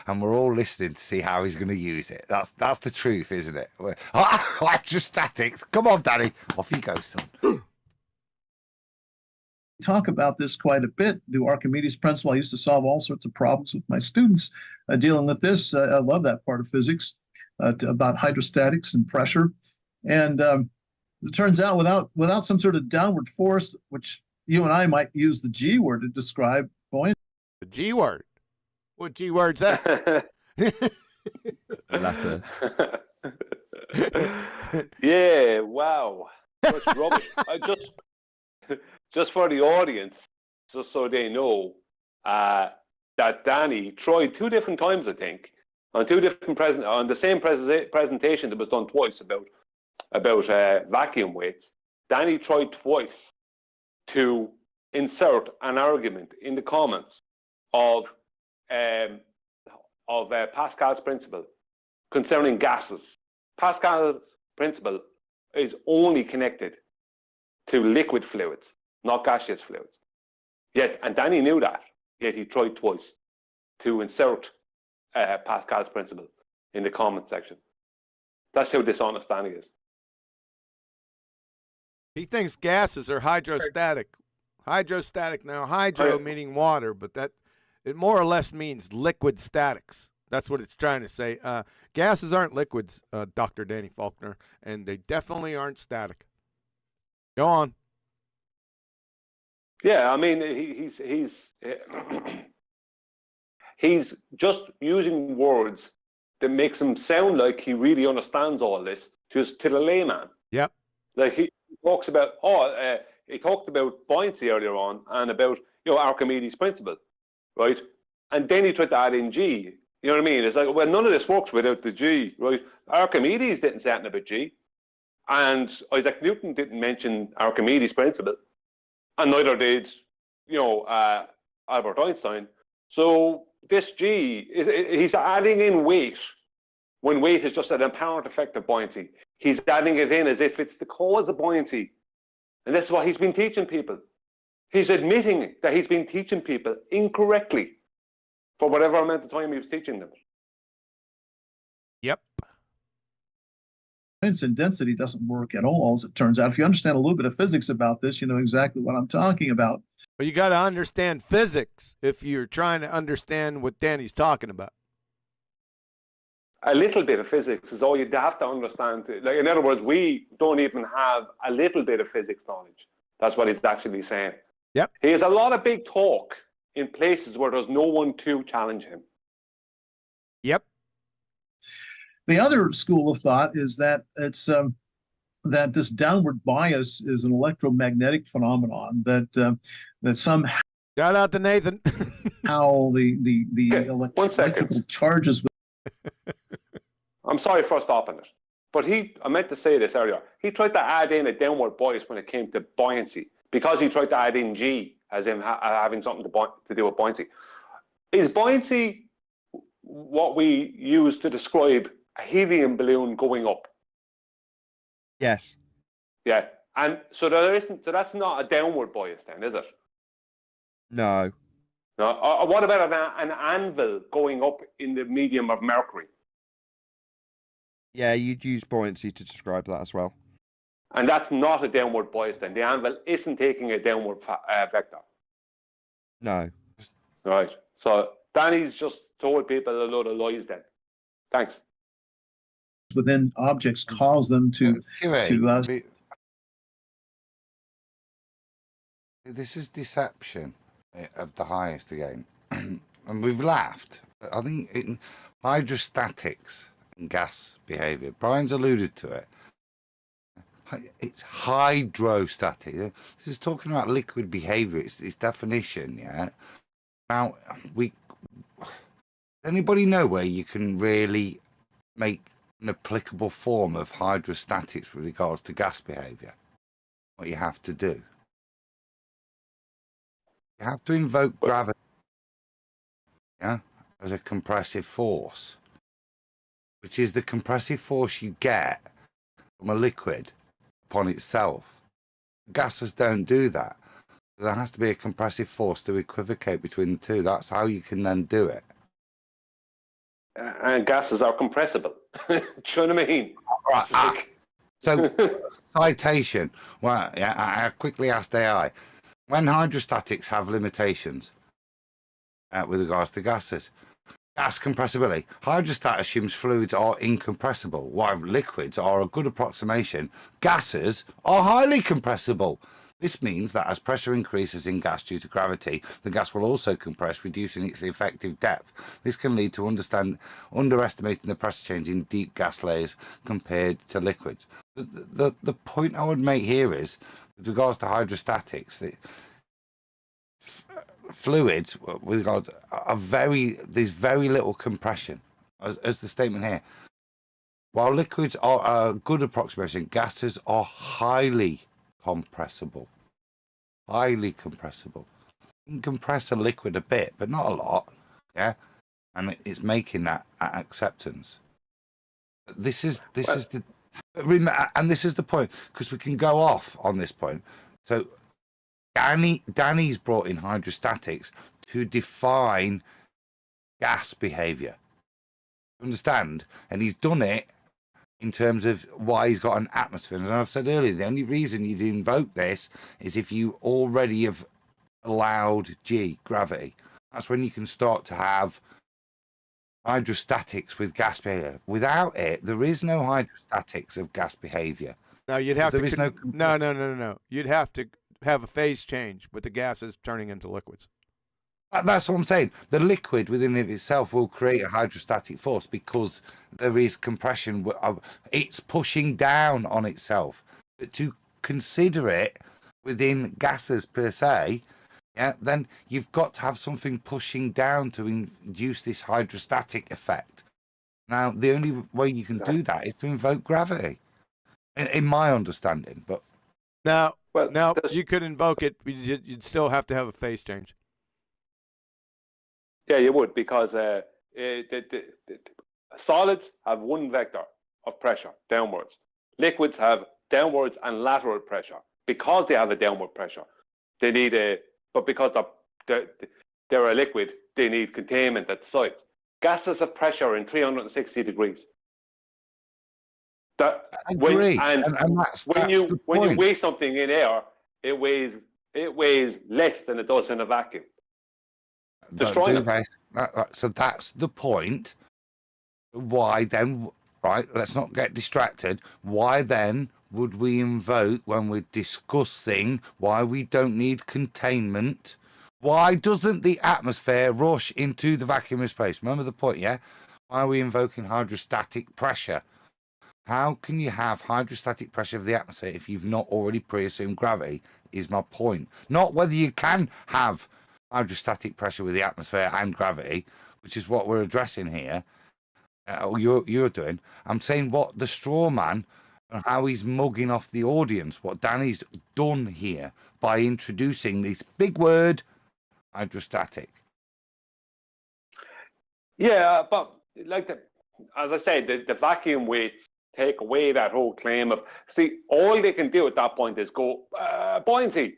And we're all listening to see how he's going to use it. That's the truth, isn't it? Electrostatics. Come on, Danny. Off you go, son. Talk about this quite a bit. Do Archimedes' principle. I used to solve all sorts of problems with my students dealing with this. I love that part of physics about hydrostatics and pressure. And it turns out without some sort of downward force, which you and I might use the G word to describe buoyancy. The G word? What G word's that? Latter. Yeah, wow. That's rubbish. Just for the audience, just so they know, that Danny tried 2 different times, I think, on 2 different on the same presentation that was done twice about vacuum weights. Danny tried twice to insert an argument in the comments of Pascal's principle concerning gases. Pascal's principle is only connected to liquid fluids, not gaseous fluids. And Danny knew that, yet he tried twice to insert Pascal's principle in the comment section. That's how dishonest Danny is. He thinks gases are hydrostatic. Hydrostatic now, hydro meaning water, but it more or less means liquid statics. That's what it's trying to say. Gases aren't liquids, Dr. Danny Faulkner, and they definitely aren't static. Go on. Yeah, I mean, he's just using words that makes him sound like he really understands all this just to the layman. Yep. Like he talks about, he talked about buoyancy earlier on and about, Archimedes' principle, right? And then he tried to add in G. You know what I mean? It's like, well, none of this works without the G, right? Archimedes didn't say anything about G. And Isaac Newton didn't mention Archimedes' principle. And neither did, Albert Einstein. So this G, he's adding in weight when weight is just an apparent effect of buoyancy. He's adding it in as if it's the cause of buoyancy. And that's what he's been teaching people. He's admitting that he's been teaching people incorrectly for whatever amount of time he was teaching them. Yep. Science and density doesn't work at all, as it turns out. If you understand a little bit of physics about this, you know exactly what I'm talking about. But you got to understand physics if you're trying to understand what Danny's talking about. A little bit of physics is all you'd have to understand. Like, in other words, we don't even have a little bit of physics knowledge. That's what he's actually saying. Yep. He has a lot of big talk in places where there's no one to challenge him. Yep. The other school of thought is that it's that this downward bias is an electromagnetic phenomenon that somehow shout out to Nathan. how the electrical charges. I'm sorry for stopping it, but I meant to say this earlier. He tried to add in a downward bias when it came to buoyancy because he tried to add in G as in having something to do with buoyancy. Is buoyancy what we use to describe a helium balloon going up? Yes. Yeah, and so so that's not a downward bias then, is it? No. No. What about an anvil going up in the medium of mercury? Yeah, you'd use buoyancy to describe that as well. And that's not a downward bias then. The anvil isn't taking a downward vector. No. Right. So Danny's just told people a load of lies then. Thanks. Within objects cause them to This is deception of the highest again. And we've laughed. I think in hydrostatics and gas behavior, Brian's alluded to it. It's hydrostatic. This is talking about liquid behavior. It's definition, yeah. Now, anybody know where you can really make an applicable form of hydrostatics with regards to gas behavior? What you have to do? You have to invoke gravity, yeah, as a compressive force, which is the compressive force you get from a liquid upon itself. Gases don't do that. There has to be a compressive force to equivocate between the two. That's how you can then do it. And gases are compressible. Do you know what I mean? Right. So, citation. Well, yeah, I quickly asked AI. When hydrostatics have limitations with regards to gases, gas compressibility, hydrostat assumes fluids are incompressible, while liquids are a good approximation. Gases are highly compressible. This means that as pressure increases in gas due to gravity, the gas will also compress, reducing its effective depth. This can lead to underestimating the pressure change in deep gas layers compared to liquids. The point I would make here is, with regards to hydrostatics, that fluids with regard there's very little compression, as the statement here. While liquids are a good approximation, gases are highly compressible. Highly compressible. You can compress a liquid a bit, but not a lot. Yeah, and it's making that acceptance. This is the point, because we can go off on this point. So Danny's brought in hydrostatics to define gas behavior. Understand? And he's done it in terms of why he's got an atmosphere. As I've said earlier, the only reason you'd invoke this is if you already have allowed gravity. That's when you can start to have hydrostatics with gas behavior. Without it, there is no hydrostatics of gas behavior. Now you'd have there to is no. You'd have to have a phase change with the gases turning into liquids. That's what I'm saying. The liquid within of itself will create a hydrostatic force because there is compression. It's pushing down on itself. But to consider it within gases per se, yeah, then you've got to have something pushing down to induce this hydrostatic effect. Now, the only way you can do that is to invoke gravity, in my understanding. But now you could invoke it. You'd still have to have a phase change. Yeah, you would, because solids have one vector of pressure, downwards. Liquids have downwards and lateral pressure. Because they have a downward pressure, they need but because they're a liquid, they need containment at the sides. Gases have pressure in 360 degrees. That Agree. and that's when you the when you point. weigh something in air, it weighs less than it does in a vacuum. Destroying Do it. this. So that's the point. Why then? Right. Let's not get distracted. Why then would we invoke when we're discussing why we don't need containment? Why doesn't the atmosphere rush into the vacuum of space? Remember the point, yeah? Why are we invoking hydrostatic pressure? How can you have hydrostatic pressure of the atmosphere if you've not already pre-assumed gravity, is my point. Not whether you can have hydrostatic pressure with the atmosphere and gravity, which is what we're addressing here, you're doing. I'm saying what the straw man and how he's mugging off the audience, what Danny's done here by introducing this big word, hydrostatic. Yeah, but like as I said, the vacuum weights take away that whole claim of, see, all they can do at that point is go buoyancy,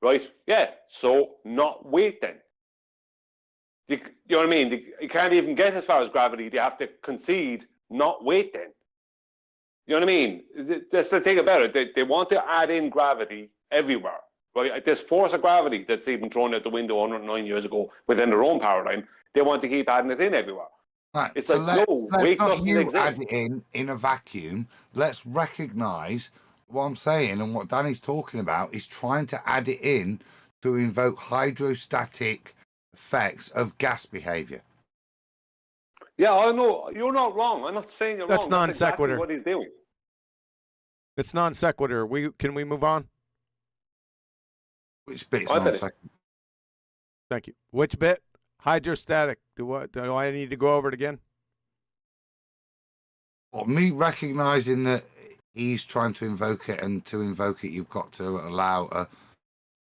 right? Yeah, so not weight then. You know what I mean? You can't even get as far as gravity. They have to concede not weight then. You know what I mean? That's the thing about it. They want to add in gravity everywhere, right? This force of gravity that's even thrown out the window 109 years ago within their own paradigm, they want to keep adding it in everywhere. Right, It's so like, no, weight not doesn't you exist. add it in a vacuum. Let's recognise what I'm saying, and what Danny's talking about is trying to add it in to invoke hydrostatic effects of gas behaviour. Yeah, I know. You're not wrong. I'm not saying you're That's wrong. non That's exactly sequitur. what he's doing. It's non sequitur. Can we move on? Which bit's I non bet it- sequitur? Thank you. Which bit? Hydrostatic. Do I need to go over it again? Well, me recognising that he's trying to invoke it, and to invoke it, you've got to allow a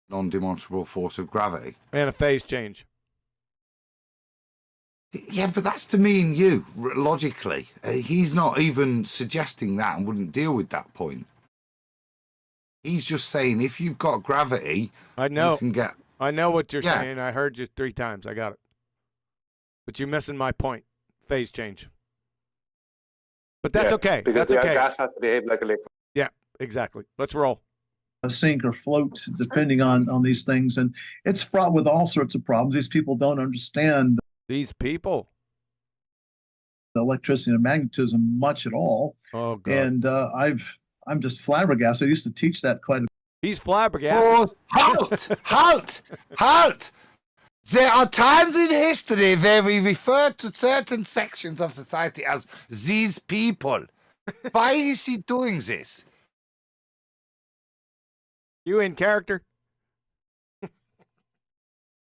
non-demonstrable force of gravity. And a phase change. Yeah, but that's to me and you, logically. He's not even suggesting that and wouldn't deal with that point. He's just saying if you've got gravity, I know. you can get... I know what you're Yeah. saying. I heard you 3 times. I got it. But you're missing my point. Phase change. But that's okay. Because That's okay. gas has to behave like a liquid. Yeah, exactly. Let's roll. Sink or float, depending on these things. And it's fraught with all sorts of problems. These people don't understand These people. the electricity and magnetism much at all. Oh, God. And I'm just flabbergasted. I used to teach that quite a He's flabbergasted. Oh, halt! There are times in history where we refer to certain sections of society as these people. Why is he doing this? You in character?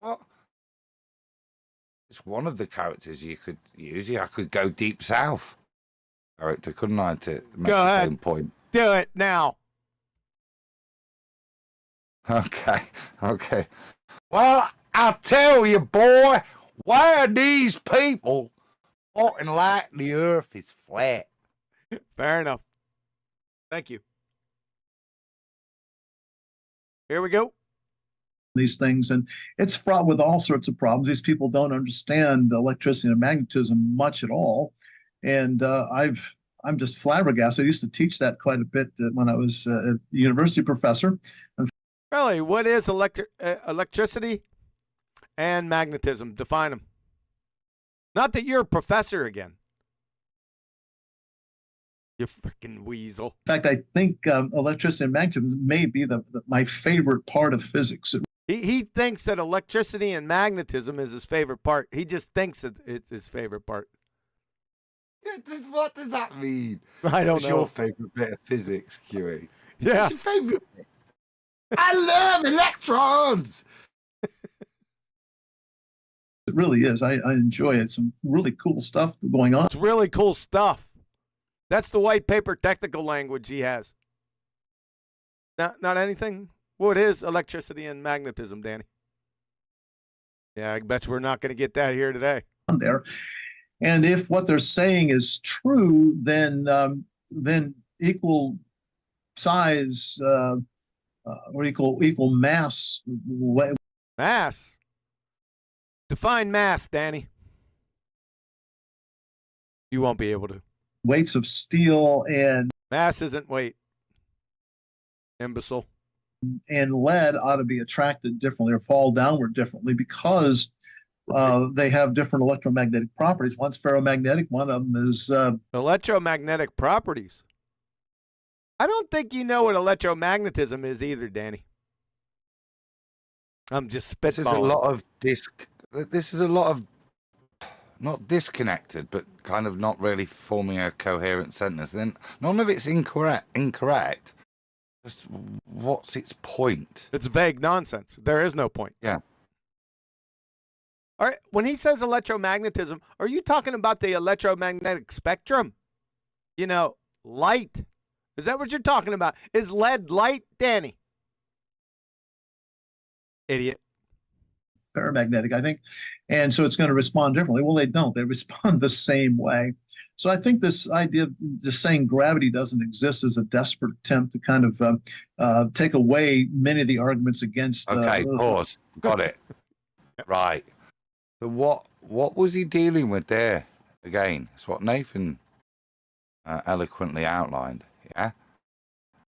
Well, it's one of the characters you could use. I could go deep south character, couldn't I, to make Go the ahead. same point? Do it now. Okay. Well, I tell you, boy, why are these people walking like the earth is flat? Fair enough. Thank you. Here we go. these things, and it's fraught with all sorts of problems. These people don't understand electricity and magnetism much at all, and I'm just flabbergasted. I used to teach that quite a bit when I was a university professor. Really, what is electricity and magnetism? Define them. Not that you're a professor again. You freaking weasel. In fact, I think electricity and magnetism may be my favorite part of physics. He thinks that electricity and magnetism is his favorite part. He just thinks that it's his favorite part. What does that mean? I don't What's know. your favorite bit of physics, QE? Yeah. What's your favorite bit? I love electrons. It really is. I enjoy it. Some really cool stuff going on. It's really cool stuff. That's the white paper technical language he has. Not anything? What is electricity and magnetism, Danny? Yeah, I bet we're not going to get that here today. There, and if what they're saying is true, then equal size or equal mass. Mass. Define mass, Danny. You won't be able to. weights of steel and Mass isn't weight. Imbecile. lead ought to be attracted differently or fall downward differently because they have different electromagnetic properties. One's ferromagnetic, one of them is electromagnetic properties. I don't think you know what electromagnetism is either, Danny. I'm just spitballing. This is a lot of This is a lot of not disconnected, but kind of not really forming a coherent sentence. Then none of it's incorrect. Just what's its point? It's vague nonsense. There is no point. Yeah. All right. When he says electromagnetism, are you talking about the electromagnetic spectrum? You know, light. Is that what you're talking about? Is lead light, Danny? Idiot. paramagnetic, I think. And so it's going to respond differently. Well, they don't. They respond the same way. So I think this idea of just saying gravity doesn't exist is a desperate attempt to kind of take away many of the arguments against. Okay, pause. Got it. Right. So what was he dealing with there? Again, it's what Nathan eloquently outlined. Yeah.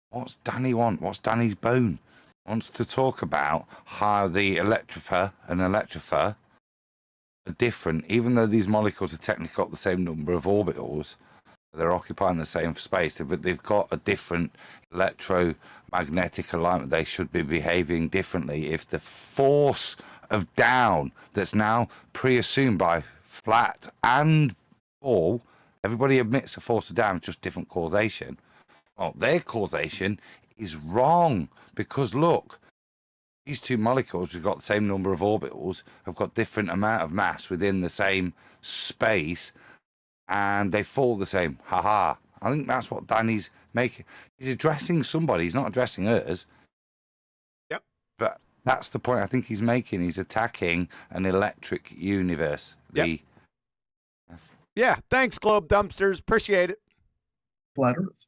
What's Danny want? What's Danny's bone? Wants to talk about how the electrifer and electrifer are different, even though these molecules have technically got the same number of orbitals. They're occupying the same space, but they've got a different electromagnetic alignment. They should be behaving differently. If the force of down that's now pre-assumed by flat and ball, everybody admits a force of down, just different causation. Well, their causation is wrong because look, these two molecules, we've got the same number of orbitals, have got different amount of mass within the same space, and they fall the same. Ha. I think that's what Danny's making. He's addressing somebody. He's not addressing us. Yep. But that's the point I think he's making. He's attacking an electric universe. Yep. Yeah. Thanks, Globe Dumpsters. Appreciate it. Flat Earth.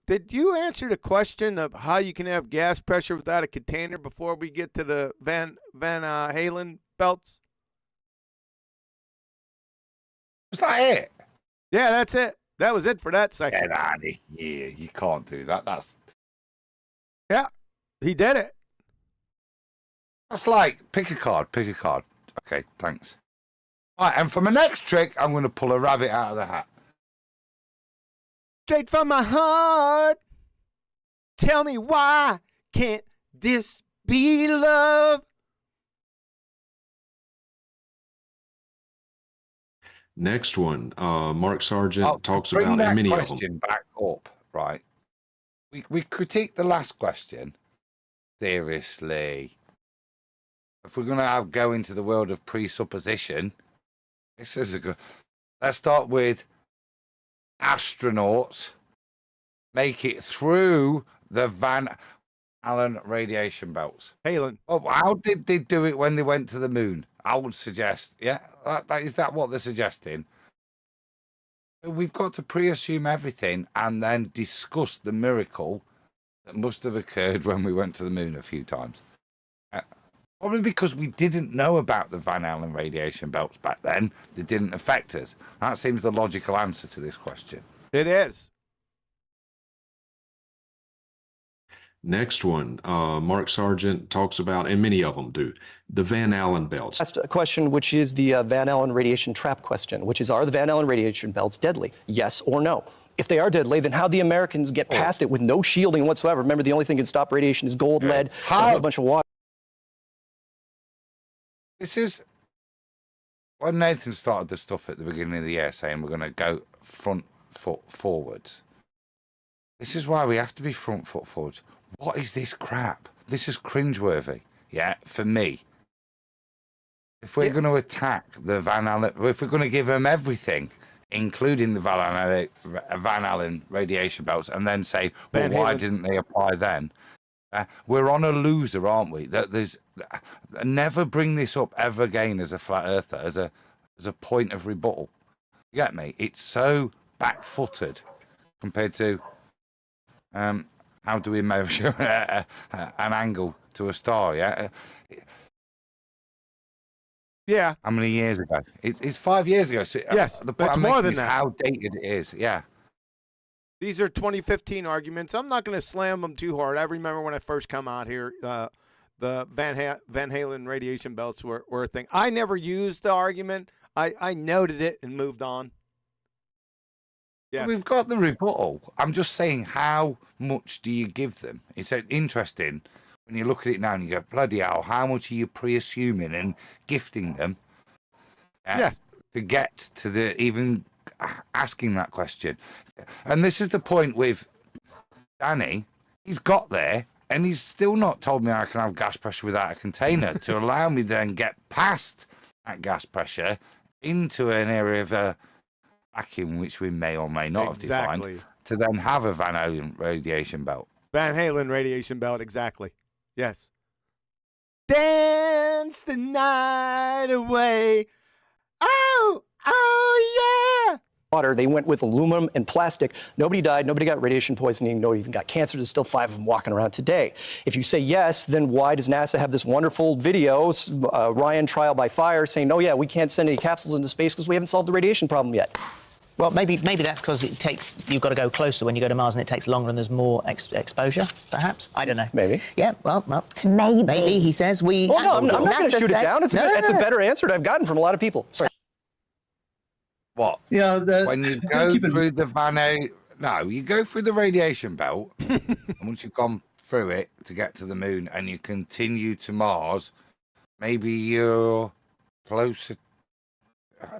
Did you answer the question of how you can have gas pressure without a container before we get to the Van Halen belts? Was that it? Yeah, that's it. That was it for that second. Get out of here. You can't do that. Yeah, he did it. That's like, pick a card. Okay, thanks. All right, and for my next trick, I'm going to pull a rabbit out of the hat. Straight from my heart. Tell me why can't this be love? Next one, Mark Sargent talks bring about, that and many of them. question back up, right? We critiqued the last question. Seriously. If we're going to go into the world of presupposition, this is a good... Let's start with astronauts make it through the Van Allen radiation belts. Halen. Oh, how did they do it when they went to the moon? I would suggest, yeah, is that what they're suggesting? We've got to pre-assume everything and then discuss the miracle that must have occurred when we went to the moon a few times. Probably because we didn't know about the Van Allen radiation belts back then. They didn't affect us. That seems the logical answer to this question. It is. Next one, Mark Sargent talks about, and many of them do, the Van Allen belts. Asked a question which is the Van Allen radiation trap question, which is, are the Van Allen radiation belts deadly? Yes or no? If they are deadly, then how the Americans get past it with no shielding whatsoever? Remember, the only thing that can stop radiation is gold, lead, and a whole bunch of water. This is when Nathan started the stuff at the beginning of the year saying we're going to go front foot forwards. This is why we have to be front foot forwards. What is this crap? This is cringeworthy. Yeah, for me. If we're going to attack the Van Allen, if we're going to give them everything, including the Van Allen radiation belts, and then say, well, why didn't they apply then? We're on a loser, aren't we? There's never bring this up ever again as a flat earther, as a point of rebuttal. You get me? It's so back-footed compared to how do we measure an angle to a star? Yeah, Yeah. How many years ago? It's 5 years ago. So Yes, the point it's I'm more making than is that. how dated it is. Yeah. These are 2015 arguments. I'm not going to slam them too hard. I remember when I first come out here, the Van Halen radiation belts were a thing. I never used the argument. I noted it and moved on. Yes. We've got the rebuttal. I'm just saying, how much do you give them? It's interesting when you look at it now and you go, bloody hell, how much are you pre-assuming and gifting them to get to the even asking that question? And this is the point with Danny. He's got there and he's still not told me I can have gas pressure without a container to allow me then get past that gas pressure into an area of a vacuum, which we may or may not have defined, to then have a Van Halen radiation belt. Van Halen radiation belt, exactly. Yes. Dance the night away. Oh, yeah. Water, they went with aluminum and plastic. Nobody died, nobody got radiation poisoning, nobody even got cancer. There's still 5 of them walking around today. If you say yes, then why does NASA have this wonderful video, Ryan trial by fire, saying, oh yeah, we can't send any capsules into space because we haven't solved the radiation problem yet? Well, maybe that's because you've got to go closer when you go to Mars and it takes longer and there's more exposure, perhaps? I don't know. Maybe. Yeah, well, maybe he says we... Well, no, I'm not going to shoot it down. It's a better answer that I've gotten from a lot of people. Sorry. What? Yeah, when you go through the you go through the radiation belt, and once you've gone through it to get to the moon and you continue to Mars, maybe you're closer.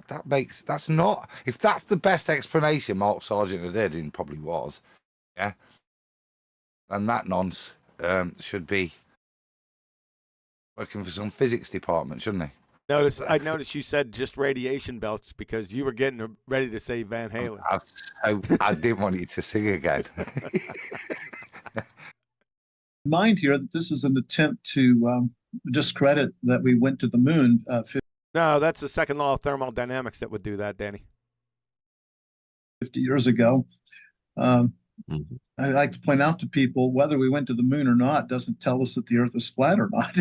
That's not, if that's the best explanation Mark Sargent did, and probably was, yeah, then that nonce should be working for some physics department, shouldn't he? I noticed you said just radiation belts because you were getting ready to say Van Halen. I didn't want you to sing again. Mind here that this is an attempt to discredit that we went to the moon. No, that's the second law of thermodynamics that would do that, Danny. 50 years ago. I like to point out to people, whether we went to the moon or not doesn't tell us that the Earth is flat or not.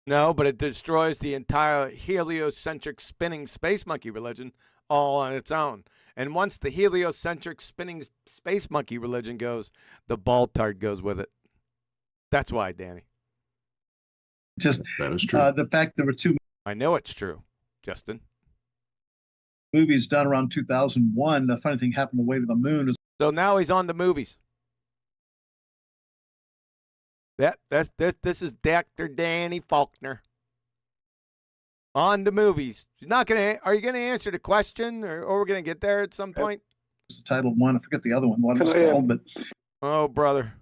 No, but it destroys the entire heliocentric spinning space monkey religion all on its own. And once the heliocentric spinning space monkey religion goes, the ball tart goes with it. That's why, Danny. Just that is true. The fact there were 2 I know it's true, Justin. movies done around 2001. The funny thing happened, The Way to the Moon. So now he's on the movies. This is Dr. Danny Faulkner on the movies. He's not gonna. Are you gonna answer the question, or we're gonna get there at some point? Titled one. I forget the other one. What it was called, but oh, brother,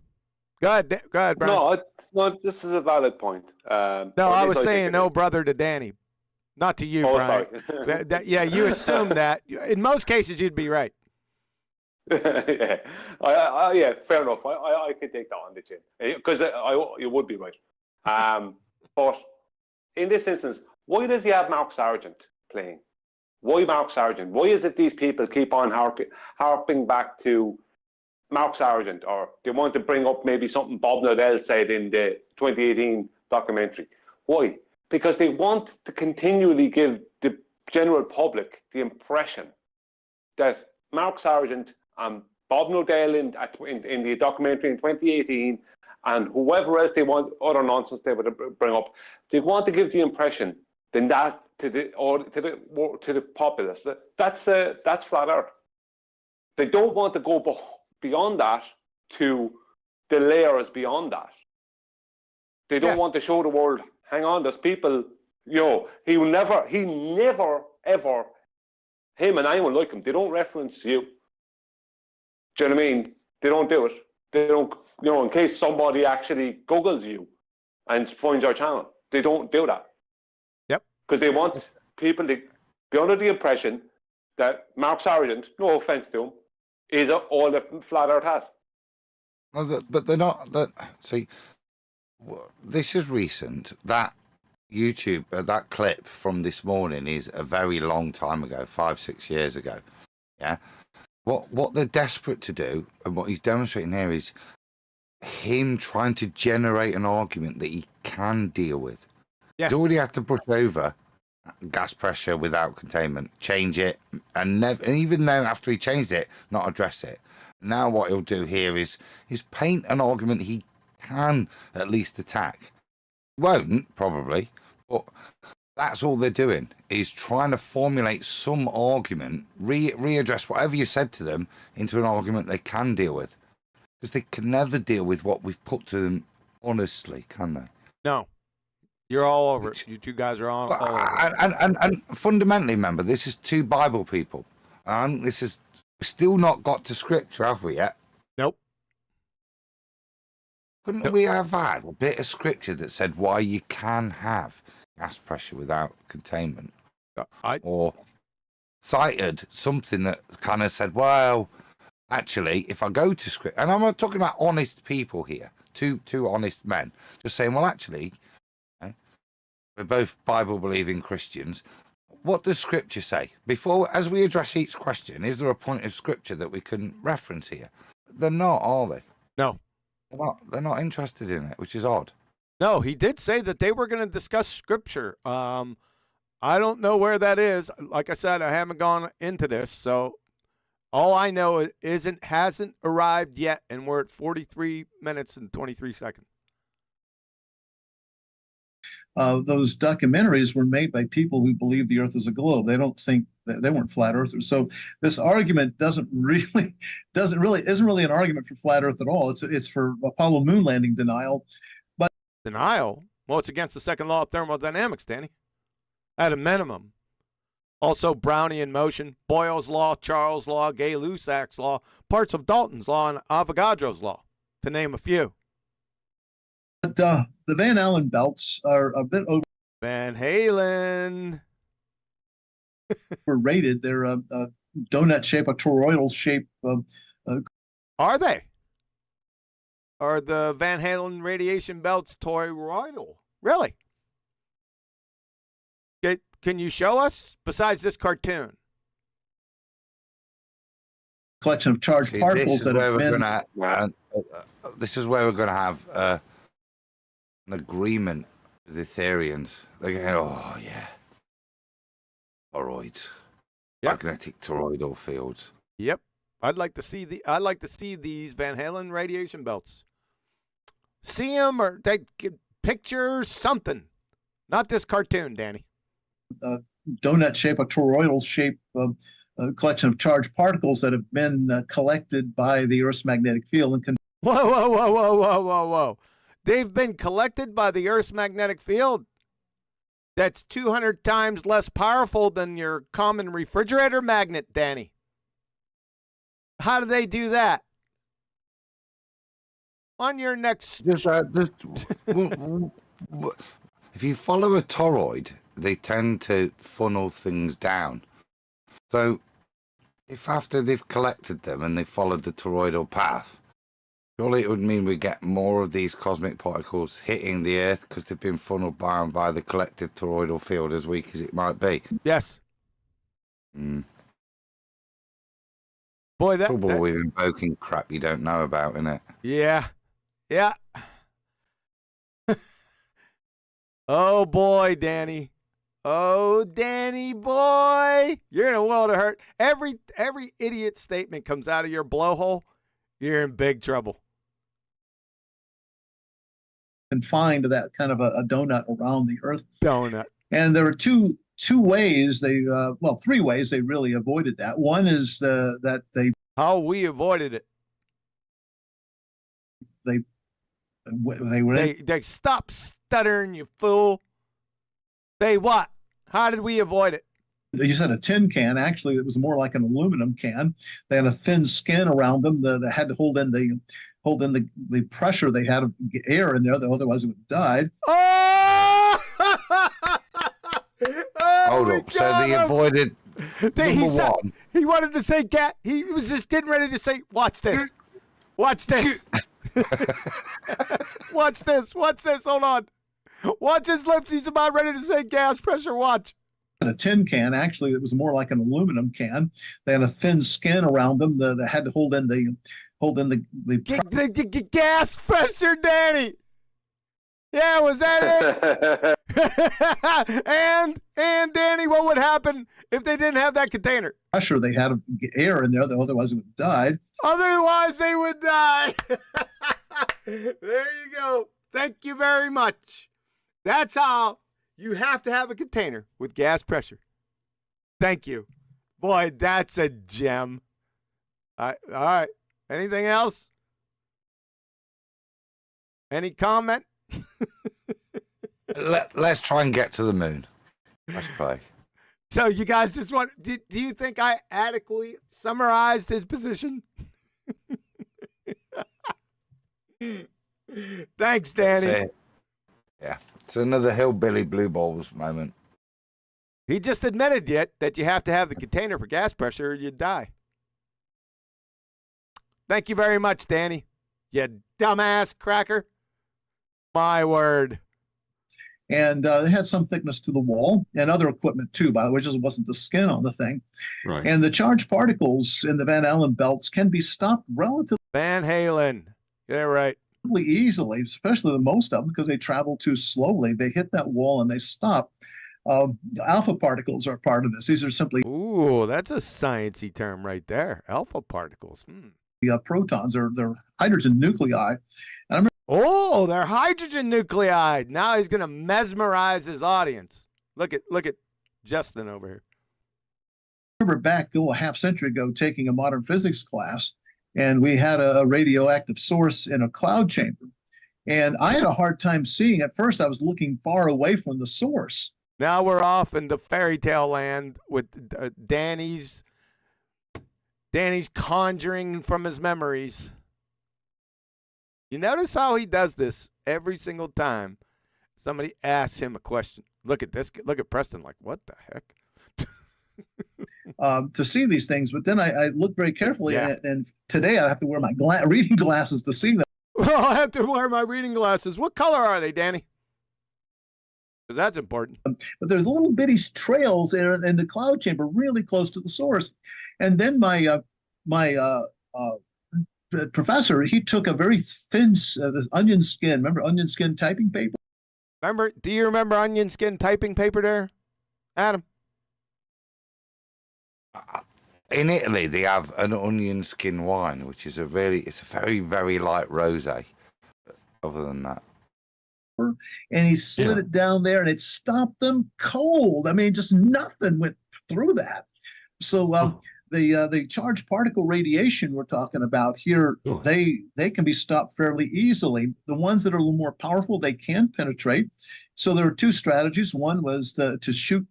go ahead, Brian. No, this is a valid point. No, I was saying no, brother, to Danny, not to you, Brian. Sorry. Yeah, you assume that. In most cases, you'd be right. Yeah, fair enough. I could take that on the chin because you would be right. But in this instance, why does he have Mark Sargent playing? Why Mark Sargent? Why is it these people keep on harping back to Mark Sargent, or they want to bring up maybe something Bob Nodell said in the 2018 documentary? Why? Because they want to continually give the general public the impression that Mark Sargent and Bob Nodell in the documentary in 2018, and whoever else they want, other nonsense they would bring up, they want to give the impression that to the populace that's flat Earth. They don't want to go beyond that to the layers beyond that. They don't want to show the world, hang on, there's people, he never ever, him and anyone like him, they don't reference you. Do you know what I mean? They don't do it. They don't, in case somebody actually Googles you and finds your channel, they don't do that. Yep. Because they want people to be under the impression that Mark Sargent, no offense to him, is all that Flat Earth has. No, but they're not. See, this is recent. That YouTube, that clip from this morning is a very long time ago, 5-6 years ago. Yeah. What they're desperate to do, and what he's demonstrating here, is him trying to generate an argument that he can deal with. Yes. He's already had to brush over gas pressure without containment, change it, and even though after he changed it, not address it. Now what he'll do here is paint an argument he can at least attack. Won't, probably, but that's all they're doing, is trying to formulate some argument, readdress whatever you said to them into an argument they can deal with. Because they can never deal with what we've put to them honestly, can they? No. You're all over it. You two guys are all over it. And fundamentally, remember, this is two Bible people. And this is still not got to scripture, have we yet? Nope. Couldn't we have had a bit of scripture that said why you can have gas pressure without containment? Or cited something that kind of said, well, actually, if I go to script, and I'm not talking about honest people here, two honest men, just saying, well, actually, we're both Bible-believing Christians. What does Scripture say? Before, as we address each question, is there a point of Scripture that we can reference here? They're not, are they? No. They're not interested in it, which is odd. No, he did say that they were going to discuss Scripture. I don't know where that is. Like I said, I haven't gone into this, so all I know is it hasn't arrived yet, and we're at 43 minutes and 23 seconds. Those documentaries were made by people who believe the Earth is a globe. They don't think that they weren't flat earthers. So this argument isn't really an argument for flat Earth at all. It's for Apollo moon landing denial. But denial? Well, it's against the second law of thermodynamics, Danny. At a minimum. Also, Brownian motion, Boyle's law, Charles' law, Gay-Lussac's law, parts of Dalton's law, and Avogadro's law, to name a few. But the Van Allen belts are a bit over. Van Halen. Overrated. They're a donut shape, a toroidal shape. Are they? Are the Van Halen radiation belts toroidal? Really? Can you show us besides this cartoon? Collection of charged particles that have been. This is where we're going to have an agreement with Ethereans. They're going, oh yeah, toroids, magnetic toroidal fields. Yep, I'd like to see these Van Halen radiation belts. See them or take pictures, something. Not this cartoon, Danny. Donut shape, a toroidal shape, a collection of charged particles that have been collected by the Earth's magnetic field. And Whoa. They've been collected by the Earth's magnetic field. That's 200 times less powerful than your common refrigerator magnet, Danny. How do they do that? On your next... If you follow a toroid, they tend to funnel things down. So if after they've collected them and they followed the toroidal path, surely it would mean we get more of these cosmic particles hitting the Earth because they've been funneled by the collective toroidal field, as weak as it might be. Yes. Boy, that trouble with invoking crap you don't know about, innit? Yeah. Oh boy, Danny. Oh, Danny boy, you're in a world of hurt. Every idiot statement comes out of your blowhole, you're in big trouble. Confined to that kind of a donut around the Earth. Donut. And there were two ways three ways they really avoided that. One is that they. How we avoided it. They stop stuttering, you fool. They what? How did we avoid it? You said a tin can. Actually, it was more like an aluminum can. They had a thin skin around them that had to hold in the pressure they had of air in there. Otherwise, it would have died. Oh! Hold up. So they avoided number one. He wanted to say cat. He was just getting ready to say, "Watch this. Watch this. Watch this. Watch this. Hold on. Watch his lips. He's about ready to say gas pressure. Watch." A tin can. Actually, it was more like an aluminum can. They had a thin skin around them that had to hold in the gas pressure, Danny. Yeah, was that it? and Danny, what would happen if they didn't have that container? Pressure, they had air in there, otherwise it would have died. Otherwise, they would die. There you go. Thank you very much. That's how you have to have a container with gas pressure. Thank you. Boy, that's a gem. All right. Anything else? Any comment? Let's try and get to the moon. Let's play. So you guys just want, do you think I adequately summarized his position? Thanks, Danny. That's it. Yeah, it's another hillbilly blue balls moment. He just admitted yet that you have to have the container for gas pressure or you'd die. Thank you very much, Danny. You dumbass cracker. My word. And it had some thickness to the wall and other equipment too, by the way, just wasn't the skin on the thing. Right. And the charged particles in the Van Allen belts can be stopped relatively Van Halen. Yeah, right. easily, especially the most of them, because they travel too slowly. They hit that wall and they stop. Alpha particles are part of this. These are simply Ooh, that's a sciencey term right there. Alpha particles. protons, they're hydrogen nuclei. And Oh, they're hydrogen nuclei. Now he's gonna mesmerize his audience. Look at Justin over here. I remember back a half century ago taking a modern physics class, and we had a radioactive source in a cloud chamber. And I had a hard time seeing. At first, I was looking far away from the source. Now we're off into fairy tale land with Danny's conjuring from his memories. You notice how he does this every single time somebody asks him a question. Look at this. Look at Preston like, what the heck? To see these things, but then I look very carefully, Yeah. and today I have to wear my reading glasses to see them. Well, I have to wear my reading glasses. What color are they, Danny? Because that's important. But there's little bitty trails in the cloud chamber, really close to the source. And then my professor, he took a very thin onion skin. Remember onion skin typing paper? Do you remember onion skin typing paper there, Adam? In Italy, they have an onion skin wine, which is it's a very, very light rosé. Other than that, And he slid it down there, and it stopped them cold. I mean, just nothing went through that. So the charged particle radiation we're talking about here, they can be stopped fairly easily. The ones that are a little more powerful, they can penetrate. So there are two strategies. One was to shoot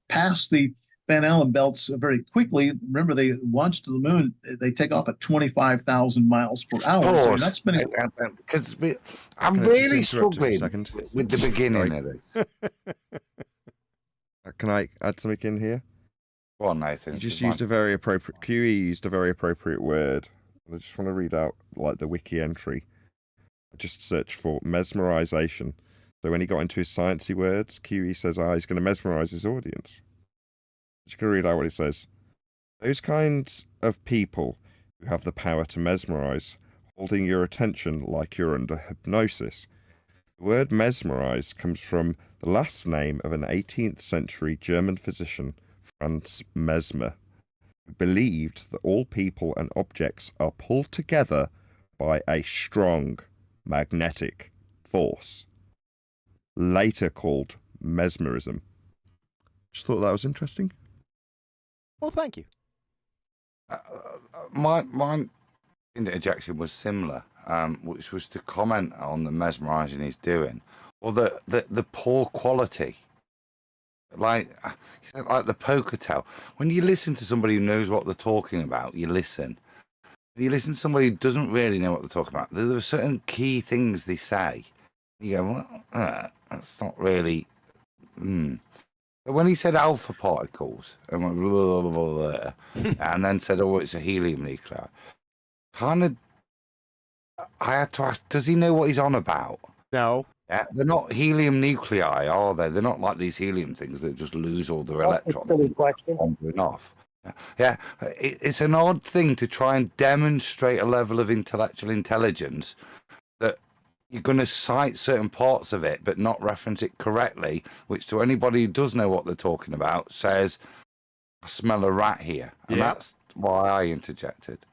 past the Van Allen belts very quickly. Remember, they launch to the moon. They take off at 25,000 miles per hour. So you're not spending. Because I'm really struggling with the beginning of it. Can I add something in here? Go on, Nathan. You just used a very appropriate. QE used a very appropriate word. I just want to read out like the wiki entry. I just searched for mesmerization. So when he got into his sciencey words, QE says, he's going to mesmerize his audience. Just going to read out what it says. Those kinds of people who have the power to mesmerize, holding your attention like you're under hypnosis. The word mesmerize comes from the last name of an 18th century German physician, Franz Mesmer, who believed that all people and objects are pulled together by a strong magnetic force, later called mesmerism. Just thought that was interesting. Well, thank you. My interjection was similar, which was to comment on the mesmerizing he's doing, or the poor quality. Like the poker tell. When you listen to somebody who knows what they're talking about, you listen. When you listen to somebody who doesn't really know what they're talking about, there are certain key things they say. You go, well, that's not really. But when he said alpha particles and went blah, blah, blah, blah, and then said, "Oh, it's a helium nuclei," kind of, I had to ask, does he know what he's on about? No. Yeah, they're not helium nuclei, are they? They're not like these helium things that just lose all their electrons on and off. Yeah, it's an odd thing to try and demonstrate a level of intellectual intelligence that you're going to cite certain parts of it, but not reference it correctly, which to anybody who does know what they're talking about says, I smell a rat here. And that's why I interjected.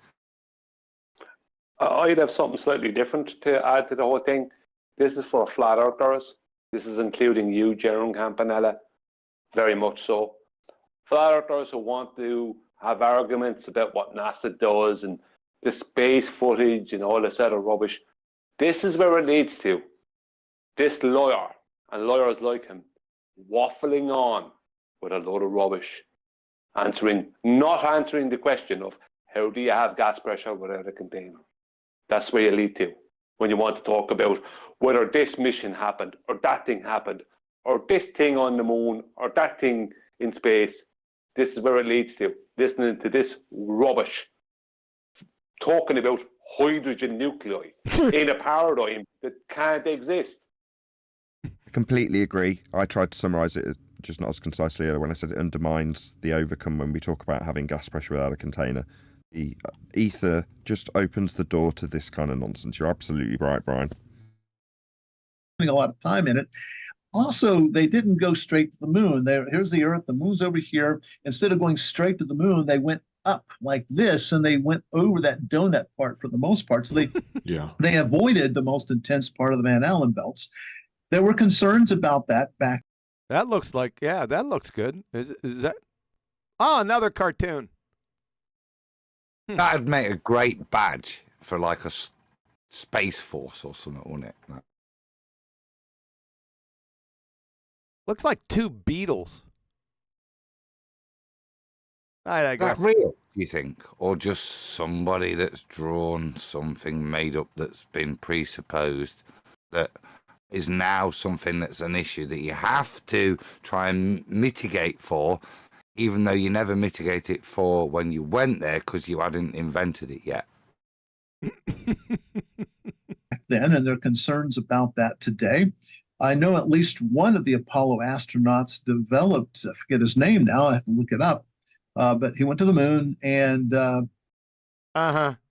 I'd have something slightly different to add to the whole thing. This is for flat earthers. This is including you, Jerome Campanella, very much so. Flat earthers who want to have arguments about what NASA does and the space footage and all this other rubbish. This is where it leads to. This lawyer and lawyers like him waffling on with a load of rubbish, not answering the question of how do you have gas pressure without a container. That's where you lead to when you want to talk about whether this mission happened or that thing happened or this thing on the moon or that thing in space. This is where it leads to, listening to this rubbish, talking about hydrogen nuclei in a paradigm that can't exist. I completely agree. I tried to summarise it just not as concisely when I said it undermines the overcome when we talk about having gas pressure without a container. The ether just opens the door to this kind of nonsense. You're absolutely right, Brian. A lot of time in it. Also, they didn't go straight to the moon. Here's the Earth, the moon's over here. Instead of going straight to the moon, they went up like this, and they went over that donut part for the most part. So they avoided the most intense part of the Van Allen belts. There were concerns about that back. That looks like, that looks good. Is that? Oh, another cartoon. That'd make a great badge for like a space force or something, wouldn't it? Looks like two beetles. I Is that real, do you think? Or just somebody that's drawn something made up that's been presupposed that is now something that's an issue that you have to try and mitigate for, even though you never mitigate it for when you went there because you hadn't invented it yet. Then, and there are concerns about that today. I know at least one of the Apollo astronauts developed, I forget his name now, I have to look it up, but he went to the moon and...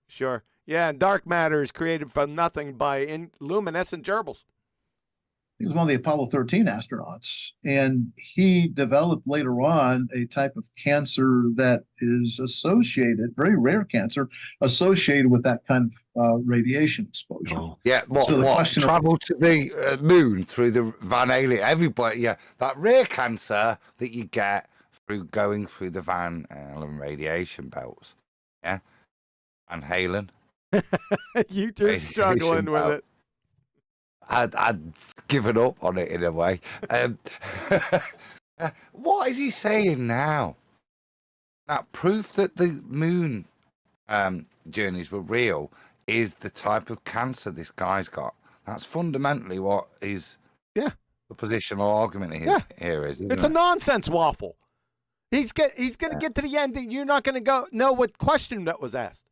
Sure. Yeah, and dark matter is created from nothing by luminescent gerbils. He was one of the Apollo 13 astronauts, and he developed later on a type of cancer that is associated, very rare cancer, associated with that kind of radiation exposure. Yeah, travel to the moon through the Van Halen, everybody, that rare cancer that you get through going through the Van Halen radiation belts. Yeah, Van Halen. You two struggling with it. I'd given up on it in a way. What is he saying now? That proof that the moon journeys were real is the type of cancer this guy's got. That's fundamentally what is the positional argument here is. It's a nonsense waffle. He's going to get to the end and you're not going to know what question that was asked.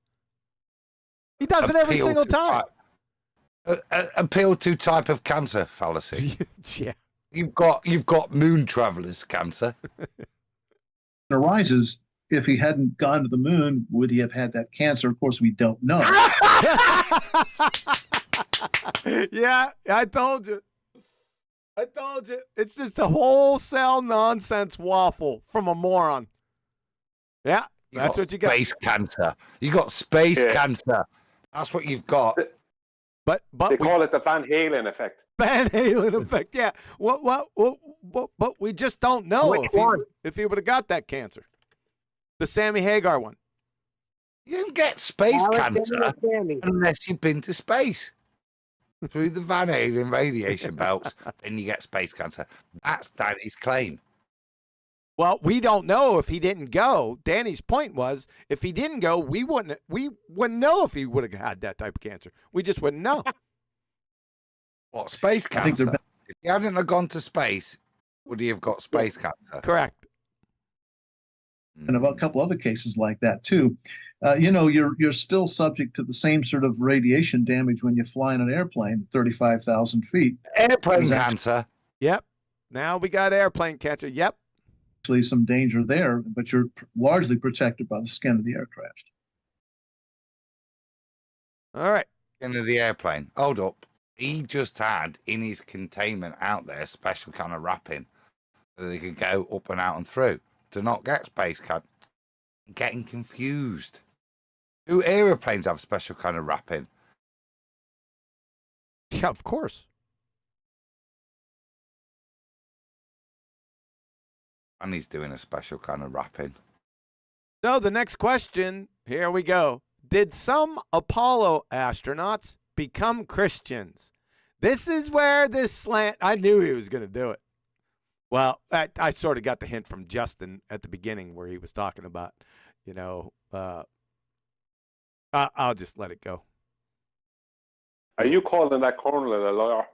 He does it every single time. Appeal to type of cancer fallacy. Yeah. You've got moon travelers cancer. It arises, if he hadn't gone to the moon, would he have had that cancer? Of course, we don't know. Yeah, I told you. It's just a wholesale nonsense waffle from a moron. Yeah, that's what you got. Space cancer. You got space cancer. That's what you've got. But they call it the Van Halen effect. Van Halen effect, yeah. But we just don't know if he would have got that cancer. The Sammy Hagar one. You don't get space cancer unless you've been to space. Through the Van Halen radiation belts, then you get space cancer. That's Danny's claim. Well, we don't know if he didn't go. Danny's point was, if he didn't go, we wouldn't know if he would have had that type of cancer. We just wouldn't know. What, space cancer? If he hadn't have gone to space, would he have got space cancer? Correct. And a couple other cases like that too. You're still subject to the same sort of radiation damage when you fly in an airplane at 35,000 feet. Airplane cancer. Yep. Now we got airplane cancer. Yep. Actually, some danger there, but you're largely protected by the skin of the aircraft. All right. Skin of the airplane. Hold up. He just had in his containment out there special kind of wrapping that they could go up and out and through to not get space cad. Getting confused. Do aeroplanes have special kind of wrapping? Yeah, of course. And he's doing a special kind of wrapping. So the next question, here we go. Did some Apollo astronauts become Christians? This is where this slant, I knew he was going to do it. Well, I sort of got the hint from Justin at the beginning where he was talking about, I'll just let it go. Are you calling that colonel a lawyer?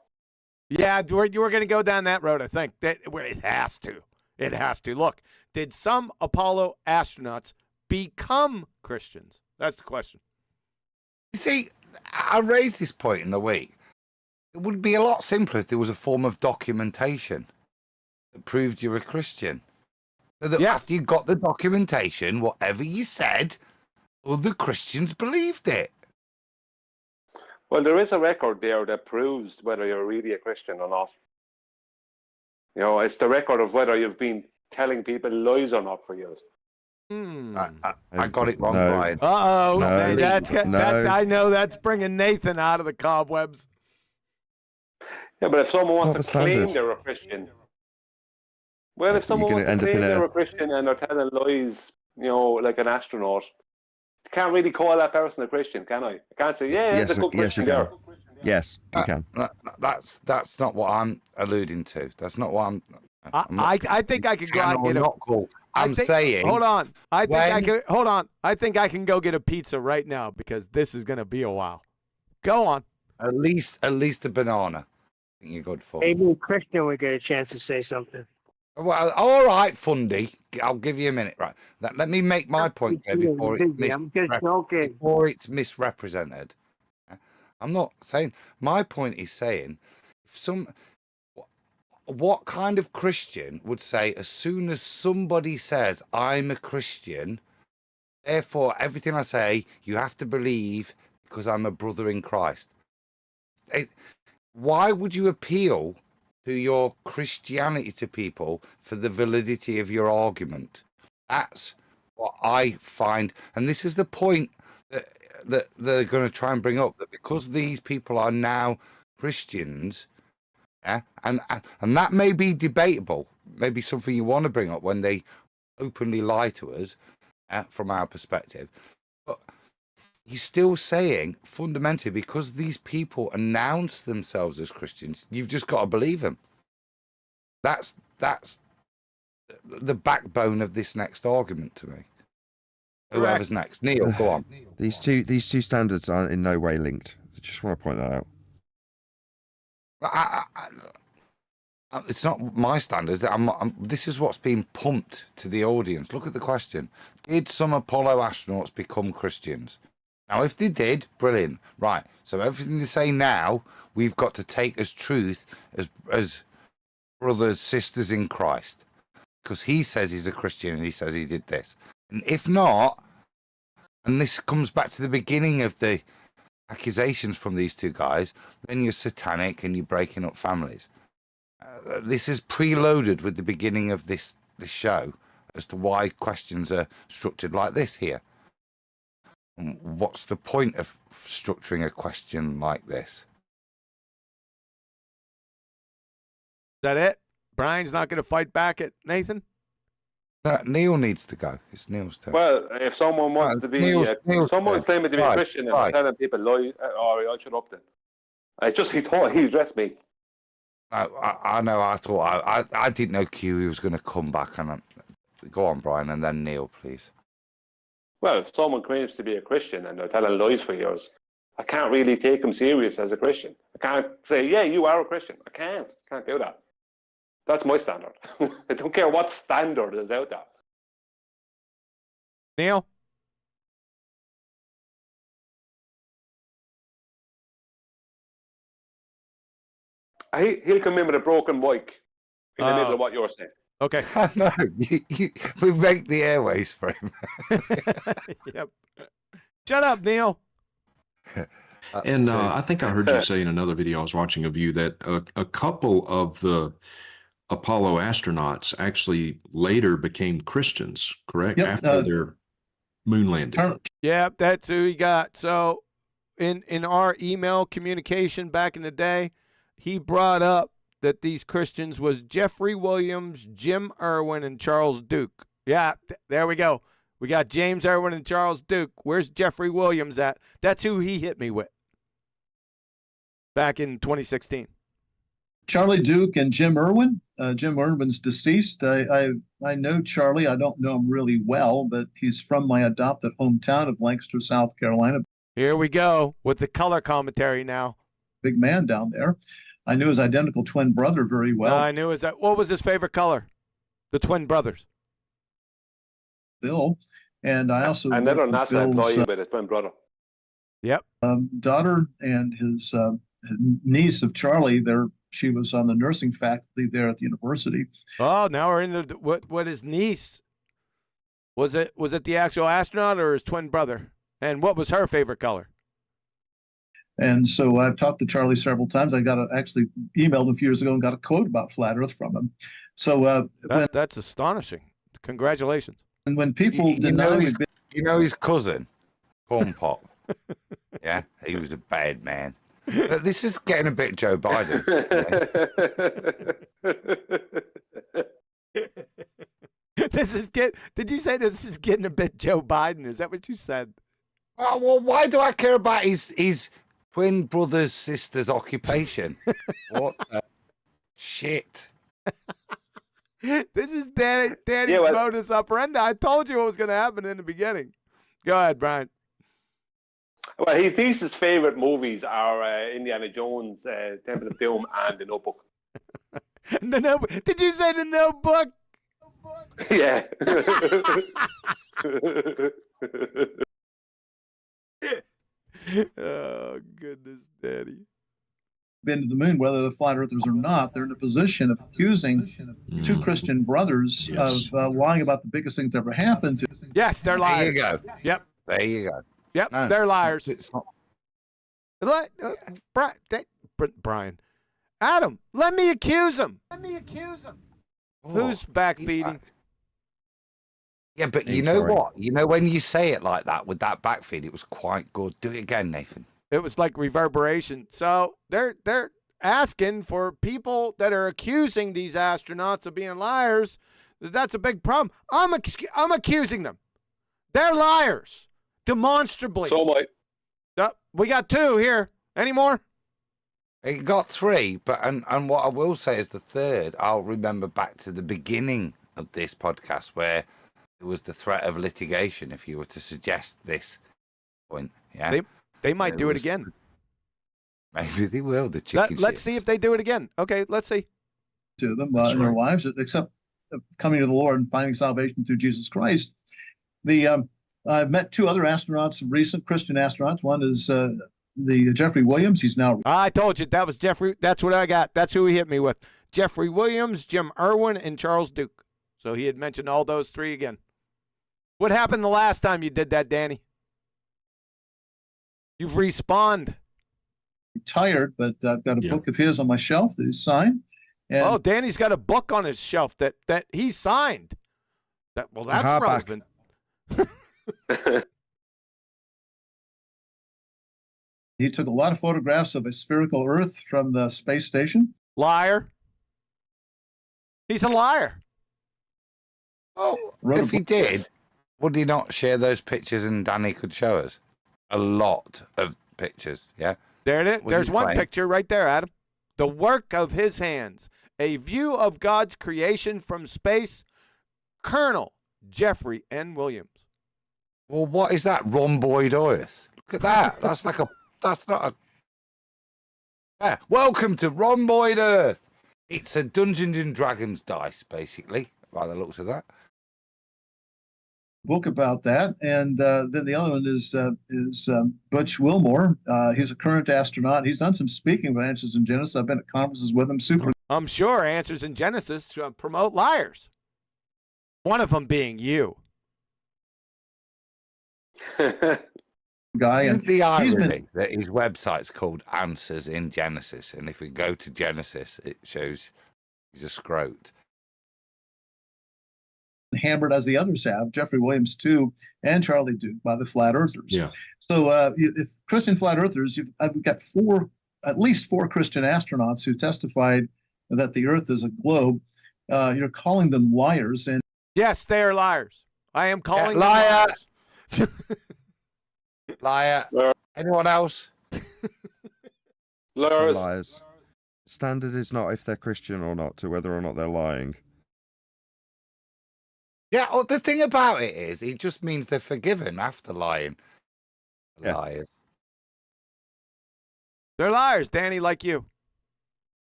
Yeah, you were going to go down that road, I think. It has to. It has to. Look, did some Apollo astronauts become Christians? That's the question. You see, I raised this point in the week. It would be a lot simpler if there was a form of documentation that proved you're a Christian. So that after you got the documentation, whatever you said, other Christians believed it. Well, there is a record there that proves whether you're really a Christian or not. It's the record of whether you've been telling people lies or not for years. I got it wrong, Brian. Uh-oh. No. I know that's bringing Nathan out of the cobwebs. Yeah, but if someone It's wants not to the claim standard. they're a Christian, well, if someone wants to claim they're a Christian and they're telling lies, like an astronaut, you can't really call that person a Christian, can I? I can't say, it's a good Christian you can. there. Yes, you can. That's not what I'm alluding to. That's not what I'm I think I could go out and get a. I'm saying. Hold on. I think I can go get a pizza right now because this is going to be a while. Go on. At least a banana. I think you're good for. Maybe a Christian would get a chance to say something. Well, all right, Fundy. I'll give you a minute. Right. Let me make my point there before it's misrepresented. I'm not saying. My point is saying, what kind of Christian would say as soon as somebody says I'm a Christian, therefore everything I say you have to believe because I'm a brother in Christ? Why would you appeal to your Christianity to people for the validity of your argument? That's what I find, and this is the point that they're going to try and bring up, that because these people are now Christians, and that may be debatable, maybe something you want to bring up when they openly lie to us from our perspective, but he's still saying fundamentally, because these people announce themselves as Christians, you've just got to believe them. That's the backbone of this next argument to me. Whoever's next. Neil, go on. These two standards are in no way linked. I just want to point that out. It's not my standards. This is what's being pumped to the audience. Look at the question. Did some Apollo astronauts become Christians? Now, if they did, brilliant. Right. So everything they say now, we've got to take as truth as brothers, sisters in Christ. Because he says he's a Christian and he says he did this. And if not, and this comes back to the beginning of the accusations from these two guys, then you're satanic and you're breaking up families. This is preloaded with the beginning of this show as to why questions are structured like this here. And what's the point of structuring a question like this? Is that it? Brian's not going to fight back at Nathan? Neil needs to go. It's Neil's turn. Well, if someone wants to be, someone's claiming to be a Christian and telling people lie, I shut up then. He thought he addressed me. I know. I didn't know Q was going to come back. And go on, Brian, and then Neil, please. Well, if someone claims to be a Christian and they're telling lies for years, I can't really take them serious as a Christian. I can't say, yeah, you are a Christian. I can't do that. That's my standard. I don't care what standard is out there. Neil? He'll come in with a broken mic in the middle of what you're saying. Okay. No, we make the airways for him. Yep. Shut up, Neil. And I think I heard you say in another video I was watching of you that a couple of the Apollo astronauts actually later became Christians, correct? Yep, After their moon landing. Yep, that's who he got. So in our email communication back in the day, he brought up that these Christians was Jeffrey Williams, Jim Irwin, and Charles Duke. Yeah, there we go. We got James Irwin and Charles Duke. Where's Jeffrey Williams at? That's who he hit me with back in 2016. Charlie Duke and Jim Irwin. Jim Irwin's deceased. I know Charlie. I don't know him really well, but he's from my adopted hometown of Lancaster, South Carolina. Here we go with the color commentary now. Big man down there. I knew his identical twin brother very well. I knew his. What was his favorite color? The twin brothers. Bill. And I also another NASA Bill's, employee with his twin brother. Yep. Daughter and his niece of Charlie. She was on the nursing faculty there at the university. Oh, now we're in the what his niece was it the actual astronaut or his twin brother? And what was her favorite color? And so I've talked to Charlie several times. I actually emailed him a few years ago and got a quote about flat Earth from him. So that's astonishing. Congratulations. And when people his cousin, Corn Pop. Yeah, he was a bad man. But this is getting a bit Joe Biden. Did you say this is getting a bit Joe Biden? Is that what you said? Oh, well, why do I care about his twin brother's sister's occupation? What the shit? This is Danny's modus operandi. I told you what was going to happen in the beginning. Go ahead, Brian. Well, his niece's favorite movies are Indiana Jones, Temple of Doom, and The Notebook. The Notebook. Did you say The Notebook? Yeah. Oh, goodness, Daddy. Been to the moon, whether they're flat earthers or not, they're in a position of accusing two Christian brothers of lying about the biggest thing that ever happened to. Yes, they're liars. There you go. Yep. There you go. Yep, No, they're liars. It's not. Brian, Adam, let me accuse him. Who's backfeeding? Yeah, but you know what? You know when you say it like that with that backfeed, it was quite good. Do it again, Nathan. It was like reverberation. So they're asking for people that are accusing these astronauts of being liars. That's a big problem. I'm accusing them. They're liars, demonstrably. So am I. We got two here. Any more? It got three, but and what I will say is the third. I'll remember back to the beginning of this podcast where there was the threat of litigation if you were to suggest this point. Yeah, they might do it again. Maybe they will. The chicken. Let's see if they do it again. Okay, let's see. To them in their lives, except coming to the Lord and finding salvation through Jesus Christ. I've met two other astronauts, recent Christian astronauts. One is the Jeffrey Williams. He's now. I told you that was Jeffrey. That's what I got. That's who he hit me with. Jeffrey Williams, Jim Irwin, and Charles Duke. So he had mentioned all those three again. What happened the last time you did that, Danny? You've respawned. Retired, but I've got a book of his on my shelf that he's signed. And Danny's got a book on his shelf that he signed. That's relevant. He took a lot of photographs of a spherical Earth from the space station. Liar. He's a liar. Oh, if he did, would he not share those pictures and Danny could show us? A lot of pictures, yeah? There it is. There's one picture right there, Adam. The work of his hands. A view of God's creation from space. Colonel Jeffrey N. Williams. Well, what is that rhomboid Earth? Look at that. That's not a... Yeah. Welcome to Rhomboid Earth. It's a Dungeons and Dragons dice, basically, by the looks of that. Book about that, and then the other one is Butch Wilmore. He's a current astronaut. He's done some speaking with Answers in Genesis. I've been at conferences with him. Super. I'm sure Answers in Genesis to promote liars. One of them being you. guy. Isn't And the he's irony been, that his website's called Answers in Genesis, and if we go to Genesis, it shows he's a scrote. hammered as the others have, Jeffrey Williams too, and Charlie Duke by the flat earthers. Yeah. So if Christian flat earthers, we've got at least four Christian astronauts who testified that the Earth is a globe. You're calling them liars, and Yes, they are liars. I am calling them liar. liars. Liar. Anyone else? Liars. Liars. Standard is not if they're Christian or not, to whether or not they're lying. Yeah, well, the thing about it is, it just means they're forgiven after lying. Yeah. Liars. They're liars, Danny, like you.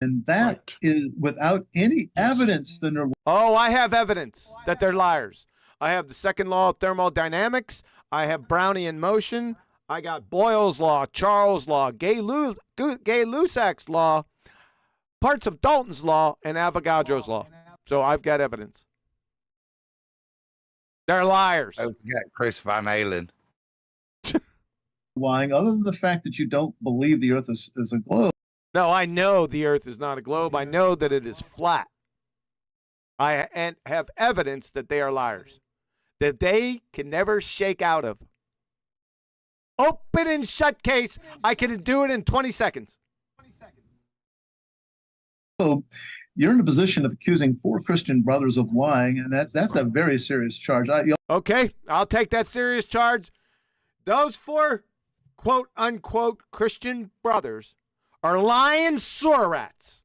and that is without any evidence. Then they're Oh, I have evidence that they're liars. I have the second law of thermodynamics. I have Brownian motion. I got Boyle's law, Charles' law, Gay-Lussac's law, parts of Dalton's law, and Avogadro's law. So I've got evidence. They're liars. Don't forget Chris Van Halen. lying, other than the fact that you don't believe the Earth is a globe. No, I know the Earth is not a globe. I know that it is flat. I have evidence that they are liars, that they can never shake out of. Open and shut case. I can do it in 20 seconds. So you're in a position of accusing four Christian brothers of lying, and that's a very serious charge. Okay, I'll take that serious charge. Those four quote unquote Christian brothers are lying sewer rats.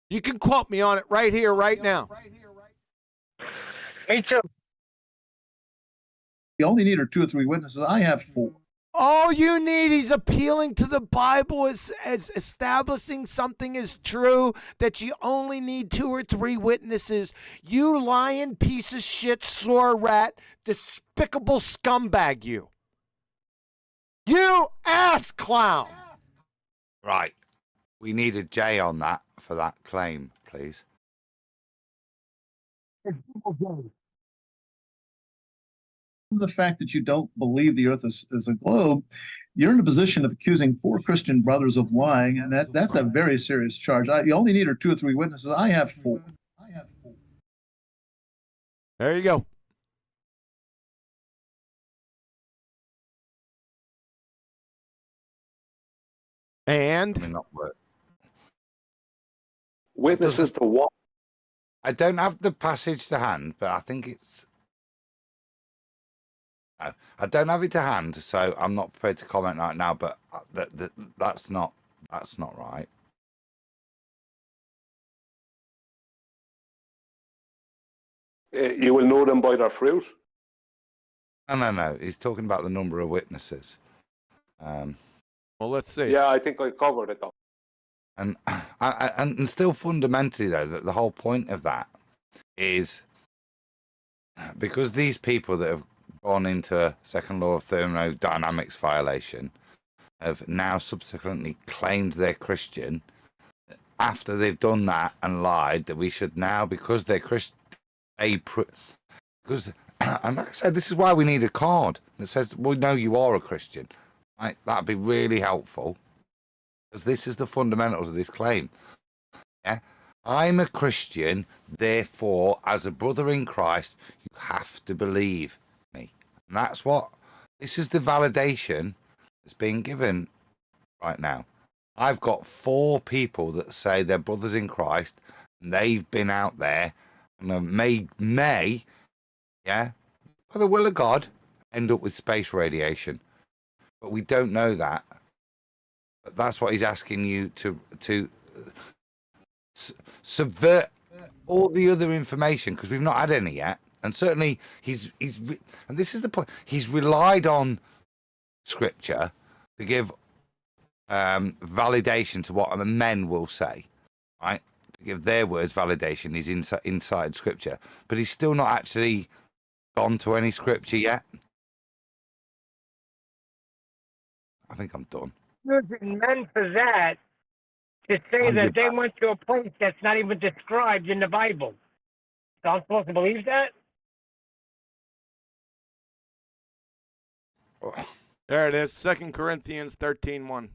You can quote me on it right here, right now. Me too. You only need 2 or 3 witnesses. I have 4. All you need, he's appealing to the Bible as establishing something is true, that you only need 2 or 3 witnesses. You lying piece of shit, sewer rat, despicable scumbag, you. You ass clown. Right. We need a J on that for that claim, please. The fact that you don't believe the Earth is a globe, you're in a position of accusing 4 Christian brothers of lying, and that's a very serious charge. You only need 2 or 3 witnesses. I have 4. There you go. And May not work. Witnesses to what? I don't have the passage to hand, but I think it's. I don't have it to hand, so I'm not prepared to comment right now. But that's not right. You will know them by their fruit. No. He's talking about the number of witnesses. Well, let's see. Yeah, I think I covered it though. And still fundamentally though, that the whole point of that is because these people that have gone into a second law of thermodynamics violation have now subsequently claimed they're Christian. After they've done that and lied, that we should now, because they're Christian, because and like I said, this is why we need a card that says we know you are a Christian. Right? That'd be really helpful, because this is the fundamentals of this claim. Yeah, I'm a Christian, therefore, as a brother in Christ, you have to believe me. And that's what this is, the validation that's being given right now. I've got 4 people that say they're brothers in Christ, and they've been out there and may, yeah, by the will of God, end up with space radiation. But we don't know that. But that's what he's asking you to subvert all the other information, because we've not had any yet. And certainly he's and this is the point, he's relied on scripture to give validation to what the men will say, right? To give their words validation is inside scripture, but he's still not actually gone to any scripture yet. I think I'm done. Using men for that to say that they went to a place that's not even described in the Bible. So I'm supposed to believe that? There it is, 2 Corinthians 13:1.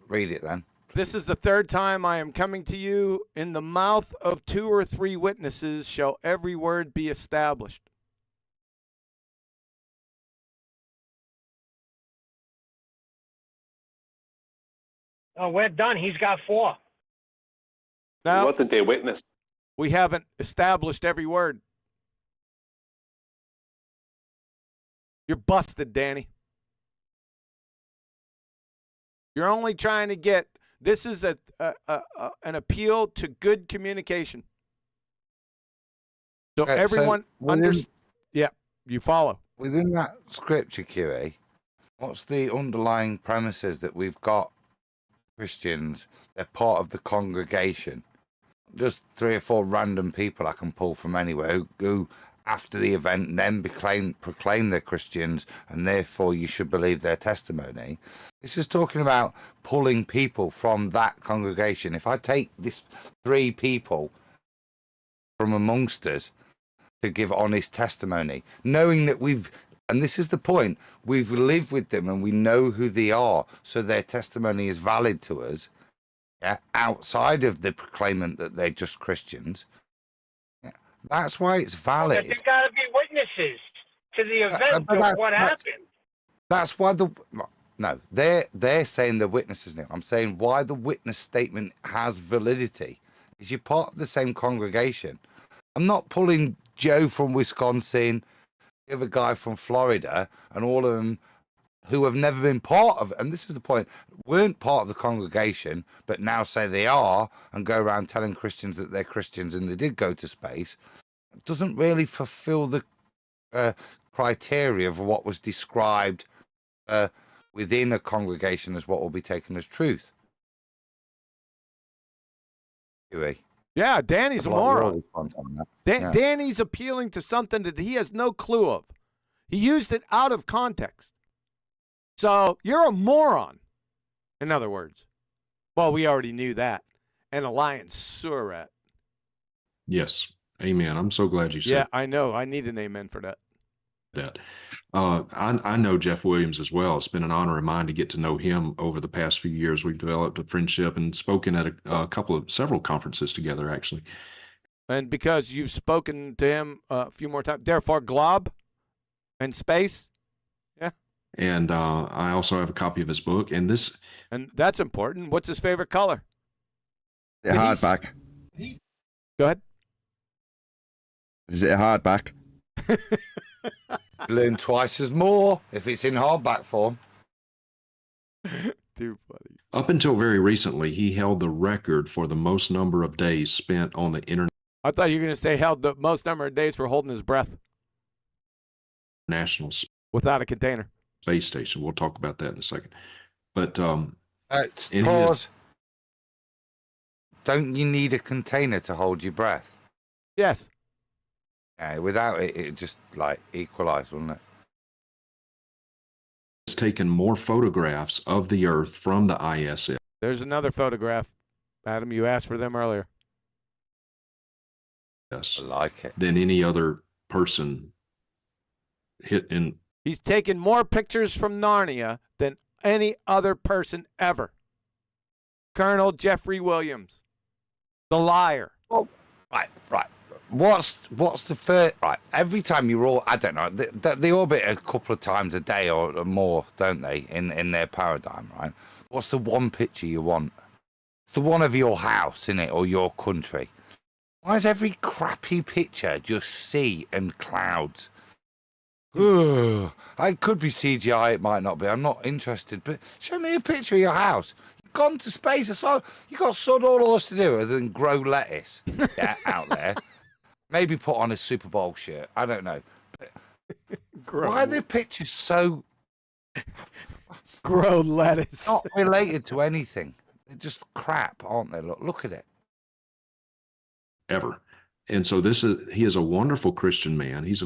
Read it then. This is the third time I am coming to you. In the mouth of 2 or 3 witnesses shall every word be established. Oh, we're done. He's got 4. Now, He wasn't a witness. we haven't established every word. You're busted, Danny. You're only trying to get, this is an appeal to good communication. So Okay, everyone understands. Yeah, you follow. Within that scripture, QE, what's the underlying premises that we've got Christians, they're part of the congregation? Just 3 or 4 random people I can pull from anywhere who after the event then proclaim they're Christians and therefore you should believe their testimony. This is talking about pulling people from that congregation. If I take this 3 people from amongst us to give honest testimony, knowing that and this is the point, we've lived with them and we know who they are, so their testimony is valid to us, yeah, outside of the proclaimment that they're just Christians. Yeah, that's why it's valid. But there got to be witnesses to the event of what happened. That's why they're saying the witnesses now. I'm saying why the witness statement has validity is you're part of the same congregation. I'm not pulling Joe from Wisconsin, the other guy from Florida, and all of them who have never been part of, and this is the point, weren't part of the congregation, but now say they are and go around telling Christians that they're Christians and they did go to space. It doesn't really fulfill the criteria of what was described within a congregation as what will be taken as truth. Yeah, Danny's a moron. Danny's appealing to something that he has no clue of. He used it out of context. So you're a moron, in other words. Well, we already knew that. And a lion surat. Yes. Amen. I'm so glad you said Yeah, I know. I need an amen for that. I know Jeff Williams as well. It's been an honor of mine to get to know him over the past few years. We've developed a friendship and spoken at several conferences together, actually. And because you've spoken to him a few more times, therefore glob and space. Yeah. And I also have a copy of his book. And that's important. What's his favorite color? Is it hardback? Go ahead. Is it a hardback? Learn twice as more if it's in hardback form. Too funny. Up until very recently, he held the record for the most number of days spent on the I thought you were going to say held the most number of days for holding his breath. International without a container. Space Station. We'll talk about that in a second. But pause. Don't you need a container to hold your breath? Yes. Without it, it just like equalize, wouldn't it? It's taken more photographs of the Earth from the ISS. There's another photograph. Adam, you asked for them earlier. Yes. I like it. Than any other person hit in. He's taken more pictures from Narnia than any other person ever. Colonel Jeffrey Williams, the liar. Oh, right. What's the first? Right, every time you roll, I don't know. They orbit a couple of times a day or more, don't they? In their paradigm, right? What's the one picture you want? It's the one of your house, innit, or your country. Why is every crappy picture just sea and clouds? It could be CGI, it might not be. I'm not interested, but show me a picture of your house. You've gone to space. You got sod all else to do other than grow lettuce out there. Maybe put on a Super Bowl shirt. I don't know. But why are the pictures so grow lettuce? Not related to anything. They're just crap, aren't they? Look at it. Ever. And so he is a wonderful Christian man. He's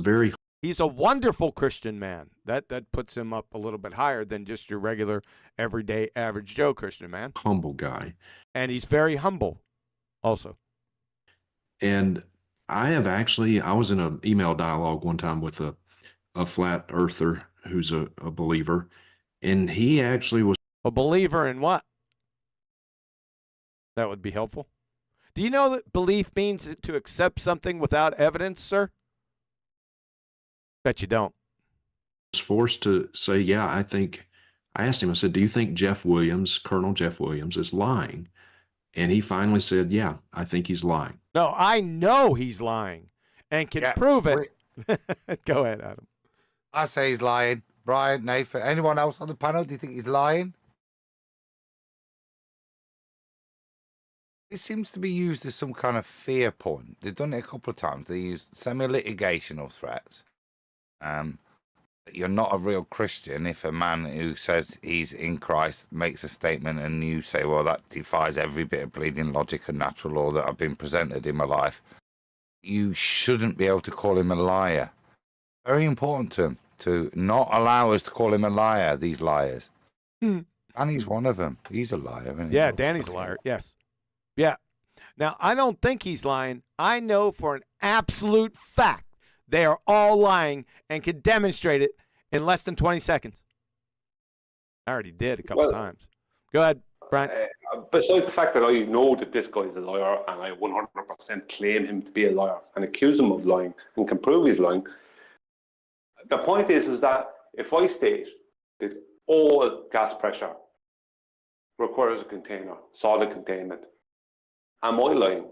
a wonderful Christian man. That puts him up a little bit higher than just your regular, everyday, average Joe Christian man. Humble guy. And he's very humble also. And I have actually, I was in an email dialogue one time with a flat earther who's a believer, and he actually was A believer in what? That would be helpful. Do you know that belief means to accept something without evidence, sir? Bet you don't. forced to say, yeah, I asked him, I said, do you think Colonel Jeff Williams is lying? And he finally said, yeah, I think he's lying. No, I know he's lying and can prove it. Go ahead, Adam. I say he's lying. Brian, Nathan, anyone else on the panel, do you think he's lying? It seems to be used as some kind of fear point. They've done it a couple of times. They use semi-litigational threats. You're not a real Christian if a man who says he's in Christ makes a statement and you say, well, that defies every bit of bleeding logic and natural law that I've been presented in my life. You shouldn't be able to call him a liar. Very important to him to not allow us to call him a liar, these liars. Danny's one of them. He's a liar, isn't he? Yeah, Danny's a liar. Yes. Yeah. Now, I don't think he's lying. I know for an absolute fact they are all lying and can demonstrate it in less than 20 seconds. I already did a couple times. Go ahead, Brian. Besides the fact that I know that this guy's a liar and I 100% claim him to be a liar and accuse him of lying and can prove he's lying, the point is that if I state that all gas pressure requires a container, solid containment, am I lying?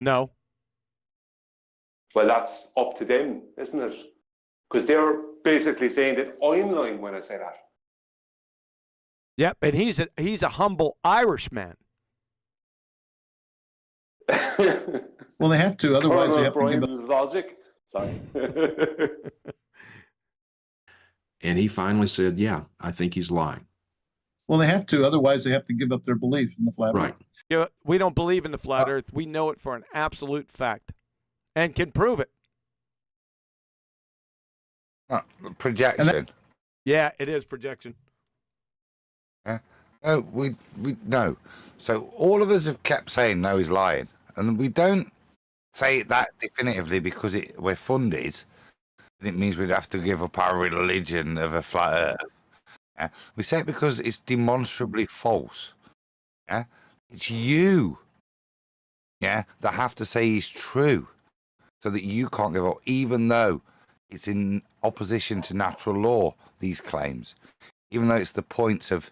No. Well, that's up to them, isn't it? Because they're basically saying that I'm lying when I say that. Yep, and he's a humble Irishman. Well, they have to, otherwise they have to give up. Logic. Sorry. And he finally said, yeah, I think he's lying. Well, they have to, otherwise they have to give up their belief in the flat Right. earth. Yeah, we don't believe in the flat earth. We know it for an absolute fact and can prove it. Projection. Yeah, it is projection. No, we no. So all of us have kept saying no, he's lying, and we don't say it that definitively because we're funded. And it means we'd have to give up our religion of a flat earth. Yeah? We say it because it's demonstrably false. Yeah, it's you. Yeah, that have to say he's true, so that you can't give up, even though it's in opposition to natural law. These claims, even though it's the points of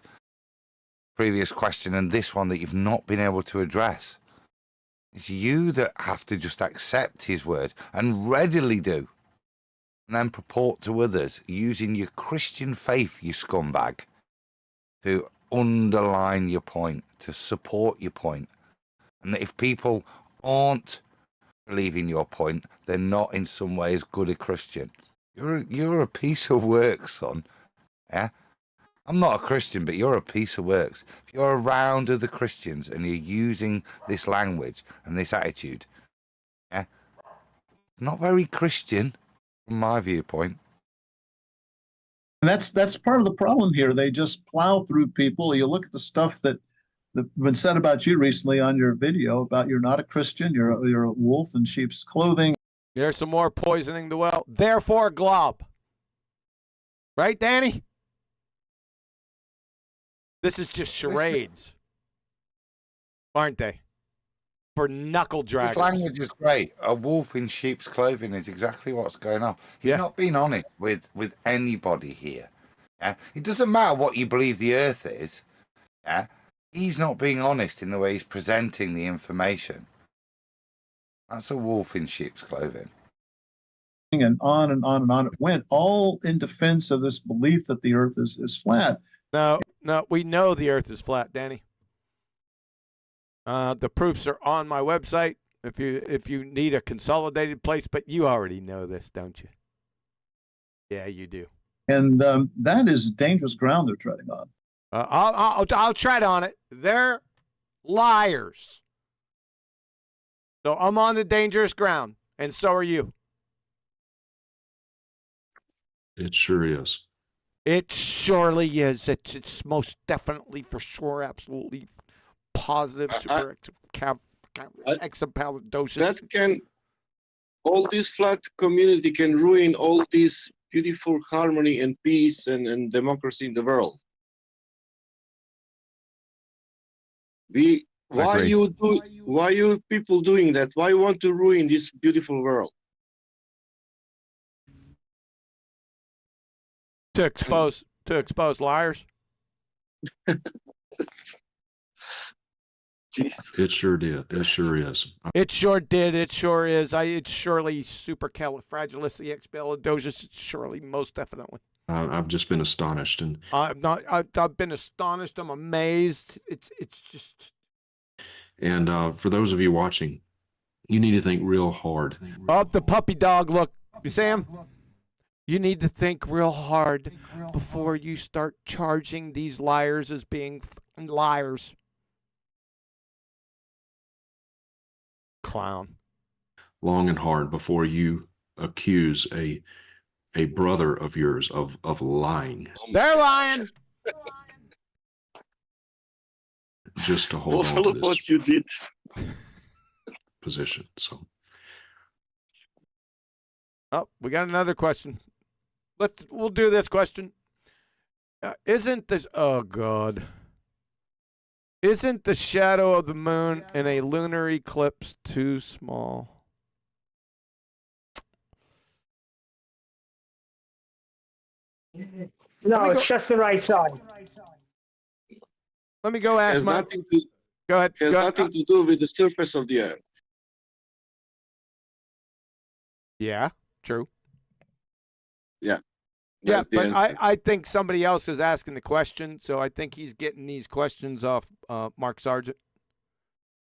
previous question and this one that you've not been able to address. It's you that have to just accept his word and readily do, and then purport to others using your Christian faith, you scumbag, to underline your point, to support your point. And that if people aren't believing your point, they're not in some ways good a Christian. You're a piece of work, son. Yeah? I'm not a Christian, but you're a piece of works. If you're around other Christians and you're using this language and this attitude, yeah, not very Christian from my viewpoint. And that's part of the problem here. They just plow through people. You look at the stuff that's been said about you recently on your video about you're not a Christian, you're a wolf in sheep's clothing. There's some more poisoning the well. Therefore, glob. Right, Danny? This is just charades, aren't they? For knuckle draggers. This language is great. A wolf in sheep's clothing is exactly what's going on. He's not being honest with anybody here. Yeah? It doesn't matter what you believe the earth is. Yeah? He's not being honest in the way he's presenting the information. That's a wolf in sheep's clothing. And on and on and on it went, all in defense of this belief that the earth is flat. No, we know the earth is flat, Danny. The proofs are on my website if you need a consolidated place, but you already know this, don't you? Yeah, you do. And that is dangerous ground they're treading on. I'll tread on it. They're liars. So I'm on the dangerous ground, and so are you. It sure is. It surely is. It's most definitely, for sure, absolutely positive, super exapalitosis. That can, all this flat community can ruin all this beautiful harmony and peace and democracy in the world. Why you people doing that? Why you want to ruin this beautiful world? To expose liars. It sure did. It sure is. It sure did. It sure is. It's surely supercalifragilisticexpialidocious. It's surely, most definitely. I've just been astonished, and I've been astonished. I'm amazed. It's just. And for those of you watching, you need to think real hard. Oh, the puppy dog! Look, you see him? You need to think real hard before you start charging these liars as being liars. Clown. Long and hard before you accuse a brother of yours of lying. They're lying. Just to hold on to Look this what you did. position. So, oh, we got another question. We'll do this question. Isn't this? Oh God. Isn't the shadow of the moon in a lunar eclipse too small? No, it's just the right side. Let me go ask my. Go ahead. Has nothing to do with the surface of the earth. Yeah, true. Yeah. Yeah, That's the but answer. I think somebody else is asking the question, so I think he's getting these questions off Mark Sargent.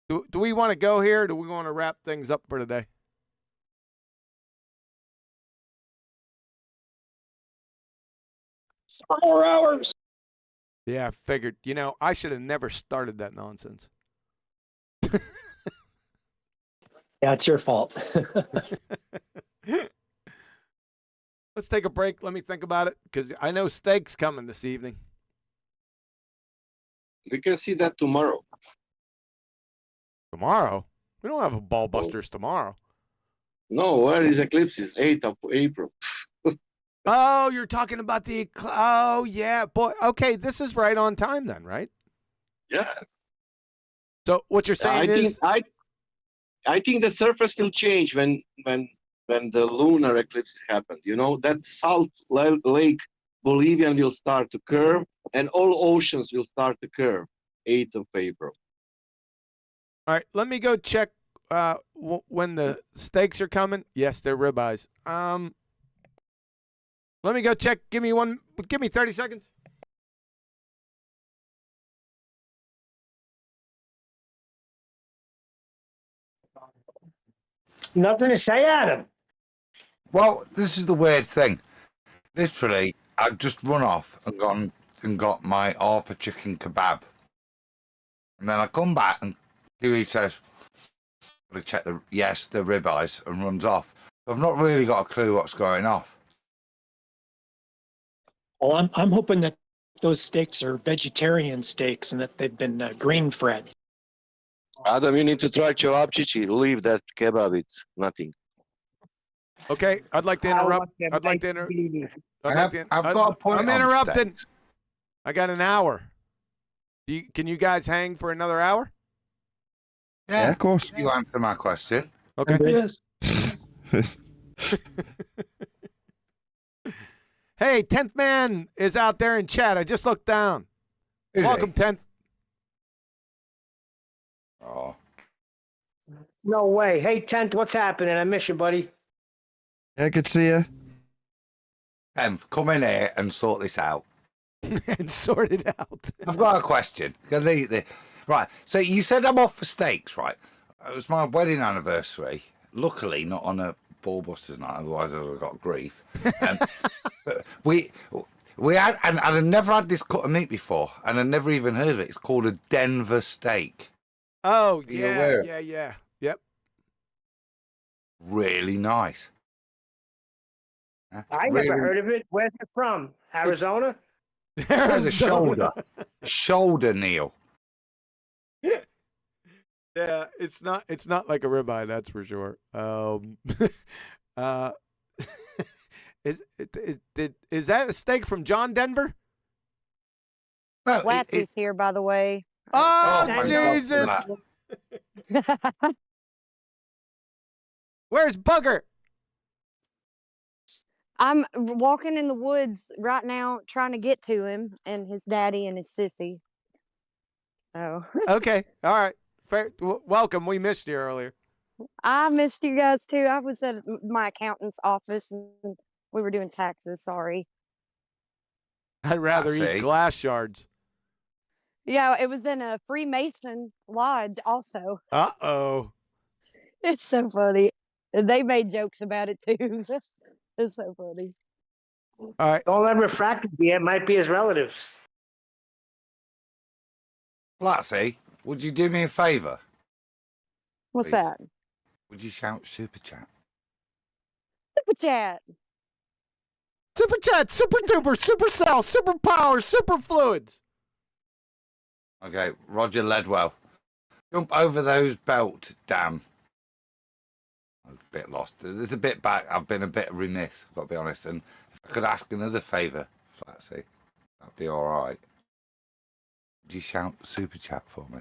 Do we want to go here, or do we want to wrap things up for today? 4 hours. Yeah, I figured. You know, I should have never started that nonsense. Yeah, it's your fault. Let's take a break. Let me think about it, because I know steak's coming this evening. We can see that tomorrow. Tomorrow? We don't have a Ballbusters tomorrow. No, where is eclipses? 8th of April. Oh, you're talking about the... Oh, yeah. Boy, okay, this is right on time then, right? Yeah. So what you're saying I think the surface will change when the lunar eclipse happened. You know, that Salt Lake Bolivian will start to curve, and all oceans will start to curve. 8th of April. All right, let me go check when the steaks are coming. Yes, they're ribeyes. Let me go check. Give me 30 seconds. Nothing to say, Adam. Well, this is the weird thing. Literally, I've just run off and gone and got my Arthur chicken kebab. And then I come back and Huey says, "Gotta check the ribeyes," and runs off. I've not really got a clue what's going off. Well, I'm hoping that those steaks are vegetarian steaks and that they've been grain fed. Adam, you need to try cevapcici. Leave that kebab. It's nothing. Okay, I'd like to interrupt. I've got a point. I'm interrupting. I got an hour. Can you guys hang for another hour? Yeah, of course. You answer my question. Okay. Yes. Hey, 10th man is out there in chat. I just looked down. Welcome, 10th. Oh. No way. Hey, 10th, what's happening? I miss you, buddy. Yeah, good to see you. Come in here and sort this out. And sort it out. I've got a question. Right, so you said I'm off for steaks, right? It was my wedding anniversary. Luckily, not on a Ballbusters night, otherwise I would have got grief. But we had, and I'd never had this cut of meat before, and I'd never even heard of it. It's called a Denver steak. Oh, Are you aware? yeah. Yep. Really nice. I never heard of it. Where's it from? Arizona? There's a shoulder, Neil. Yeah, it's not like a ribeye, that's for sure. Is that a steak from John Denver? Well, Flatsy's here, by the way. Oh, thank Jesus! Where's Bugger? I'm walking in the woods right now trying to get to him and his daddy and his sissy. Oh. Okay, all right. Welcome. We missed you earlier. I missed you guys too. I was at my accountant's office and we were doing taxes. Sorry. I'd rather eat glass shards. Yeah, it was in a Freemason lodge also. Uh-oh. It's so funny. They made jokes about it too. It's so funny. All right. Don't let refracted be. It might be his relatives. Flatsy, would you do me a favour? What's Please. that? Would you shout super chat? Super chat. Super chat, super duper, super cell, super power, super fluids. Okay, Roger Ledwell. Jump over those belt, damn. I'm a bit lost. There's a bit back. I've been a bit remiss, I've got to be honest. And if I could ask another favour, Flatsy, that'd be all right. Would you shout super chat for me?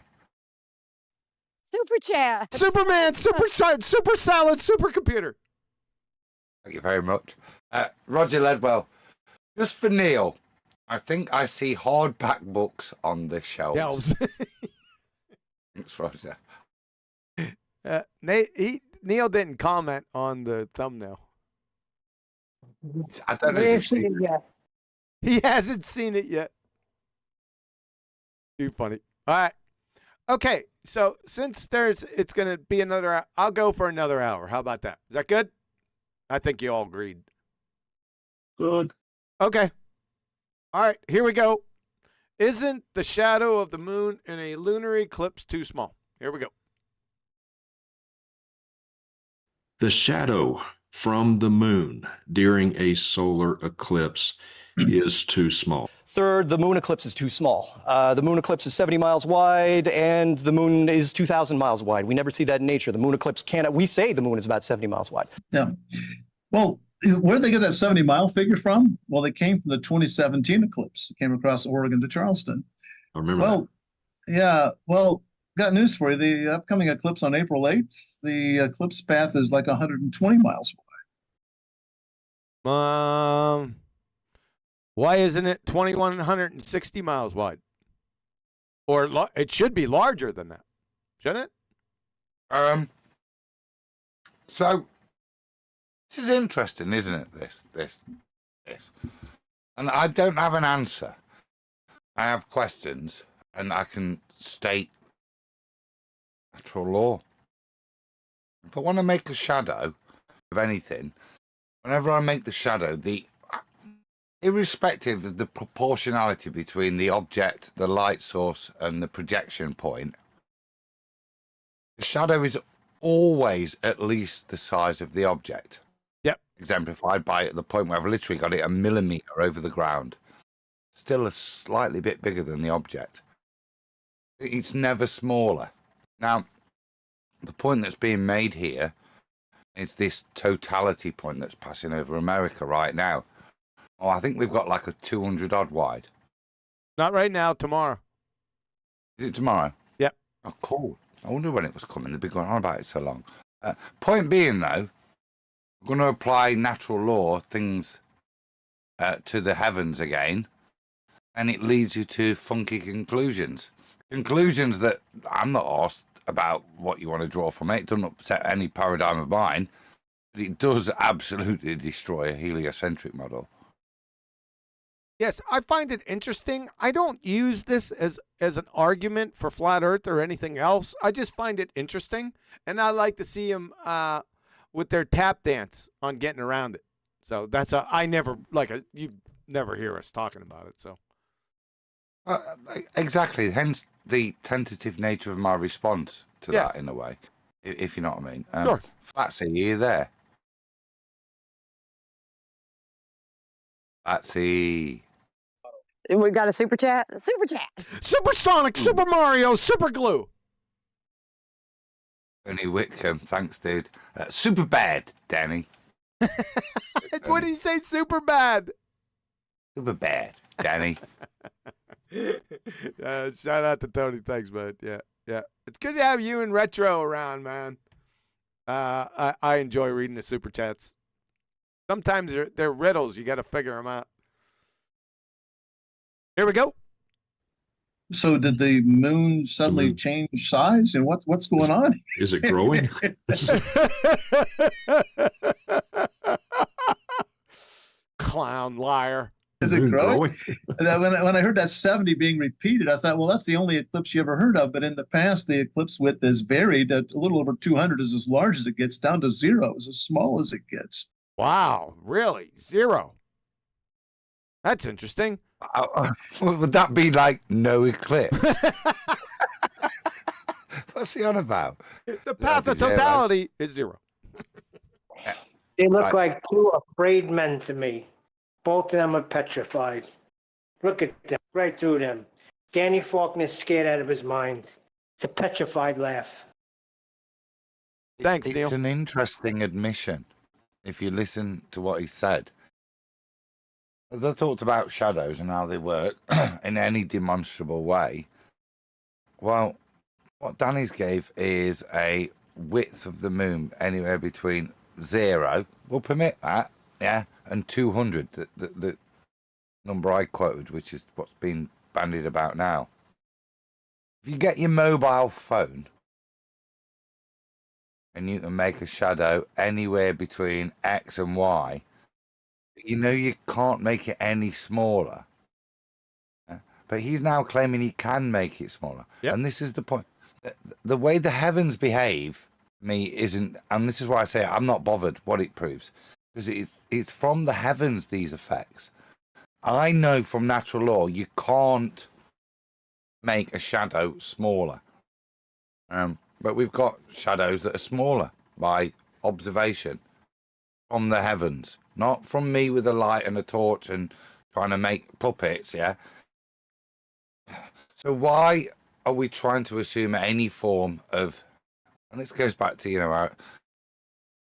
Super chat. Superman, super super salad, supercomputer. Thank you very much. Roger Ledwell. Just for Neil, I think I see hardback books on the shelves. Thanks, Roger. Neil didn't comment on the thumbnail. I don't know if you've seen it yet. He hasn't seen it yet. Too funny. All right. Okay, so since it's going to be another hour, I'll go for another hour. How about that? Is that good? I think you all agreed. Good. Okay. All right, here we go. Isn't the shadow of the moon in a lunar eclipse too small? Here we go. The shadow from the moon during a solar eclipse is too small. Third, the moon eclipse is too small. The moon eclipse is 70 miles wide, and the moon is 2,000 miles wide. We never see that in nature. The moon eclipse cannot. We say the moon is about 70 miles wide. Yeah. Well, where did they get that 70-mile figure from? Well, they came from the 2017 eclipse. It came across Oregon to Charleston. I remember Well, yeah. Well, got news for you. The upcoming eclipse on April 8th, the eclipse path is like 120 miles wide. Why isn't it 2,160 miles wide? Or it should be larger than that, shouldn't it? So this is interesting, isn't it? This, and I don't have an answer. I have questions, and I can state natural law. If I want to make a shadow of anything, whenever I make the shadow, irrespective of the proportionality between the object, the light source, and the projection point, the shadow is always at least the size of the object. Yep. Exemplified by the point where I've literally got it a millimeter over the ground. Still a slightly bit bigger than the object. It's never smaller. Now, the point that's being made here is this totality point that's passing over America right now. Oh, I think we've got like a 200 odd wide. Not right now, tomorrow. Is it tomorrow? Yep. Oh, cool. I wonder when it was coming. They've been going on about it so long. Point being, though, we're going to apply natural law, things to the heavens again, and it leads you to funky conclusions. Conclusions that I'm not asked about what you want to draw from it. It doesn't upset any paradigm of mine, but it does absolutely destroy a heliocentric model. Yes, I find it interesting. I don't use this as an argument for flat Earth or anything else. I just find it interesting, and I like to see them with their tap dance on getting around it. So that's you never hear us talking about it. So exactly. Hence the tentative nature of my response to that, in a way, if you know what I mean. Sure. Flatsy, are you there? Flatsy. We got a super chat. Super chat. Supersonic, Super Mario, Super Glue. Tony Whitcomb, thanks, dude. Super bad, Danny. What did he say? Super bad. Super bad, Danny. Shout out to Tony. Thanks, bud. Yeah. It's good to have you and Retro around, man. I enjoy reading the super chats. Sometimes they're riddles. You got to figure them out. Here we go. So did the moon suddenly change size, and what's going on? Is it growing? Clown liar. Is it growing? When I heard that 70 being repeated, I thought, well, that's the only eclipse you ever heard of. But in the past, the eclipse width is varied. A little over 200 is as large as it gets, down to 0 is as small as it gets. Wow, really? 0? That's interesting. Would that be like no eclipse? What's he on about? The path of totality is 0. They look like two afraid men to me. Both of them are petrified. Look at them, right through them. Danny Faulkner's scared out of his mind. It's a petrified laugh. Thanks, It's Neil. an interesting admission, if you listen to what he said. They talked about shadows and how they work in any demonstrable way. Well, what Danny's gave is a width of the moon anywhere between 0, we'll permit that, yeah, and 200, the number I quoted, which is what's been bandied about now. If you get your mobile phone and you can make a shadow anywhere between X and Y, you know you can't make it any smaller. But he's now claiming he can make it smaller. Yep. And this is the point. The way the heavens behave, me isn't, and this is why I say I'm not bothered what it proves. Because it's from the heavens, these effects. I know from natural law you can't make a shadow smaller. But we've got shadows that are smaller by observation from the heavens. Not from me with a light and a torch and trying to make puppets, yeah? So why are we trying to assume any form of, and this goes back to, our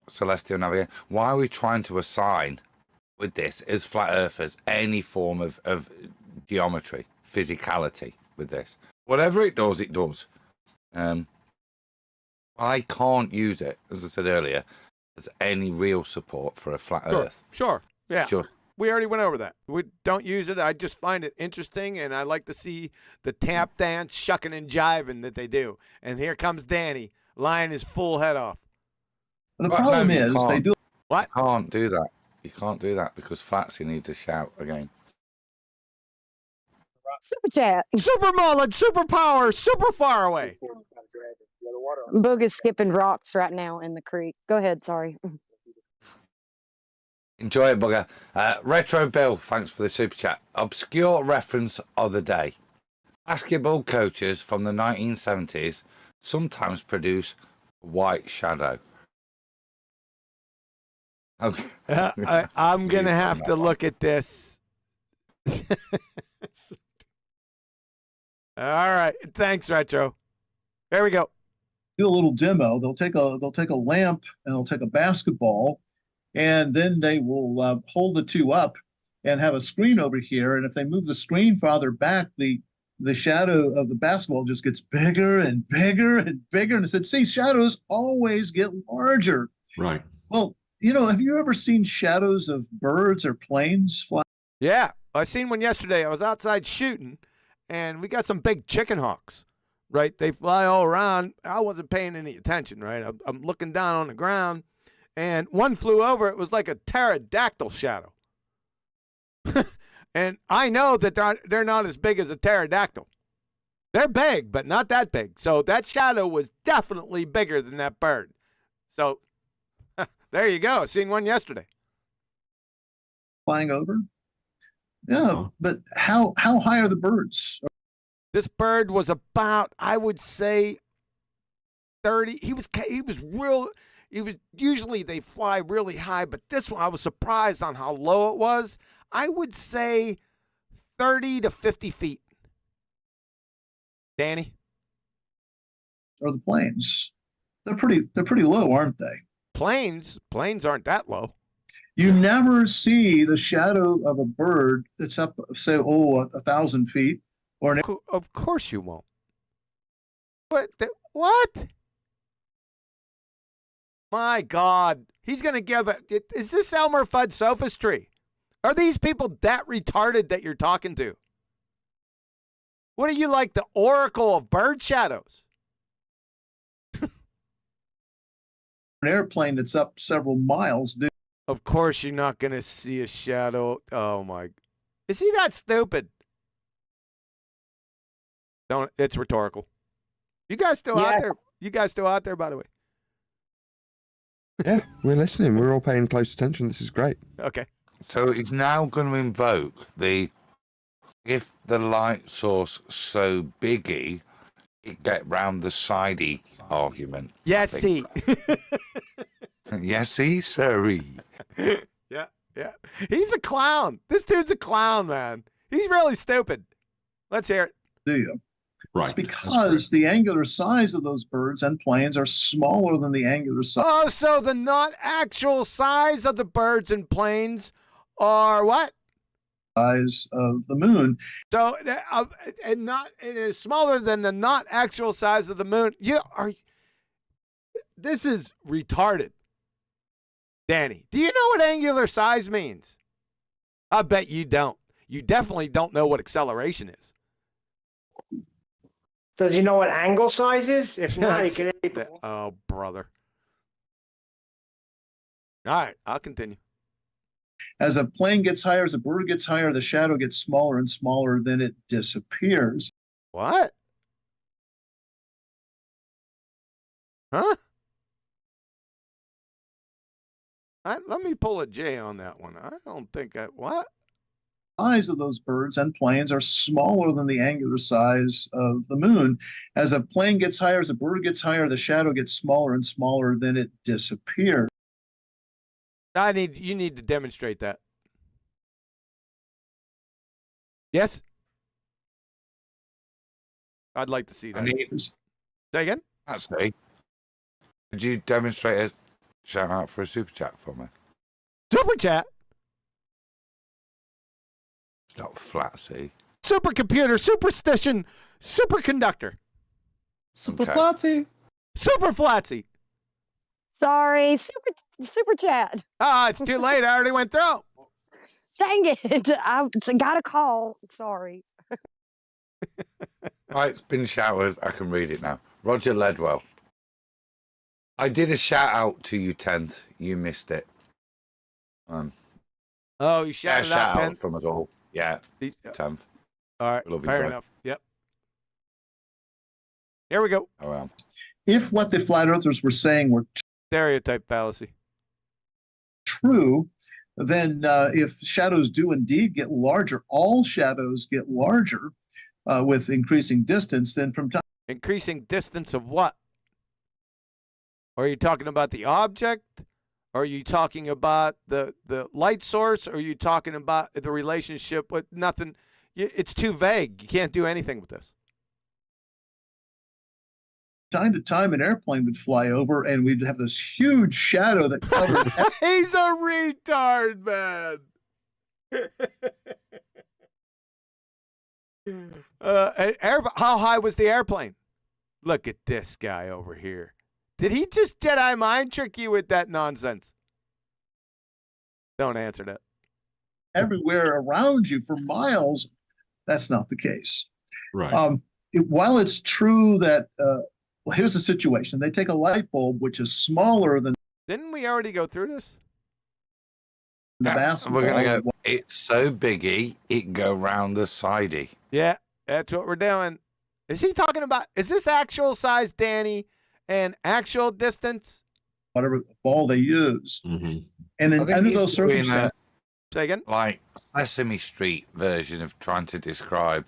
celestial navigation, why are we trying to assign with this as flat earthers any form of geometry, physicality with this? Whatever it does, it does. I can't use it, as I said earlier, as any real support for a flat earth. Sure. Yeah. Sure. We already went over that. We don't use it. I just find it interesting, and I like to see the tap dance, shucking and jiving that they do. And here comes Danny, lying his full head off. The problem is they do. What? You can't do that. You can't do that because Flatsy needs to shout again. Super chat. Super mullet, super power, super far away. Boog is skipping rocks right now in the creek. Go ahead, sorry. Enjoy it, bugger. Retro Bill, thanks for the super chat. Obscure reference of the day. Basketball coaches from the 1970s sometimes produce white shadow. Okay. I'm going to have to look at this. All right. Thanks, Retro. There we go. Do a little demo. They'll take a lamp and they'll take a basketball, and then they will hold the two up and have a screen over here. And if they move the screen farther back, the shadow of the basketball just gets bigger and bigger and bigger. And I said, see, shadows always get larger. Right. Well, have you ever seen shadows of birds or planes fly? Yeah, I seen one yesterday. I was outside shooting, and we got some big chicken hawks. Right, they fly all around. I wasn't paying any attention. Right, I'm looking down on the ground, and one flew over. It was like a pterodactyl shadow. And I know that they're not as big as a pterodactyl. They're big, but not that big. So that shadow was definitely bigger than that bird. So there you go. I seen one yesterday. Flying over? Yeah, but how high are the birds? This bird was about, I would say, 30. He was usually they fly really high, but this one I was surprised on how low it was. I would say 30 to 50 feet. Danny? Or the planes? They're pretty low, aren't they? Planes aren't that low. You never see the shadow of a bird that's up, say, 1,000 feet, or an. Of course you won't. What? My God, he's gonna give it. Is this Elmer Fudd sophistry? Are these people that retarded that you're talking to? What are you, like the oracle of bird shadows? An airplane that's up several miles. Of course you're not going to see a shadow. Oh, my. Is he that stupid? Don't. It's rhetorical. You guys still out there? You guys still out there, by the way? Yeah, we're listening. We're all paying close attention. This is great. Okay. So he's now going to invoke if the light source so biggy, it get round the sidey argument. Yes, see. Yes, he, sorry. Yeah. He's a clown. This dude's a clown, man. He's really stupid. Let's hear it. Do you? Right. It's because the angular size of those birds and planes are smaller than the angular size. Oh, so the not actual size of the birds and planes are what? Size of the moon. So, it is smaller than the not actual size of the moon. This is retarded. Danny, do you know what angular size means? I bet you don't. You definitely don't know what acceleration is. Does he know what angle size is? If not, he can. Oh, brother. All right, I'll continue. As a plane gets higher, as a bird gets higher, the shadow gets smaller and smaller, then it disappears. What? Huh? Let me pull a J on that one. I don't think what? Size of those birds and planes are smaller than the angular size of the moon. As a plane gets higher, as a bird gets higher, the shadow gets smaller and smaller, then it disappears. You need to demonstrate that. Yes? I'd like to see that. Say again? That's me. Could you demonstrate a shout out for a super chat for me? Super chat? It's not flat, see? Supercomputer, superstition, superconductor. Super Flatsy. Super Flatsy. Sorry, super chat. Ah, it's too late. I already went through. Dang it! I got a call. Sorry. Right, it's been shouted. I can read it now. Roger Ledwell. I did a shout out to you, 10th. You missed it. Oh, you shouted out shout 10th? out from us all. Yeah, 10th. All right, Love you, fair bro. enough. Yep. Here we go. Around. If what the flat earthers were saying were Stereotype fallacy. true, then if shadows do indeed get larger, all shadows get larger with increasing distance, then from time. Increasing distance of what? Are you talking about the object? Are you talking about the light source? Or are you talking about the relationship with nothing? It's too vague. You can't do anything with this. Time to time, an airplane would fly over, and we'd have this huge shadow that covered. He's a retard, man. How high was the airplane? Look at this guy over here. Did he just Jedi mind trick you with that nonsense? Don't answer that. Everywhere around you for miles. That's not the case. Right. While it's true that, well, here's the situation. They take a light bulb, which is smaller than. Didn't we already go through this? The vast We're going to bulb. go, it's so biggy, it go round the sidey. Yeah, that's what we're doing. Is he talking about, is this actual size, Danny, and actual distance? Whatever ball they use. Mm-hmm. And I in, think under he's those doing circumstances. Say again? Like Sesame Street version of trying to describe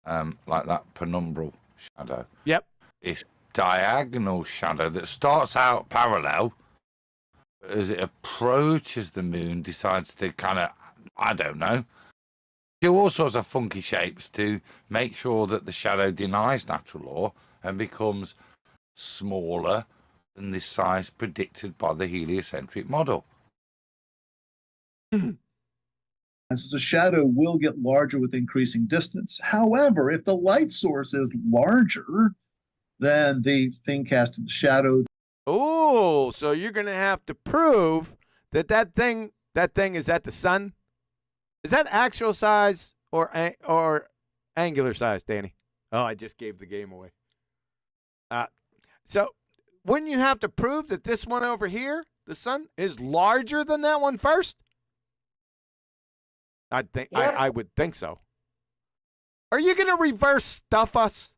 like that penumbral shadow. Yep. It's diagonal shadow that starts out parallel. As it approaches the moon, decides to kind of, I don't know, do all sorts of funky shapes to make sure that the shadow denies natural law and becomes smaller than the size predicted by the heliocentric model. And so the shadow will get larger with increasing distance. However, if the light source is larger than the thing casting the shadow. Oh, so you're going to have to prove that thing is at the sun. Is that actual size or angular size, Danny? Oh, I just gave the game away. So wouldn't you have to prove that this one over here, the sun, is larger than that one first? I would think so. Are you going to reverse stuff us?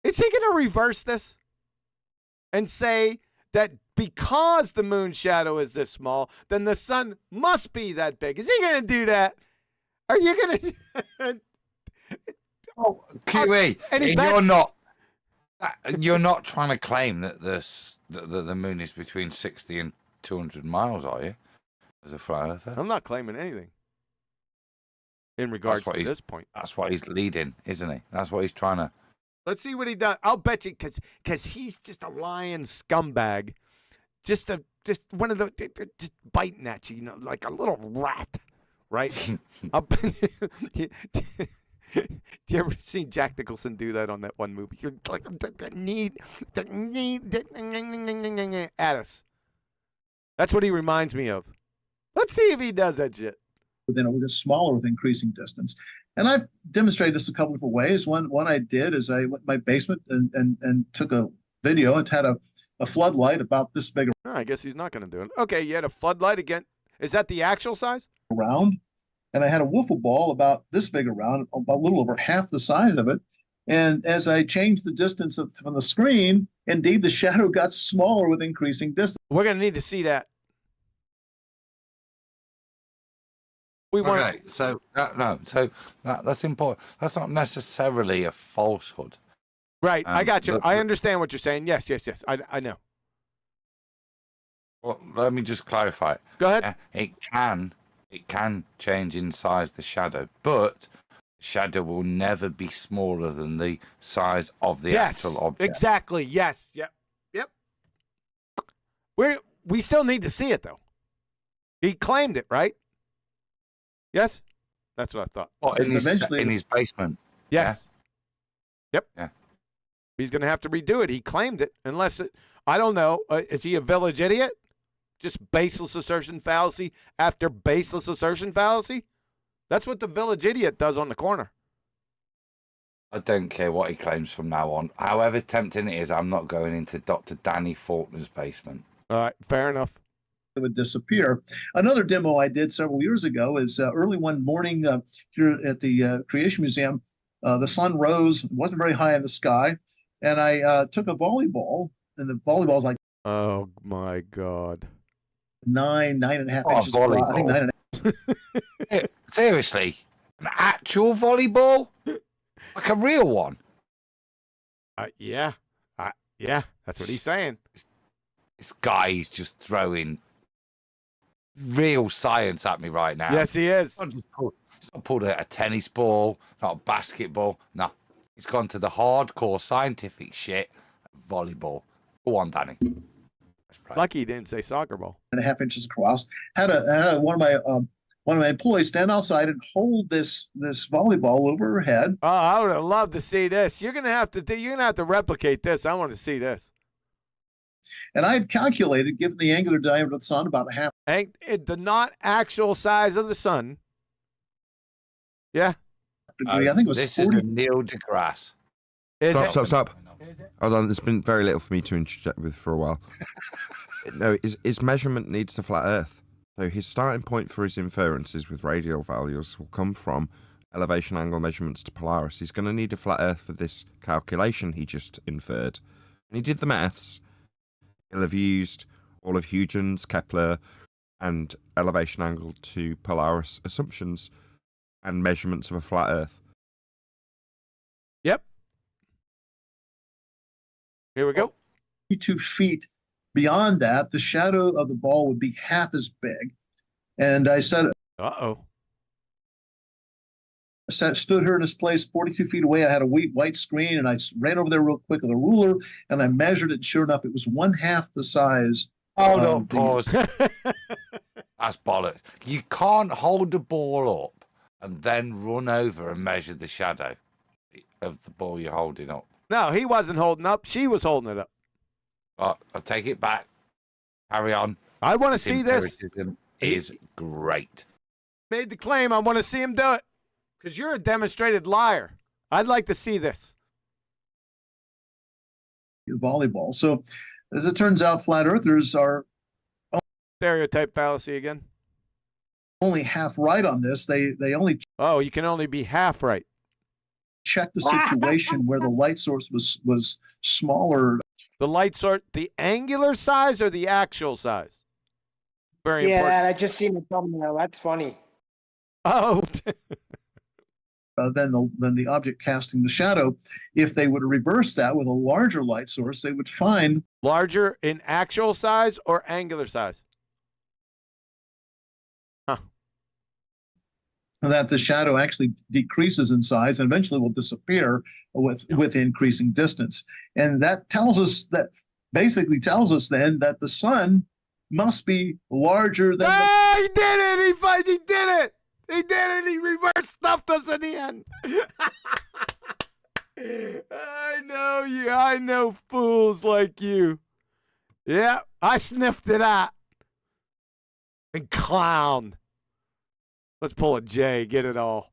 Is he going to reverse this and say that because the moon's shadow is this small, then the sun must be that big? Is he going to do that? Are you going to? Oh, QE, you're not trying to claim that the moon is between 60 and 200 miles, are you? As a flat earther? I'm not claiming anything in regards to this point. That's what he's leading, isn't he? That's what he's trying to. Let's see what he does. I'll bet you, because he's just a lying scumbag, just one of the just biting at you, like a little rat, right? Do you ever seen Jack Nicholson do that on that one movie? You're like at us. That's what he reminds me of. Let's see if he does that shit. But then it will get smaller with increasing distance. And I've demonstrated this a couple different ways. One I did is I went to my basement and took a video. It had a floodlight about this big I guess he's not going to do it. Okay, you had a floodlight again. Is that the actual size? around. And I had a wiffle ball about this big around, a little over half the size of it. And as I changed the distance from the screen, indeed, the shadow got smaller with increasing distance. We're going to need to see that. We want. Okay, so that's important. That's not necessarily a falsehood. Right, I got you. I understand what you're saying. Yes. I know. Well, let me just clarify. Go ahead. It can change in size, the shadow, but shadow will never be smaller than the size of the actual object. Exactly. Yes. Yep. We still need to see it though. He claimed it, right? Yes, that's what I thought. Well, in his basement. Yes. Yeah. Yep. Yeah. He's going to have to redo it. He claimed it, unless I don't know. Is he a village idiot? Just baseless assertion fallacy after baseless assertion fallacy? That's what the village idiot does on the corner. I don't care what he claims from now on. However tempting it is, I'm not going into Dr. Danny Faulkner's basement. All right, fair enough. It would disappear. Another demo I did several years ago is early one morning here at the Creation Museum. The sun rose, it wasn't very high in the sky, and I took a volleyball, and the volleyball is like, oh my God, 9.5 inches across. I think 9.5. Seriously, an actual volleyball, like a real one. Yeah, that's what he's saying. This guy is just throwing real science at me right now. Yes, he is. He's not pulled a tennis ball, not a basketball. No, he's gone to the hardcore scientific shit. Volleyball. Go on, Danny. Lucky he didn't say soccer ball. 9.5 inches across. Had one of my employees stand outside and hold this volleyball over her head. Oh, I would have loved to see this. You're gonna have to replicate this. I want to see this. And I had calculated, given the angular diameter of the sun, about a half. The not actual size of the sun. Yeah. Degree. I think it was this 40. is a Neil deGrasse. Stop. Hold on, there's been very little for me to interject with for a while. No, his measurement needs the flat Earth. So his starting point for his inferences with radial values will come from elevation angle measurements to Polaris. He's going to need a flat Earth for this calculation he just inferred. And he did the maths. He'll have used all of Huygens, Kepler, and elevation angle to Polaris assumptions and measurements of a flat Earth. Yep. Here we go. 2 feet beyond that, the shadow of the ball would be half as big. And I said, uh-oh. stood here in this place 42 feet away. I had a white screen, and I ran over there real quick with a ruler, and I measured it. Sure enough, it was 1/2 the size. Hold on, pause. That's bollocks. You can't hold the ball up and then run over and measure the shadow of the ball you're holding up. No, he wasn't holding up. She was holding it up. Oh, I'll take it back. Carry on. I want to see this. Empiricism is great. Made the claim. I want to see him do it. Because you're a demonstrated liar. I'd like to see this. Volleyball. So, as it turns out, flat earthers are Stereotype fallacy again. only half right on this. They only you can only be half right. check the situation where the light source was smaller. The light source, the angular size or the actual size? Very important. Yeah, I just seen the thumbnail. That's funny. Oh. Than the object casting the shadow. If they would reverse that with a larger light source, they would find larger in actual size or angular size? that the shadow actually decreases in size and eventually will disappear with increasing distance. And that tells us that then that the sun must be larger than he did it! He did it! He did it! He reverse stuffed us in the end. I know you. I know fools like you. Yeah, I sniffed it out. And clown. Let's pull a J. Get it all.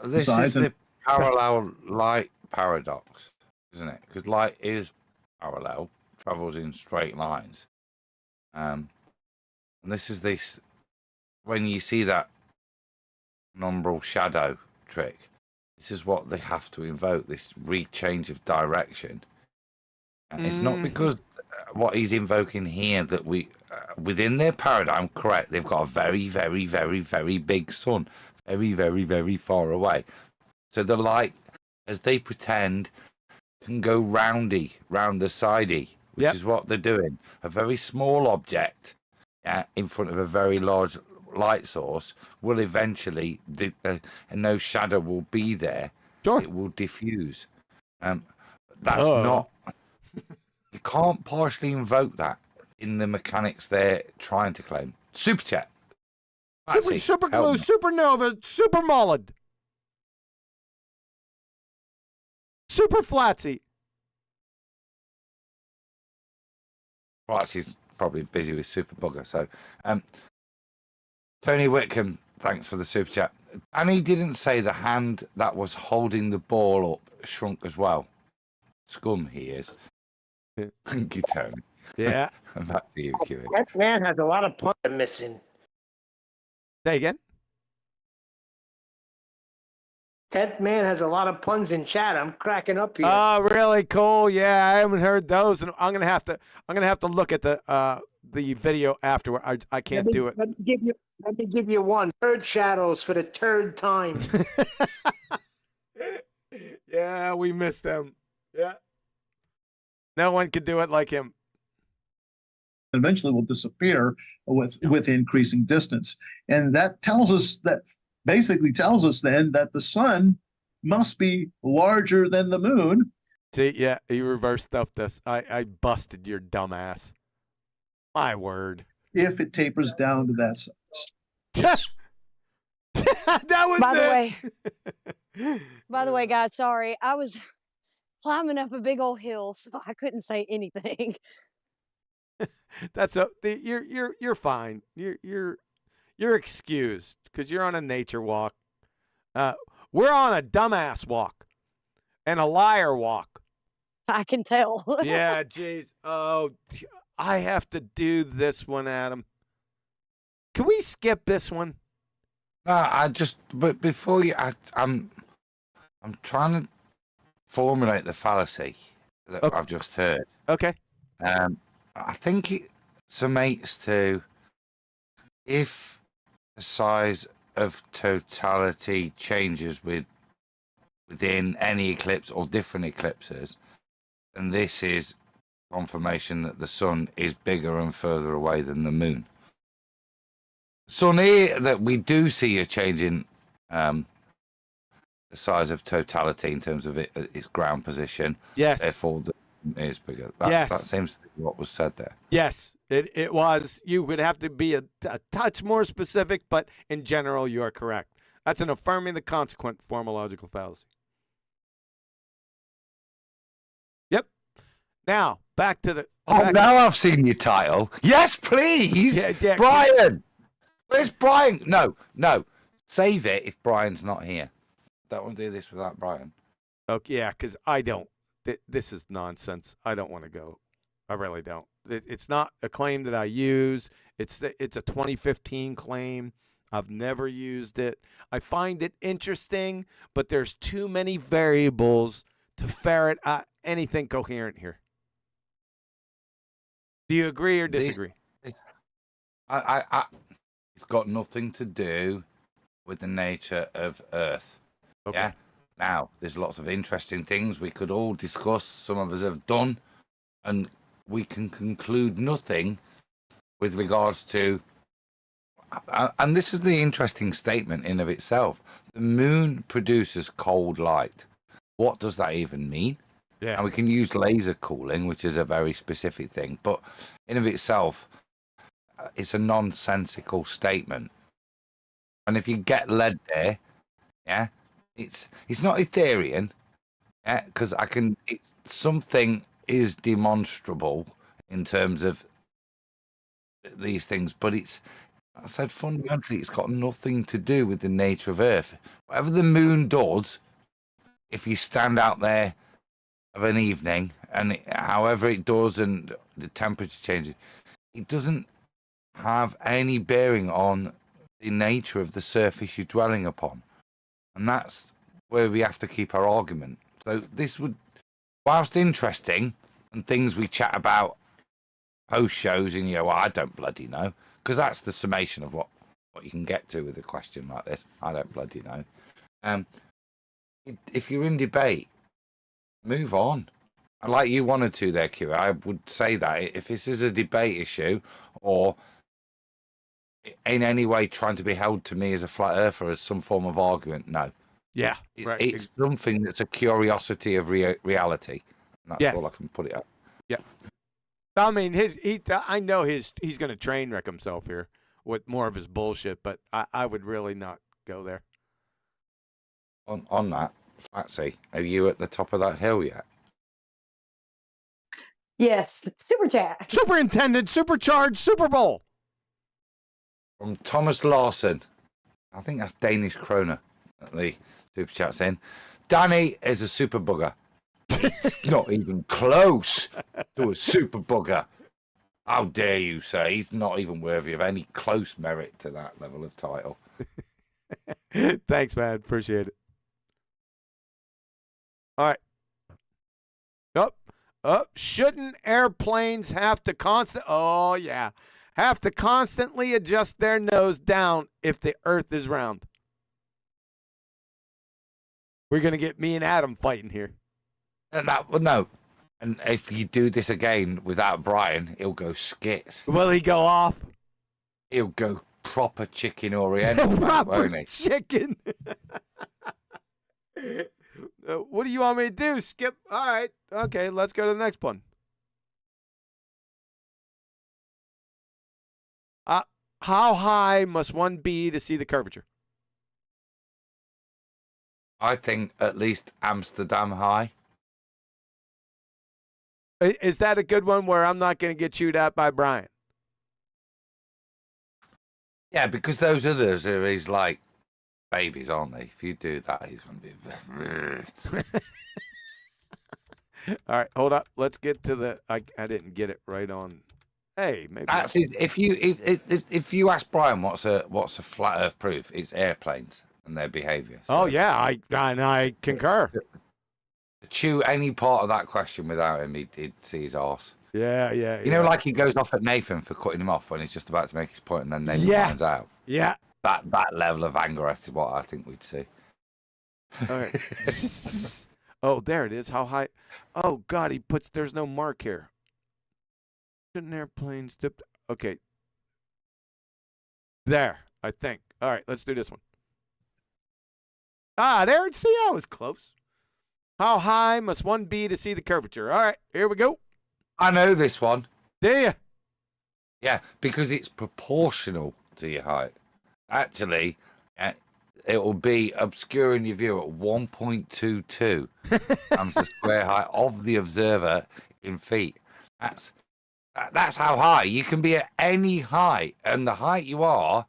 This is the parallel light paradox, isn't it? Because light is parallel, travels in straight lines. And this is this, when you see that umbral shadow trick, this is what they have to invoke, this rechange of direction. And it's not because what he's invoking here that we, within their paradigm, correct, they've got a very, very, very, very big sun, very, very, very far away. So the light, as they pretend, can go round the sidey, which is what they're doing. A very small object in front of a very large light source will eventually, and no shadow will be there. Sure. It will diffuse. That's not... You can't partially invoke that in the mechanics they're trying to claim. Superchat. Super glue, supernova, super mullet. Super flatsy. Flatsy's probably busy with super bugger. So, Tony Whitcomb, thanks for the super chat. And he didn't say the hand that was holding the ball up shrunk as well. Scum he is. Thank you, Tony. Yeah. Back to you, Q. That man has a lot of puns missing. Say again? 10th man has a lot of puns in chat. I'm cracking up here. Oh, really cool. Yeah, I haven't heard those, and I'm gonna have to look at the video afterward. I can't do it. Let me give you one. Third shadows for the third time. Yeah, we missed them. Yeah. No one could do it like him. Eventually will disappear with increasing distance. And that basically tells us then that the sun must be larger than the moon. See, yeah, he reverse stuffed us. I busted your dumb ass. My word. If it tapers down to that size. That was By the way, guys, sorry. I was climbing up a big old hill, so I couldn't say anything. You're fine. You're excused because you're on a nature walk. We're on a dumbass walk and a liar walk. I can tell. Yeah, jeez. Oh, I have to do this one, Adam. Can we skip this one? But before you, I'm trying to formulate the fallacy that I've just heard. Okay. I think it summates to, if the size of totality changes within any eclipse or different eclipses, and this is confirmation that the sun is bigger and further away than the moon. Sun here, that we do see a change in the size of totality in terms of its ground position. Yes. Therefore, the moon is bigger. That seems to be what was said there. Yes, it was. You would have to be a touch more specific, but in general, you are correct. That's an affirming the consequent formological fallacy. Yep. Now, back to the... Now I've seen your title. Yes, please. Yeah, Brian. Where's Brian? No. Save it if Brian's not here. Don't want to do this without Brian. Okay, yeah, because I don't. This is nonsense. I don't want to go. I really don't. It's not a claim that I use. It's a 2015 claim. I've never used it. I find it interesting, but there's too many variables to ferret out anything coherent here. Do you agree or disagree? It's got nothing to do with the nature of Earth. Okay. Yeah. Now, there's lots of interesting things we could all discuss. Some of us have done, and we can conclude nothing with regards to. And this is the interesting statement in of itself. The moon produces cold light. What does that even mean? Yeah. And we can use laser cooling, which is a very specific thing, but in of itself, it's a nonsensical statement. And if you get led there, yeah, it's not Ethereum, yeah, because something is demonstrable in terms of these things, but I said fundamentally, it's got nothing to do with the nature of Earth. Whatever the moon does, if you stand out there of an evening, and however it does, and the temperature changes, it doesn't have any bearing on the nature of the surface you're dwelling upon. And that's where we have to keep our argument. So this would, whilst interesting, and things we chat about post shows, and well, I don't bloody know, because that's the summation of what you can get to with a question like this. I don't bloody know. If you're in debate, move on. And like you wanted to there, Q, I would say that if this is a debate issue, or in any way trying to be held to me as a flat earther as some form of argument, no. Yeah, right. It's something that's a curiosity of reality. And that's all I can put it at. Yeah. I mean, I know he's going to train wreck himself here with more of his bullshit, but I would really not go there. On that, Fatsy, are you at the top of that hill yet? Yes, super chat. Superintendent, supercharged, Super Bowl. From Thomas Larson. I think that's Danish kroner that the super chat's in. Danny is a super bugger. It's not even close to a super bugger. How dare you say he's not even worthy of any close merit to that level of title. Thanks, man. Appreciate it. All right. Shouldn't airplanes have to have to constantly adjust their nose down if the Earth is round? We're going to get me and Adam fighting here. No. And if you do this again without Brian, he'll go skits. Will he go off? He'll go proper chicken oriental, won't he? Chicken. What do you want me to do? Skip? All right. Okay, let's go to the next one. How high must one be to see the curvature? I think at least Amsterdam high. Is that a good one where I'm not going to get chewed out by Brian? Yeah, because those others are his, like, babies, aren't they? If you do that, he's going to be... All right, hold up. Let's get to the... I didn't get it right on... Hey, maybe... That's if you ask Brian what's a flat Earth proof, it's airplanes and their behaviour. So. Oh, yeah, I concur. To chew any part of that question without him, he'd see his arse. Yeah. You know, like he goes off at Nathan for cutting him off when he's just about to make his point, and then Nathan finds out. Yeah. That level of anger is what I think we'd see. All right. Oh, there it is. How high? Oh, God, there's no mark here. Shouldn't airplanes dip? Okay. There, I think. All right, let's do this one. Ah, there. See, I was close. How high must one be to see the curvature? All right, here we go. I know this one. Do you? Yeah, because it's proportional to your height. Actually, it will be obscuring your view at 1.22 times the square height of the observer in feet. That's how high. You can be at any height, and the height you are,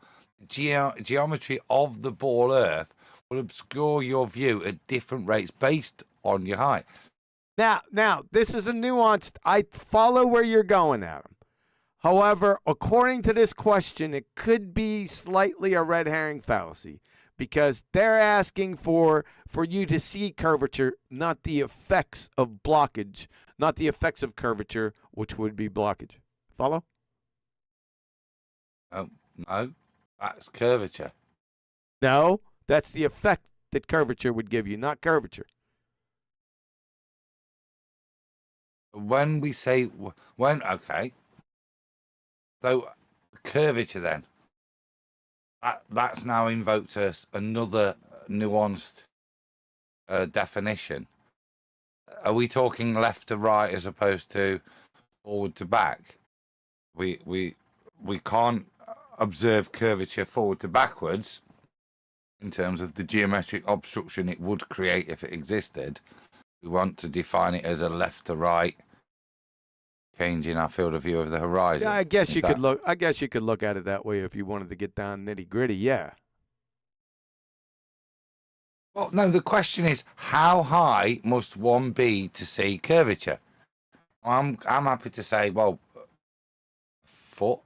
geometry of the ball Earth will obscure your view at different rates based on your height. Now, this is a nuanced. I follow where you're going, Adam. However, according to this question, it could be slightly a red herring fallacy because they're asking for you to see curvature, not the effects of blockage, not the effects of curvature, which would be blockage. Follow? Oh, no, that's curvature. No, that's the effect that curvature would give you, not curvature. When we say okay, so curvature then that's now invoked as another nuanced definition. Are we talking left to right as opposed to forward to back? We can't observe curvature forward to backwards in terms of the geometric obstruction it would create if it existed. We want to define it as a left to right, changing our field of view of the horizon. Yeah, I guess you could look. I guess you could look at it that way if you wanted to get down nitty gritty. Yeah. Well, no. The question is, how high must one be to see curvature? I'm happy to say, well, foot.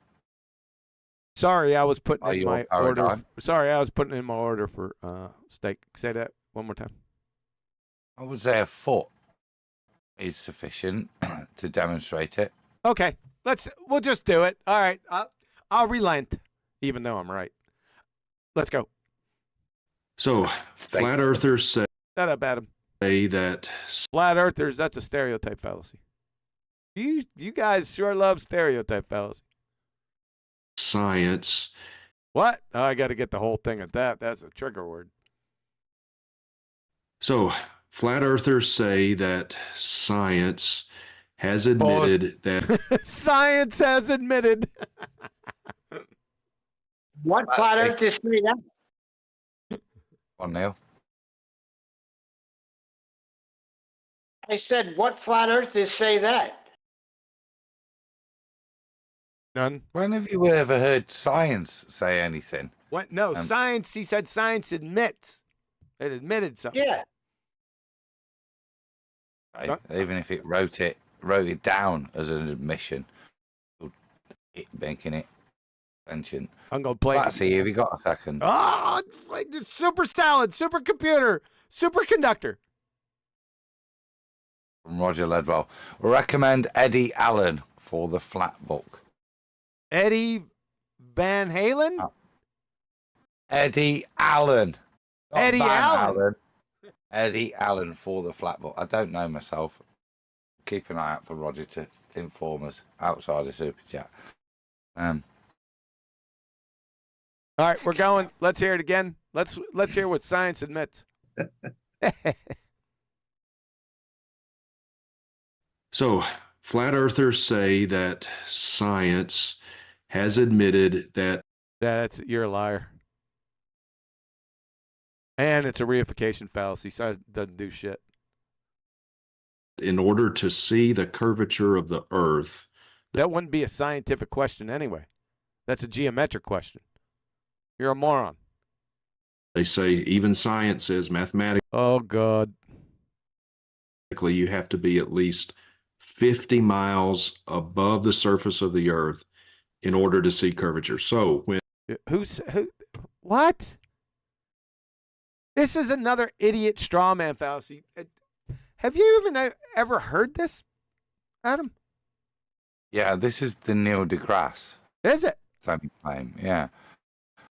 Sorry, I was putting in my order. paradigm. Sorry, I was putting in my order for steak. Say that one more time. I would say a foot is sufficient to demonstrate it. Okay, we'll just do it. All right, I'll relent, even though I'm right. Let's go. So, flat earthers say Shut up, Adam. that Flat earthers, that's a stereotype fallacy. You guys sure love stereotype fallacy. Science. What? Oh, I got to get the whole thing at that. That's a trigger word. So, flat earthers say that science has admitted that Science has admitted. What flat earthers say that? On Neil. I said, what flat earthers say that? None. When have you ever heard science say anything? What? No, science. He said science admits. It admitted something. Yeah. Right? Even if it wrote it down as an admission, it making it sentient. I'm gonna play. Let's see. Have you got a second? Oh, it's like the super salad, supercomputer, superconductor. From Roger Ledwell. Recommend Eddie Allen for the flat book. Eddie Van Halen? Oh. Eddie Allen. Not Eddie Van Allen. Allen. Eddie Allen for the flat book. I don't know myself. Keep an eye out for Roger to inform us outside of Super Chat. All right, we're going. Let's hear it again. Let's hear what science admits. so flat earthers say that science has admitted that you're a liar. And it's a reification fallacy. Science doesn't do shit. in order to see the curvature of the earth. That wouldn't be a scientific question anyway. That's a geometric question. You're a moron. They say even science says mathematically. Oh, God. You have to be at least 50 miles above the surface of the earth in order to see curvature. So when what? This is another idiot straw man fallacy. Have you even ever heard this, Adam? Yeah, this is the Neil deGrasse. Is it? Claim, yeah.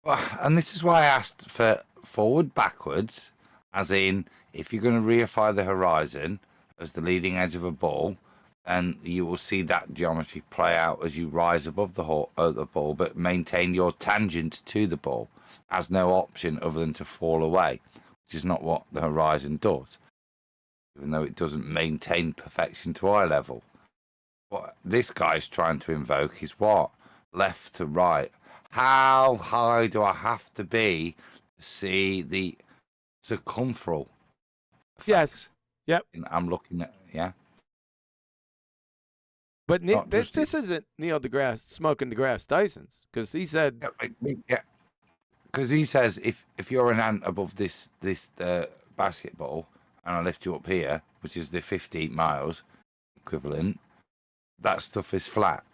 Well, and this is why I asked for forward backwards, as in if you're going to reify the horizon as the leading edge of a ball, and you will see that geometry play out as you rise above the ball, but maintain your tangent to the ball, has no option other than to fall away. which is not what the horizon does, even though it doesn't maintain perfection to eye level. What this guy's trying to invoke is what? Left to right. How high do I have to be to see the circumferential effects? Yes. Yep. I'm looking at, yeah. But Not this just isn't Neil deGrasse smoking deGrasse Tyson's, because he said, Yeah, because he says if you're an ant above this basketball and I lift you up here, which is the 15 miles equivalent, that stuff is flat.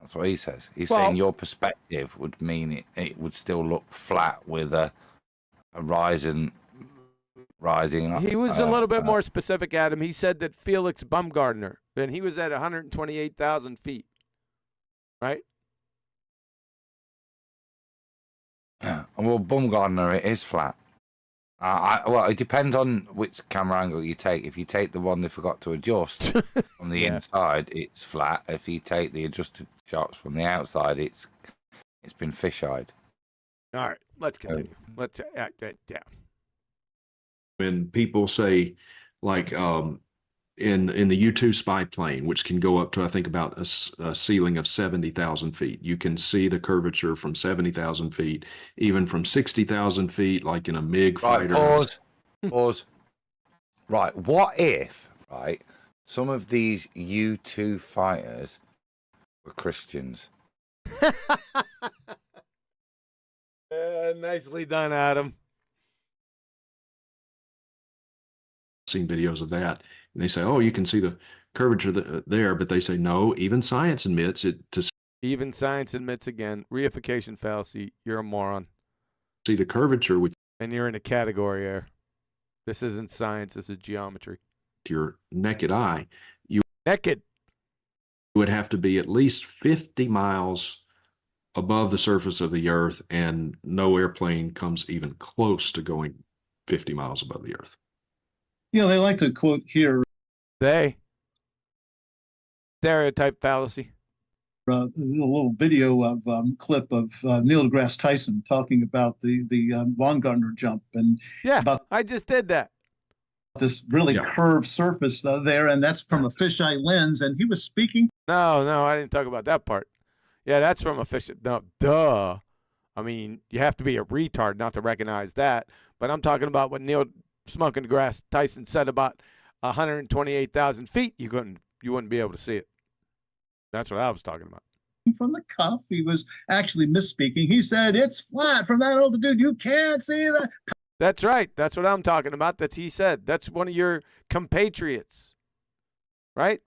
That's what he says. He's saying your perspective would mean it would still look flat with a horizon rising up. he was a little bit more specific, Adam. He said that Felix Baumgartner, and he was at 128,000 feet, right? Well, Baumgartner, it is flat. Well, it depends on which camera angle you take. If you take the one they forgot to adjust from the inside, it's flat. If you take the adjusted shots from the outside, it's been fisheyed. All right, let's continue. Let's yeah. When people say, like, in the U-2 spy plane, which can go up to, I think, about a ceiling of 70,000 feet, you can see the curvature from 70,000 feet, even from 60,000 feet, like in a MiG fighter. Pause. Right, what if, right, some of these U-2 fighters were Christians? Nicely done, Adam. Seen videos of that, and they say, "Oh, you can see the curvature there," but they say, "No, even science admits it." Even science admits again, reification fallacy. You're a moron. See the curvature with, and you're in a category here. This isn't science. This is geometry. Your naked eye, you would have to be at least 50 miles above the surface of the Earth, and no airplane comes even close to going 50 miles above the Earth. They like to quote here. Stereotype fallacy. A little video of clip of Neil deGrasse Tyson talking about the Baumgartner jump and about I just did that. This really curved surface there, and that's from a fisheye lens. And he was speaking. No, I didn't talk about that part. Yeah, that's from a fish. No, duh. I mean, you have to be a retard not to recognize that. But I'm talking about what Neil Smoking deGrasse Tyson said about 128,000 feet. You wouldn't be able to see it. That's what I was talking about. From the cuff, he was actually misspeaking. He said it's flat from that altitude. You can't see that. That's right. That's what I'm talking about. That's he said. That's one of your compatriots, right?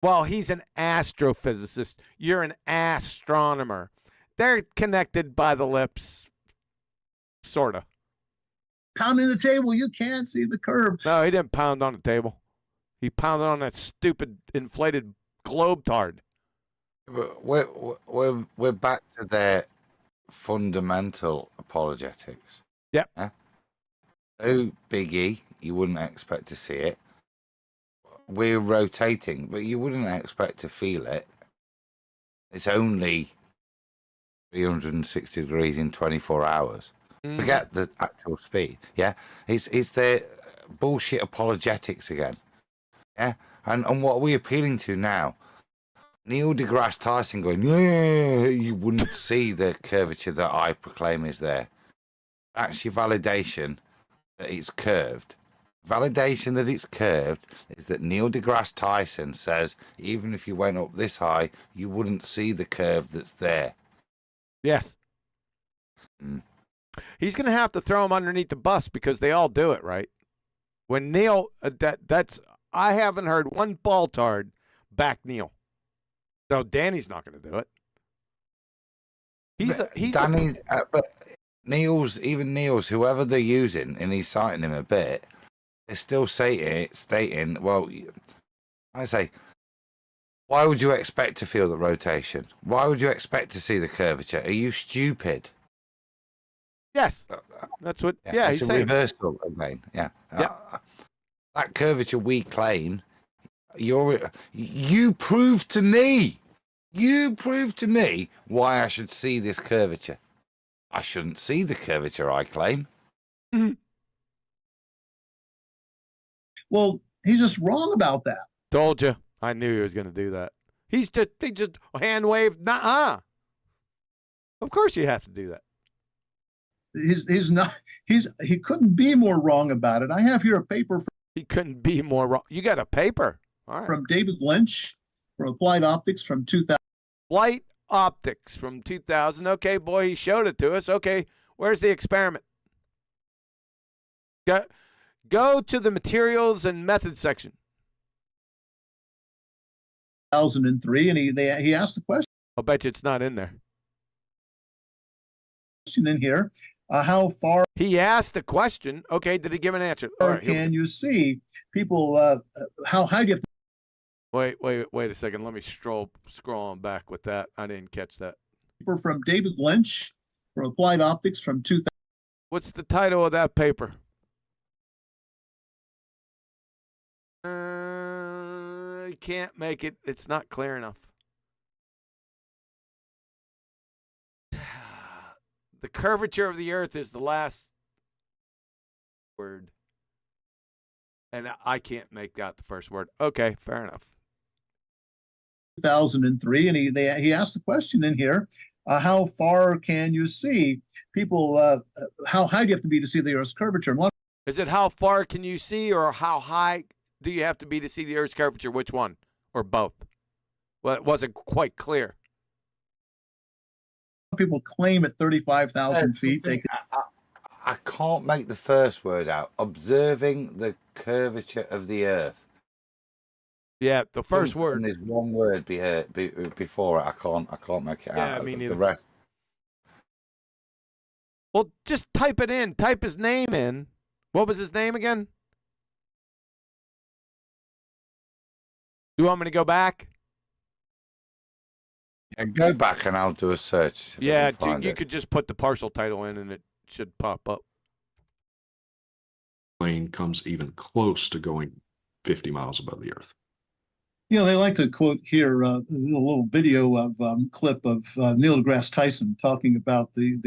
Well, he's an astrophysicist. You're an astronomer. They're connected by the lips, sorta. Pounding the table, you can't see the curve. No, he didn't pound on the table. He pounded on that stupid inflated globe tard. We're back to their fundamental apologetics. Yep. Yeah? Oh, biggie, you wouldn't expect to see it. We're rotating, but you wouldn't expect to feel it. It's only 360 degrees in 24 hours. Forget the actual speed. Yeah, it's their bullshit apologetics again. Yeah, and what are we appealing to now? Neil deGrasse Tyson going, yeah, you wouldn't see the curvature that I proclaim is there. That's your validation that it's curved. Validation that it's curved is that Neil deGrasse Tyson says even if you went up this high, you wouldn't see the curve that's there. Yes. He's going to have to throw him underneath the bus because they all do it, right? When Neil, I haven't heard one ball-tard back Neil. So Danny's not going to do it. But Neil's, whoever they're using, and he's citing him a bit, they're still stating, well, I say, why would you expect to feel the rotation? Why would you expect to see the curvature? Are you stupid? Yes, that's what. Yeah, it's he's a saying. reversal again. Yeah, that curvature we claim. You prove to me. You prove to me why I should see this curvature. I shouldn't see the curvature I claim. Well, he's just wrong about that. Told you. I knew he was going to do that. He just hand waved. Nuh-uh. Of course you have to do that. He couldn't be more wrong about it. I have here a paper He couldn't be more wrong. You got a paper. All right. from David Lynch from Applied Optics from 2000. Light optics from 2000. Okay, boy, he showed it to us. Okay, where's the experiment? Go to the materials and methods section. 2003, and he asked the question. I'll bet you it's not in there. In here, how far he asked the question. Okay, did he give an answer? All right, can you see people? How high do you have to? Wait a second. Let me scroll on back with that. I didn't catch that. Paper from David Lynch from Applied Optics from 2000. What's the title of that paper? I can't make it. It's not clear enough. The curvature of the Earth is the last word. And I can't make that the first word. Okay, fair enough. 2003, and he asked the question in here, how far can you see people? How high do you have to be to see the Earth's curvature? Is it how far can you see, or how high do you have to be to see the Earth's curvature? Which one? Or both? Well, it wasn't quite clear. People claim at 35,000 feet they can. I can't make the first word out. Observing the curvature of the Earth. Yeah, the first word. And there's one word before it. I can't make it out. Yeah, me neither. The rest. Well, just type it in. Type his name in. What was his name again? You want me to go back? Yeah, go back and I'll do a search. Yeah, you could just put the partial title in and it should pop up. Plane comes even close to going 50 miles above the Earth. You know, they like to quote here a little video of clip of Neil deGrasse Tyson talking about the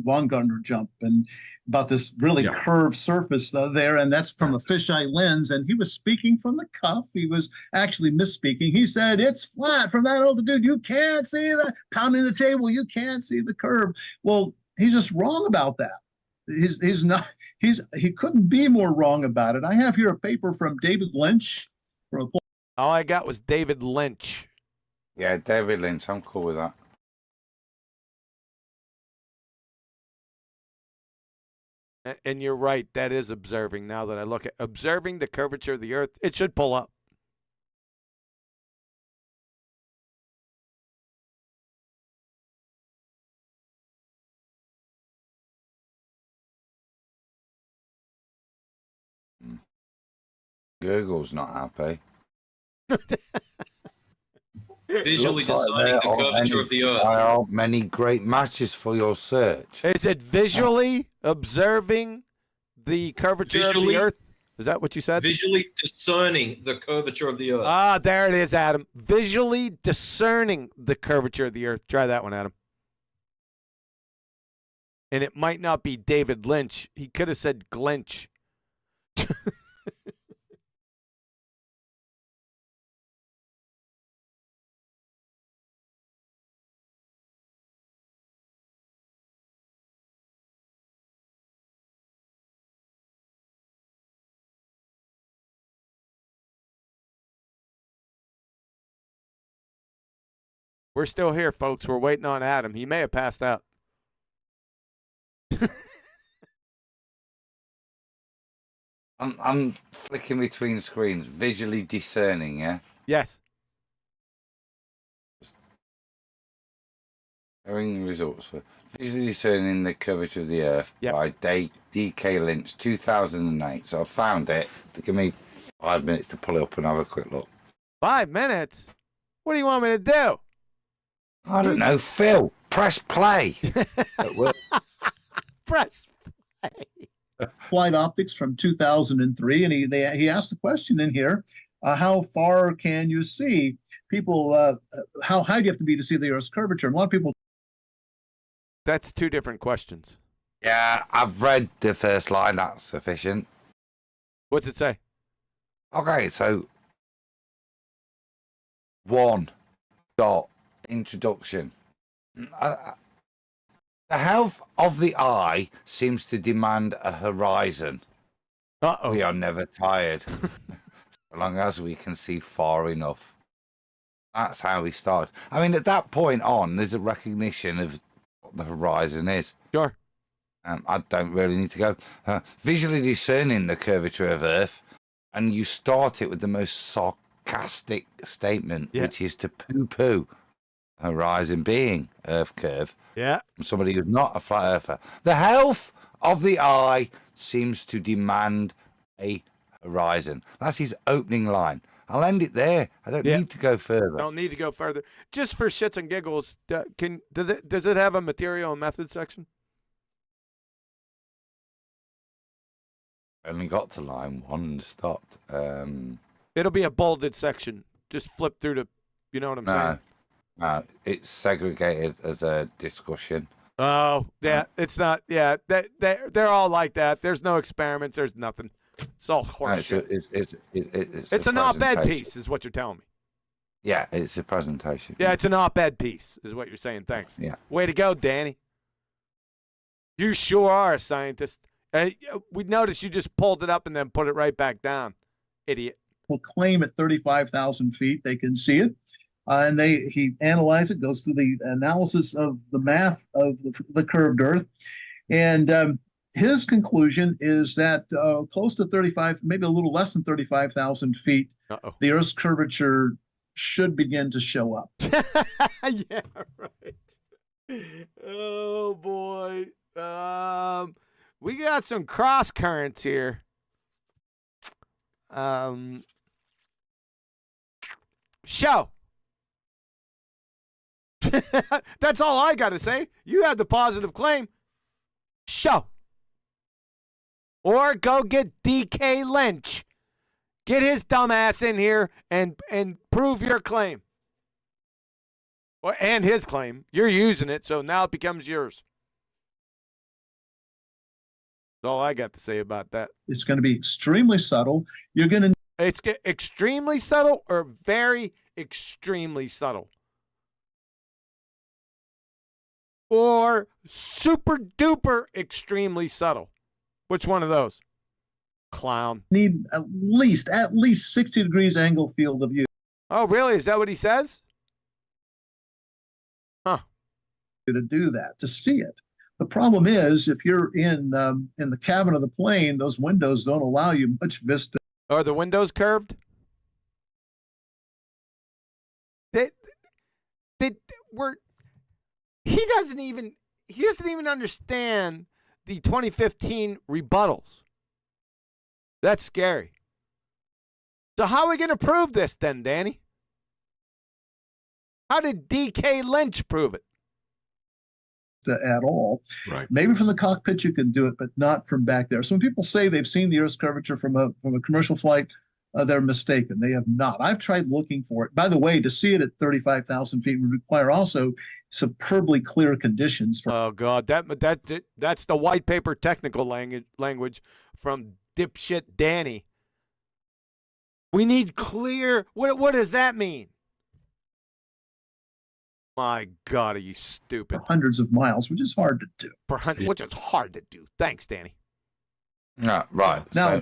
Von Gardner jump and about this really curved surface there, and that's from a fisheye lens. And he was speaking from the cuff. He was actually misspeaking. He said, "It's flat from that altitude. You can't see that." Pounding the table, you can't see the curve. Well, he's just wrong about that. He couldn't be more wrong about it. I have here a paper from David Lynch from All I got was David Lynch. Yeah, David Lynch. I'm cool with that. And you're right. That is observing. Now that I look at observing the curvature of the Earth, it should pull up. Google's not happy. Visually deciding the curvature of the Earth. There are many great matches for your search. Is it visually observing the curvature of the Earth? Is that what you said? Visually discerning the curvature of the Earth. Ah, there it is, Adam. Visually discerning the curvature of the Earth. Try that one, Adam. And it might not be David Lynch. He could have said Glinch. We're still here, folks. We're waiting on Adam. He may have passed out. I'm flicking between screens, visually discerning, yeah? Yes. Showing results for visually discerning the curvature of the Earth by D.K. Lynch, 2008. So I found it. Give me 5 minutes to pull it up and have a quick look. 5 minutes? What do you want me to do? I don't know, Phil. Press play. Press play. Applied Optics from 2003, and he asked the question in here, how far can you see people? How high do you have to be to see the Earth's curvature? And a lot of people. That's two different questions. Yeah, I've read the first line. That's sufficient. What's it say? Okay, so 1. Introduction. The health of the eye seems to demand a horizon. Uh-oh. We are never tired, so long as we can see far enough. That's how we start. I mean, at that point on, there's a recognition of what the horizon is. Sure. I don't really need to go. Visually discerning the curvature of Earth, and you start it with the most sarcastic statement, which is to poo-poo horizon being Earth curve. Yeah. From somebody who's not a flat earther. The health of the eye seems to demand a horizon. That's his opening line. I'll end it there. I don't need to go further. Don't need to go further. Just for shits and giggles, does it have a material and method section? Only got to line 1 and stopped. It'll be a bolded section. Just flip through to, you know what I'm saying? No, it's segregated as a discussion. Oh, yeah, it's not. Yeah, they're all like that. There's no experiments. There's nothing. It's all horseshit. It's an op-ed piece, is what you're telling me. Yeah, it's a presentation. Yeah, it's an op-ed piece, is what you're saying. Thanks. Yeah. Way to go, Danny. You sure are a scientist. We noticed you just pulled it up and then put it right back down. Idiot. Will claim at 35,000 feet they can see it. And he analyzes it, goes through the analysis of the math of the curved Earth. And his conclusion is that close to 35, maybe a little less than 35,000 feet, the Earth's curvature should begin to show up. Yeah, right. Oh, boy. We got some cross currents here. Show. That's all I got to say. You had the positive claim. Show. Or go get DK Lynch. Get his dumbass in here and prove your claim. And his claim. You're using it, so now it becomes yours. That's all I got to say about that. It's going to be extremely subtle. You're going to... It's extremely subtle or very extremely subtle? Or super duper extremely subtle? Which one of those? Clown. Need at least 60 degrees angle field of view. Oh, really? Is that what he says? Huh. To do that, to see it. The problem is, if you're in the cabin of the plane, those windows don't allow you much vista. Are the windows curved? He doesn't even understand the 2015 rebuttals. That's scary. So how are we going to prove this then, Danny? How did DK Lynch prove it? At all. Right. Maybe from the cockpit you can do it, but not from back there. So when people say they've seen the Earth's curvature from a commercial flight, they're mistaken. They have not. I've tried looking for it. By the way, to see it at 35,000 feet would require also superbly clear conditions. Oh God, that's the white paper technical language from dipshit Danny. We need clear. What does that mean? My God, are you stupid? For hundreds of miles, which is hard to do. Which is hard to do. Thanks, Danny. No, right. Now,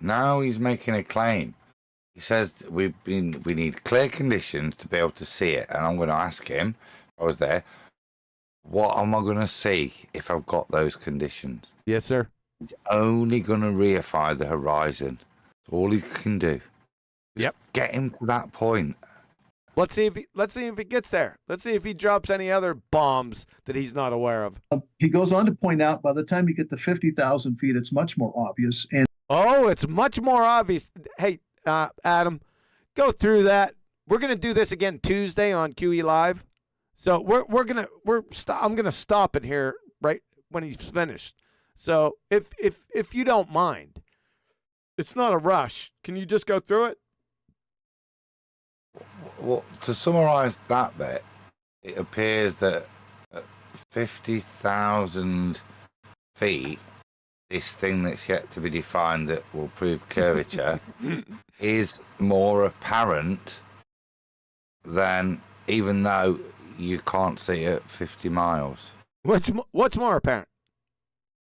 Now he's making a claim. He says we need clear conditions to be able to see it, and I'm going to ask him. If I was there. What am I going to see if I've got those conditions? Yes, sir. He's only going to reify the horizon. That's all he can do. Just get him to that point. Let's see if he gets there. Let's see if he drops any other bombs that he's not aware of. He goes on to point out by the time you get to 50,000 feet, it's much more obvious. And it's much more obvious. Hey, Adam, go through that. We're gonna do this again Tuesday on QE Live. So I'm gonna stop it here right when he's finished. So if you don't mind, it's not a rush. Can you just go through it? Well, to summarize that bit, it appears that 50,000 feet, this thing that's yet to be defined that will prove curvature is more apparent than, even though you can't see it at 50 miles. What's more apparent?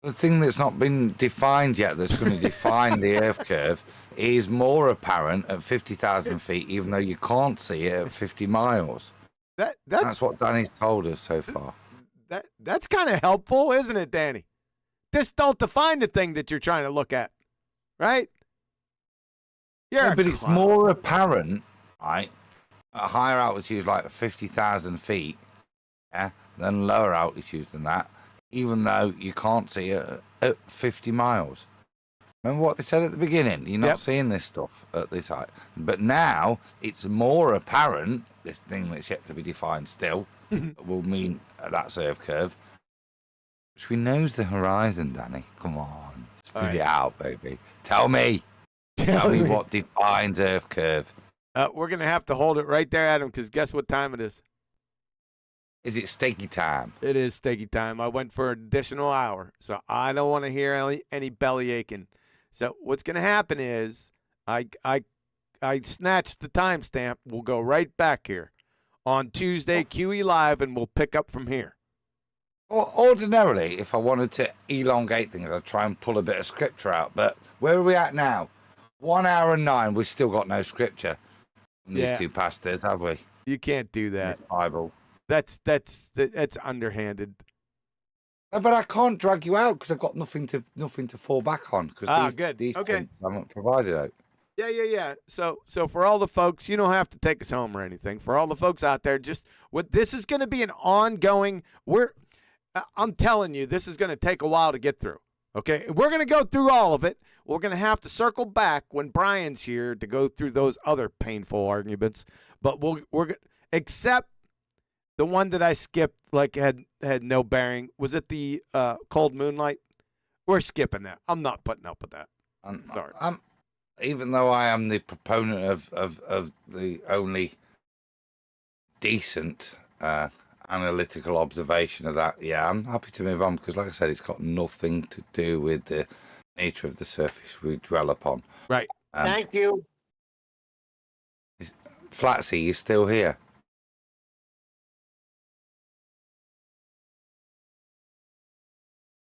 The thing that's not been defined yet, that's going to define the Earth curve, is more apparent at 50,000 feet, even though you can't see it at 50 miles. That's what Danny's told us so far. That's kind of helpful, isn't it, Danny? Just don't define the thing that you're trying to look at, right? Yeah, but it's more apparent, right, at higher altitudes like 50,000 feet, yeah, than lower altitudes than that, even though you can't see it at 50 miles. Remember what they said at the beginning? You're not seeing this stuff at this height. But now it's more apparent, this thing that's yet to be defined still, will mean that's Earth curve, which we know's the horizon, Danny. Come on. Spit it out, baby. Tell me. Tell me what defines Earth curve. We're going to have to hold it right there, Adam, because guess what time it is? Is it steaky time? It is steaky time. I went for an additional hour, so I don't want to hear any belly aching. So what's going to happen is I snatched the timestamp. We'll go right back here on Tuesday, QE Live, and we'll pick up from here. Well, ordinarily, if I wanted to elongate things, I'd try and pull a bit of scripture out. But where are we at now? 1 hour and 9. We've still got no scripture from these two pastors, have we? You can't do that. Bible. That's underhanded. No, but I can't drag you out because I've got nothing to fall back on. Because these okay. haven't provided out. Yeah. So for all the folks, you don't have to take us home or anything. For all the folks out there, this is going to be an ongoing. I'm telling you, this is going to take a while to get through. Okay, we're going to go through all of it. We're going to have to circle back when Brian's here to go through those other painful arguments. But we're except the one that I skipped, like had no bearing. Was it the cold moonlight? We're skipping that. I'm not putting up with that. Sorry. Even though I am the proponent of the only decent analytical observation of that, I'm happy to move on because, like I said, it's got nothing to do with the nature of the surface we dwell upon. Right. Thank you. Flatsy, you're still here.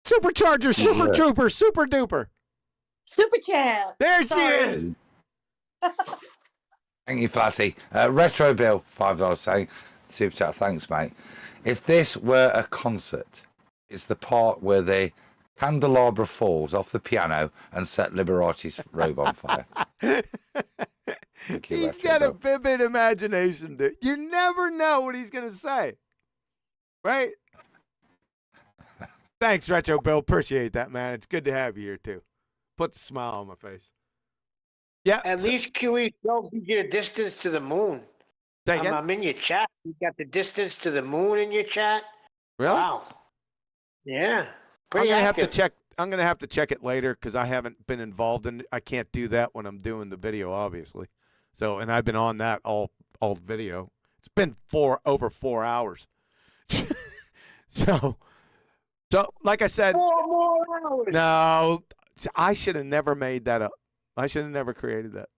Supercharger, Super Trooper, Super Duper. Super Chat. There she is. Thank you, Flassy. Retro Bill, $5 saying, Super Chat, thanks, mate. If this were a concert, it's the part where the candelabra falls off the piano and set Liberace's robe on fire. He's got a vivid imagination, dude. You never know what he's going to say. Right? Thanks, Retro Bill. Appreciate that, man. It's good to have you here, too. Put the smile on my face. Yeah. At least QE shows you get a distance to the moon. I'm in your chat. You got the distance to the moon in your chat. Really? Wow. Yeah. I'm gonna have to check. I'm gonna have to check it later because I haven't been involved in. I can't do that when I'm doing the video, obviously. So, and I've been on that all video. It's been over 4 hours. So, like I said, 4 more hours. No, I should have never made that up. I should have never created that.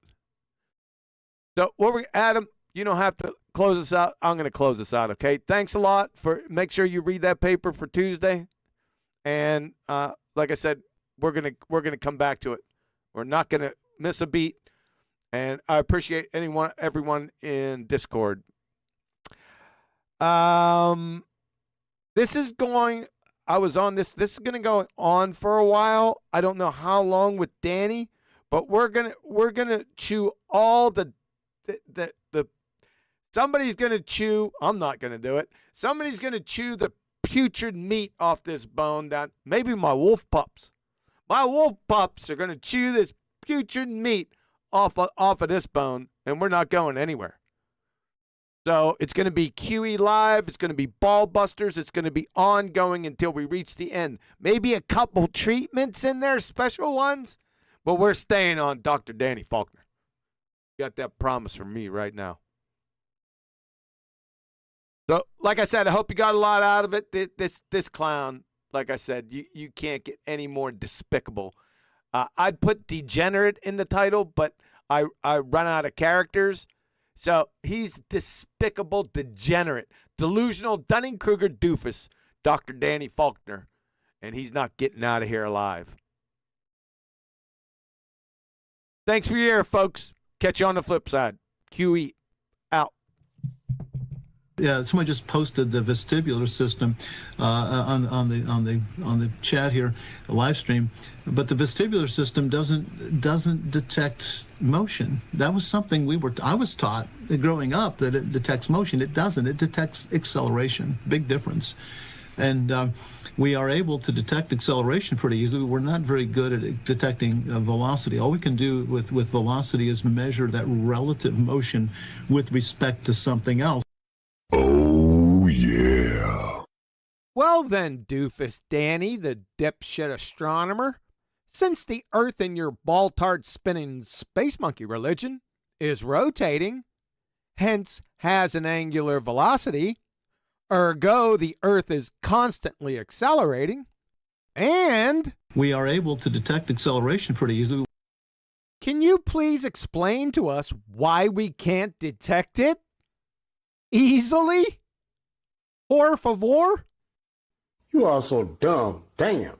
So, Adam, you don't have to close us out. I'm going to close us out, okay? Thanks a lot. Make sure you read that paper for Tuesday. And like I said, we're gonna come back to it. We're not going to miss a beat. And I appreciate everyone in Discord. This is going. I was on this. This is going to go on for a while. I don't know how long with Danny, but we're gonna chew all the somebody's gonna chew. I'm not gonna do it. Somebody's gonna chew the putrid meat off this bone down. Maybe my wolf pups. My wolf pups are gonna chew this putrid meat off of this bone, and we're not going anywhere. So it's going to be QE Live. It's going to be Ballbusters. It's going to be ongoing until we reach the end. Maybe a couple treatments in there, special ones, but we're staying on Dr. Danny Faulkner. You got that promise from me right now. So, like I said, I hope you got a lot out of it. This clown, like I said, you can't get any more despicable. I'd put degenerate in the title, but I run out of characters. So he's despicable, degenerate, delusional, Dunning-Kruger doofus, Dr. Danny Faulkner, and he's not getting out of here alive. Thanks for your ear, folks. Catch you on the flip side. QE out. Yeah, somebody just posted the vestibular system on the chat here, a live stream. But the vestibular system doesn't detect motion. That was something I was taught growing up, that it detects motion. It doesn't. It detects acceleration. Big difference. And we are able to detect acceleration pretty easily. We're not very good at detecting velocity. All we can do with velocity is measure that relative motion with respect to something else. Oh, yeah. Well then, Doofus Danny, the dipshit astronomer, since the Earth in your ball-tard spinning space monkey religion is rotating, hence has an angular velocity, ergo the Earth is constantly accelerating, and we are able to detect acceleration pretty easily. Can you please explain to us why we can't detect it easily? Por favor? You are so dumb. Damn.